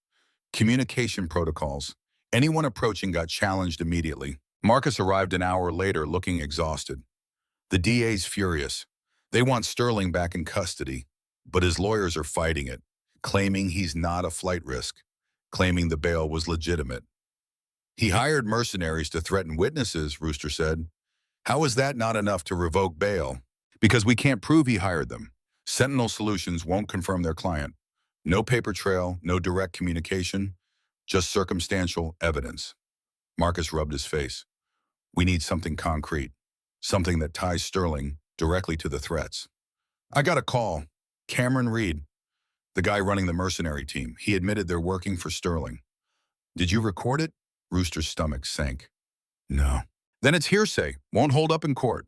communication protocols. Anyone approaching got challenged immediately. Marcus arrived an hour later looking exhausted. The DA's furious. They want Sterling back in custody, but his lawyers are fighting it, claiming he's not a flight risk, claiming the bail was legitimate. He hired mercenaries to threaten witnesses, Rooster said. How is that not enough to revoke bail? Because we can't prove he hired them. Sentinel Solutions won't confirm their client. No paper trail, no direct communication, just circumstantial evidence. Marcus rubbed his face. We need something concrete, something that ties Sterling directly to the threats. I got a call. Cameron Reed, the guy running the mercenary team. He admitted they're working for Sterling. Did you record it? Rooster's stomach sank. No. Then it's hearsay. Won't hold up in court.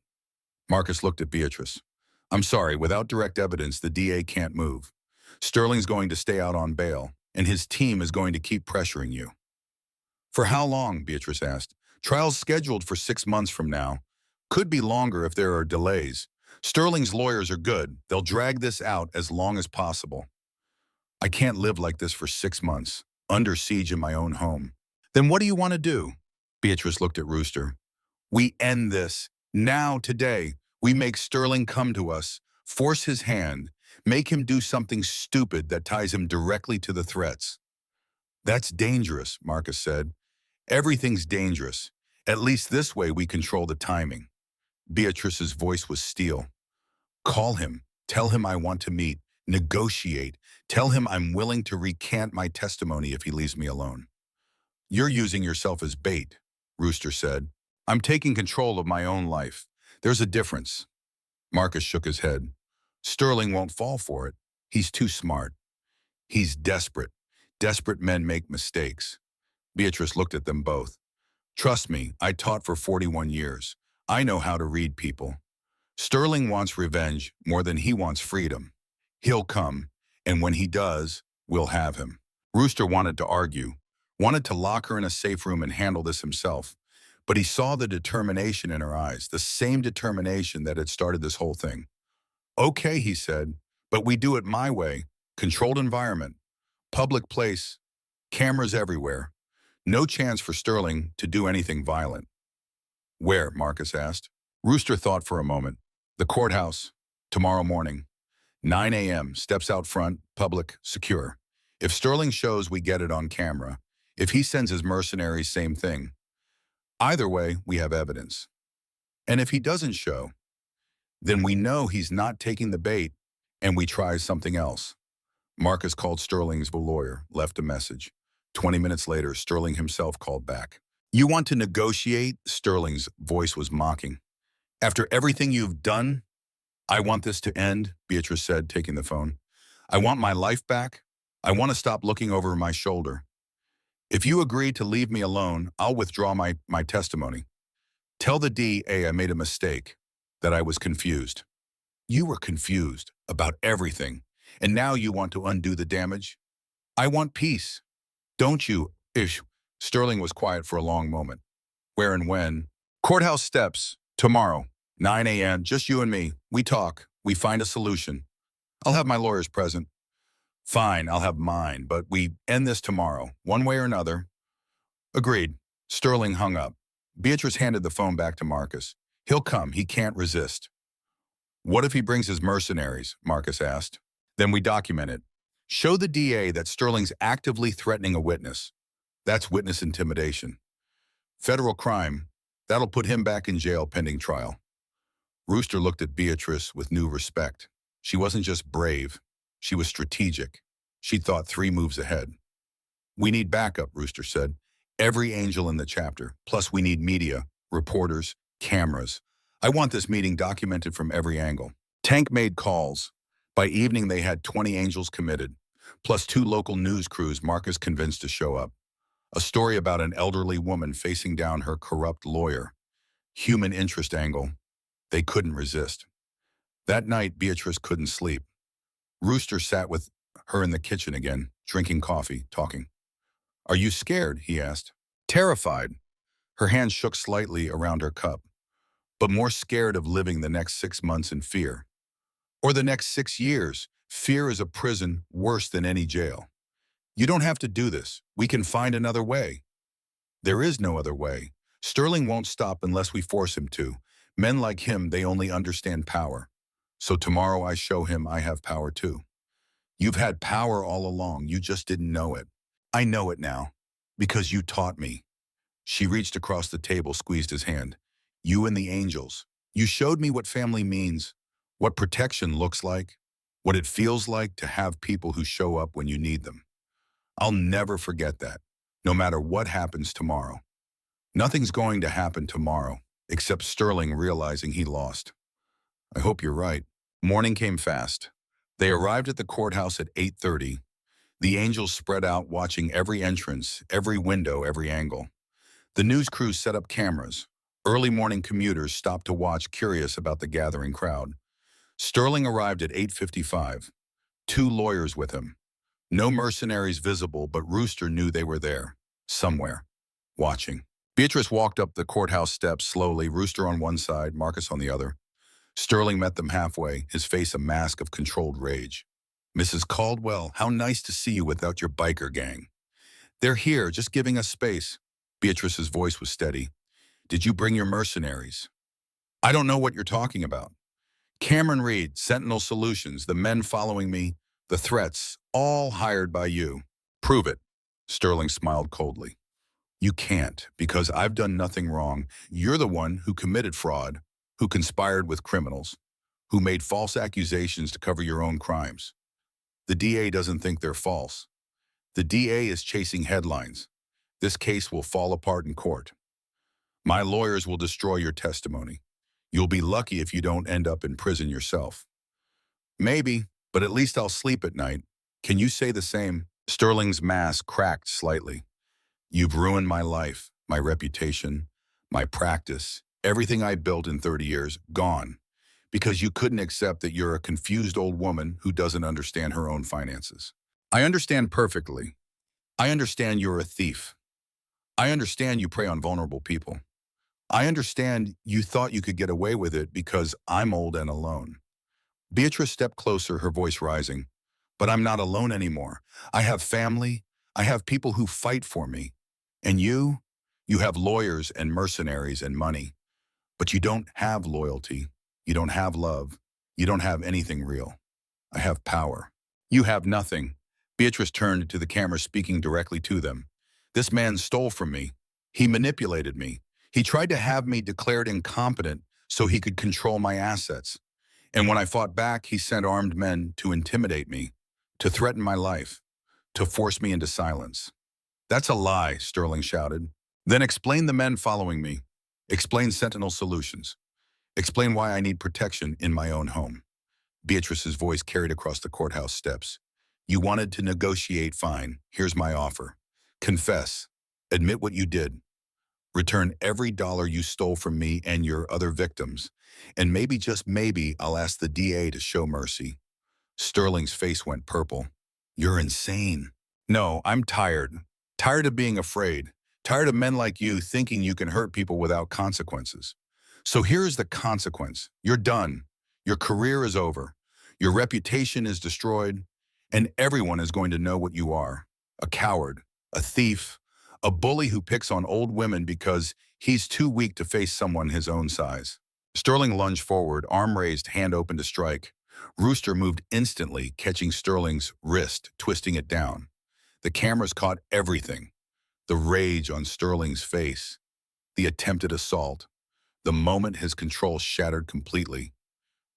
Marcus looked at Beatrice. I'm sorry, without direct evidence, the DA can't move. Sterling's going to stay out on bail, and his team is going to keep pressuring you. For how long? Beatrice asked. Trial's scheduled for 6 months from now. Could be longer if there are delays. Sterling's lawyers are good. They'll drag this out as long as possible. I can't live like this for 6 months, under siege in my own home. Then what do you want to do? Beatrice looked at Rooster. We end this. Now, today, we make Sterling come to us, force his hand, make him do something stupid that ties him directly to the threats. That's dangerous, Marcus said. Everything's dangerous. At least this way we control the timing. Beatrice's voice was steel. Call him. Tell him I want to meet. Negotiate. Tell him I'm willing to recant my testimony if he leaves me alone. You're using yourself as bait, Rooster said. I'm taking control of my own life. There's a difference. Marcus shook his head. Sterling won't fall for it. He's too smart. He's desperate. Desperate men make mistakes. Beatrice looked at them both. Trust me, I taught for 41 years. I know how to read people. Sterling wants revenge more than he wants freedom. He'll come, and when he does, we'll have him. Rooster wanted to argue, wanted to lock her in a safe room and handle this himself. But he saw the determination in her eyes, the same determination that had started this whole thing. Okay, he said, but we do it my way, controlled environment. Public place, cameras everywhere. No chance for Sterling to do anything violent. Where? Marcus asked. Rooster thought for a moment. The courthouse. Tomorrow morning. 9 a.m. Steps out front. Public. Secure. If Sterling shows, we get it on camera. If he sends his mercenaries, same thing. Either way, we have evidence. And if he doesn't show, then we know he's not taking the bait and we try something else. Marcus called Sterling's lawyer, left a message. 20 minutes later, Sterling himself called back. You want to negotiate? Sterling's voice was mocking. After everything you've done? I want this to end, Beatrice said, taking the phone. I want my life back. I want to stop looking over my shoulder. If you agree to leave me alone, I'll withdraw my testimony. Tell the DA I made a mistake, that I was confused. You were confused about everything, and now you want to undo the damage? I want peace. Don't you? Ish. Sterling was quiet for a long moment. Where and when? Courthouse steps. Tomorrow. 9 a.m. Just you and me. We talk. We find a solution. I'll have my lawyers present. Fine, I'll have mine, but we end this tomorrow, one way or another. Agreed. Sterling hung up. Beatrice handed the phone back to Marcus. He'll come. He can't resist. What if he brings his mercenaries? Marcus asked. Then we document it. Show the DA that Sterling's actively threatening a witness. That's witness intimidation. Federal crime. That'll put him back in jail pending trial. Rooster looked at Beatrice with new respect. She wasn't just brave. She was strategic. She thought 3 moves ahead. We need backup, Rooster said. Every angel in the chapter. Plus we need media, reporters, cameras. I want this meeting documented from every angle. Tank made calls. By evening they had 20 angels committed, plus 2 local news crews Marcus convinced to show up. A story about an elderly woman facing down her corrupt lawyer. Human interest angle. They couldn't resist. That night, Beatrice couldn't sleep. Rooster sat with her in the kitchen again, drinking coffee, talking. Are you scared? He asked. Terrified. Her hand shook slightly around her cup, but more scared of living the next 6 months in fear. Or the next 6 years. Fear is a prison worse than any jail. You don't have to do this. We can find another way. There is no other way. Sterling won't stop unless we force him to. Men like him, they only understand power. So tomorrow I show him I have power too. You've had power all along, you just didn't know it. I know it now, because you taught me. She reached across the table, squeezed his hand. You and the angels. You showed me what family means, what protection looks like, what it feels like to have people who show up when you need them. I'll never forget that, no matter what happens tomorrow. Nothing's going to happen tomorrow, except Sterling realizing he lost. I hope you're right. Morning came fast. They arrived at the courthouse at 8:30. The angels spread out, watching every entrance, every window, every angle. The news crew set up cameras. Early morning commuters stopped to watch, curious about the gathering crowd. Sterling arrived at 8:55. 2 lawyers with him. No mercenaries visible, but Rooster knew they were there, somewhere, watching. Beatrice walked up the courthouse steps slowly, Rooster on one side, Marcus on the other. Sterling met them halfway, his face a mask of controlled rage. Mrs. Caldwell, how nice to see you without your biker gang. They're here, just giving us space. Beatrice's voice was steady. Did you bring your mercenaries? I don't know what you're talking about. Cameron Reed, Sentinel Solutions, the men following me, the threats, all hired by you. Prove it. Sterling smiled coldly. You can't, because I've done nothing wrong. You're the one who committed fraud, who conspired with criminals, who made false accusations to cover your own crimes. The DA doesn't think they're false. The DA is chasing headlines. This case will fall apart in court. My lawyers will destroy your testimony. You'll be lucky if you don't end up in prison yourself. Maybe, but at least I'll sleep at night. Can you say the same? Sterling's mask cracked slightly. You've ruined my life, my reputation, my practice, everything I built in 30 years, gone. Because you couldn't accept that you're a confused old woman who doesn't understand her own finances. I understand perfectly. I understand you're a thief. I understand you prey on vulnerable people. I understand you thought you could get away with it because I'm old and alone. Beatrice stepped closer, her voice rising. But I'm not alone anymore. I have family. I have people who fight for me. And you have lawyers and mercenaries and money. But you don't have loyalty. You don't have love. You don't have anything real. I have power. You have nothing. Beatrice turned to the camera, speaking directly to them. This man stole from me. He manipulated me. He tried to have me declared incompetent so he could control my assets. And when I fought back, he sent armed men to intimidate me, to threaten my life, to force me into silence. That's a lie, Sterling shouted. Then explain the men following me. Explain Sentinel Solutions. Explain why I need protection in my own home. Beatrice's voice carried across the courthouse steps. You wanted to negotiate, fine. Here's my offer. Confess. Admit what you did. Return every dollar you stole from me and your other victims. And maybe, just maybe, I'll ask the DA to show mercy. Sterling's face went purple. You're insane. No, I'm tired. Tired of being afraid. Tired of men like you thinking you can hurt people without consequences. So here's the consequence. You're done. Your career is over. Your reputation is destroyed. And everyone is going to know what you are. A coward, a thief, a bully who picks on old women because he's too weak to face someone his own size. Sterling lunged forward, arm raised, hand open to strike. Rooster moved instantly, catching Sterling's wrist, twisting it down. The cameras caught everything. The rage on Sterling's face, the attempted assault, the moment his control shattered completely.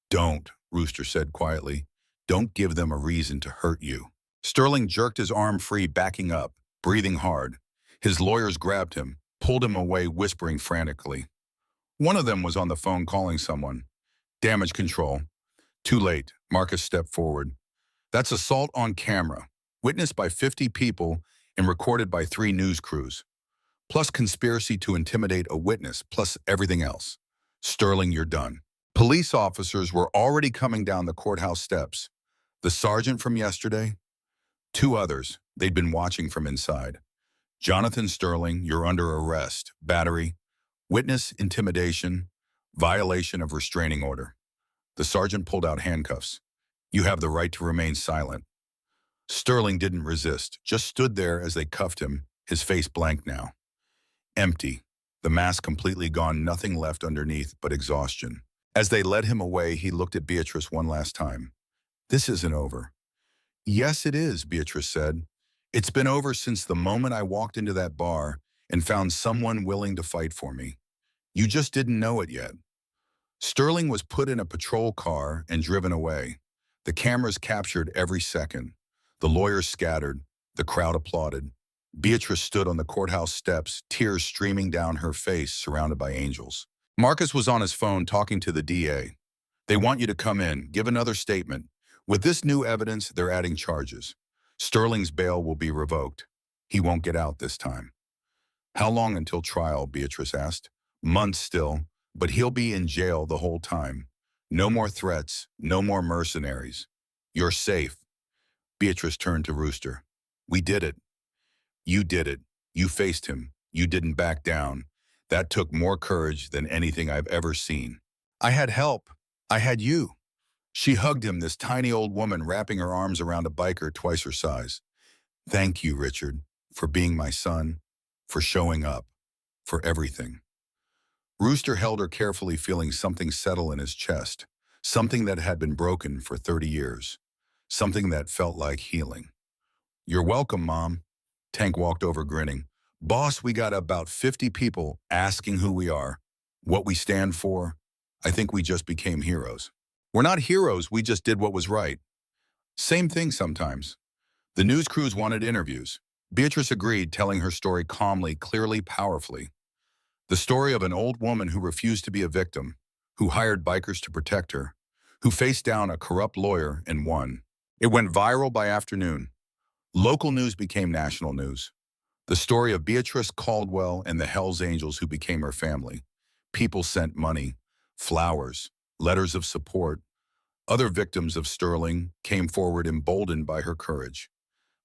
Don't, Rooster said quietly. Don't give them a reason to hurt you. Sterling jerked his arm free, backing up, breathing hard. His lawyers grabbed him, pulled him away, whispering frantically. One of them was on the phone calling someone. Damage control. Too late. Marcus stepped forward. That's assault on camera, witnessed by 50 people and recorded by 3 news crews, plus conspiracy to intimidate a witness, plus everything else. Sterling, you're done. Police officers were already coming down the courthouse steps. The sergeant from yesterday, 2 others. They'd been watching from inside. Jonathan Sterling, you're under arrest. Battery, witness intimidation, violation of restraining order. The sergeant pulled out handcuffs. You have the right to remain silent. Sterling didn't resist, just stood there as they cuffed him, his face blank now. Empty, the mask completely gone, nothing left underneath but exhaustion. As they led him away, he looked at Beatrice one last time. This isn't over. Yes, it is, Beatrice said. It's been over since the moment I walked into that bar and found someone willing to fight for me. You just didn't know it yet. Sterling was put in a patrol car and driven away. The cameras captured every second. The lawyers scattered. The crowd applauded. Beatrice stood on the courthouse steps, tears streaming down her face, surrounded by angels. Marcus was on his phone talking to the DA. They want you to come in, give another statement. With this new evidence, they're adding charges. Sterling's bail will be revoked. He won't get out this time. How long until trial, Beatrice asked. Months still, but he'll be in jail the whole time. No more threats, no more mercenaries. You're safe. Beatrice turned to Rooster. We did it. You did it. You faced him. You didn't back down. That took more courage than anything I've ever seen. I had help. I had you. She hugged him, this tiny old woman wrapping her arms around a biker twice her size. Thank you, Richard, for being my son, for showing up, for everything. Rooster held her carefully, feeling something settle in his chest, something that had been broken for 30 years, something that felt like healing. You're welcome, Mom. Tank walked over, grinning. Boss, we got about 50 people asking who we are, what we stand for. I think we just became heroes. We're not heroes, we just did what was right. Same thing sometimes. The news crews wanted interviews. Beatrice agreed, telling her story calmly, clearly, powerfully. The story of an old woman who refused to be a victim, who hired bikers to protect her, who faced down a corrupt lawyer and won. It went viral by afternoon. Local news became national news. The story of Beatrice Caldwell and the Hells Angels who became her family. People sent money, flowers, letters of support. Other victims of Sterling came forward, emboldened by her courage.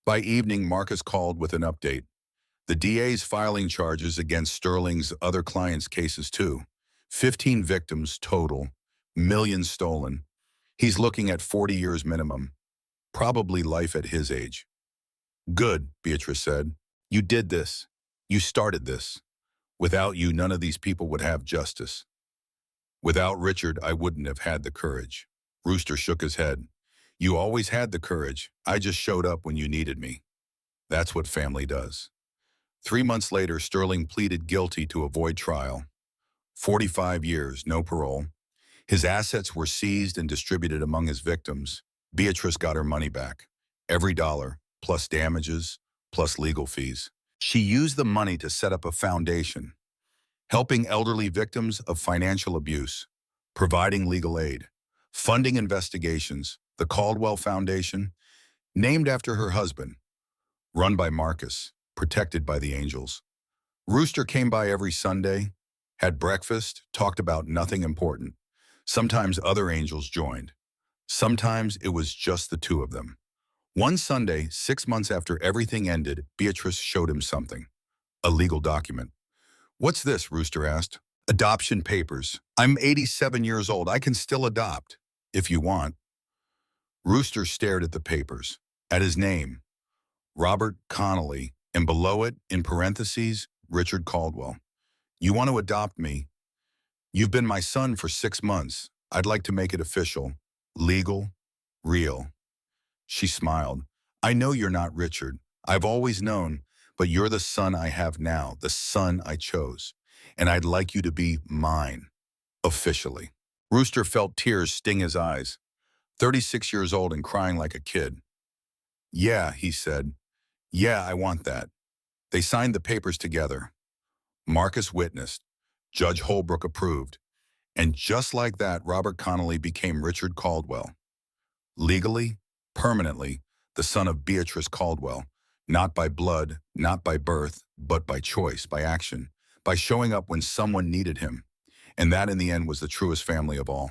By evening, Marcus called with an update. The DA's filing charges against Sterling's other clients' cases too. 15 victims total, millions stolen. He's looking at 40 years minimum. Probably life at his age. Good, Beatrice said. You did this. You started this. Without you, none of these people would have justice. Without Richard, I wouldn't have had the courage. Rooster shook his head. You always had the courage. I just showed up when you needed me. That's what family does. 3 months later, Sterling pleaded guilty to avoid trial. 45 years, no parole. His assets were seized and distributed among his victims. Beatrice got her money back. Every dollar, plus damages, plus legal fees. She used the money to set up a foundation, helping elderly victims of financial abuse, providing legal aid, funding investigations, the Caldwell Foundation, named after her husband, run by Marcus, protected by the angels. Rooster came by every Sunday, had breakfast, talked about nothing important. Sometimes other angels joined. Sometimes it was just the two of them. One Sunday, 6 months after everything ended, Beatrice showed him something. A legal document. What's this? Rooster asked. Adoption papers. I'm 87 years old. I can still adopt, if you want. Rooster stared at the papers, at his name, Robert Connolly, and below it, in parentheses, Richard Caldwell. You want to adopt me? You've been my son for 6 months. I'd like to make it official, legal, real. She smiled. I know you're not Richard. I've always known, but you're the son I have now, the son I chose. And I'd like you to be mine, officially. Rooster felt tears sting his eyes. 36 years old and crying like a kid. Yeah, he said. Yeah, I want that. They signed the papers together. Marcus witnessed. Judge Holbrook approved. And just like that, Robert Connolly became Richard Caldwell. Legally, permanently, the son of Beatrice Caldwell. Not by blood, not by birth, but by choice, by action, by showing up when someone needed him. And that, in the end, was the truest family of all.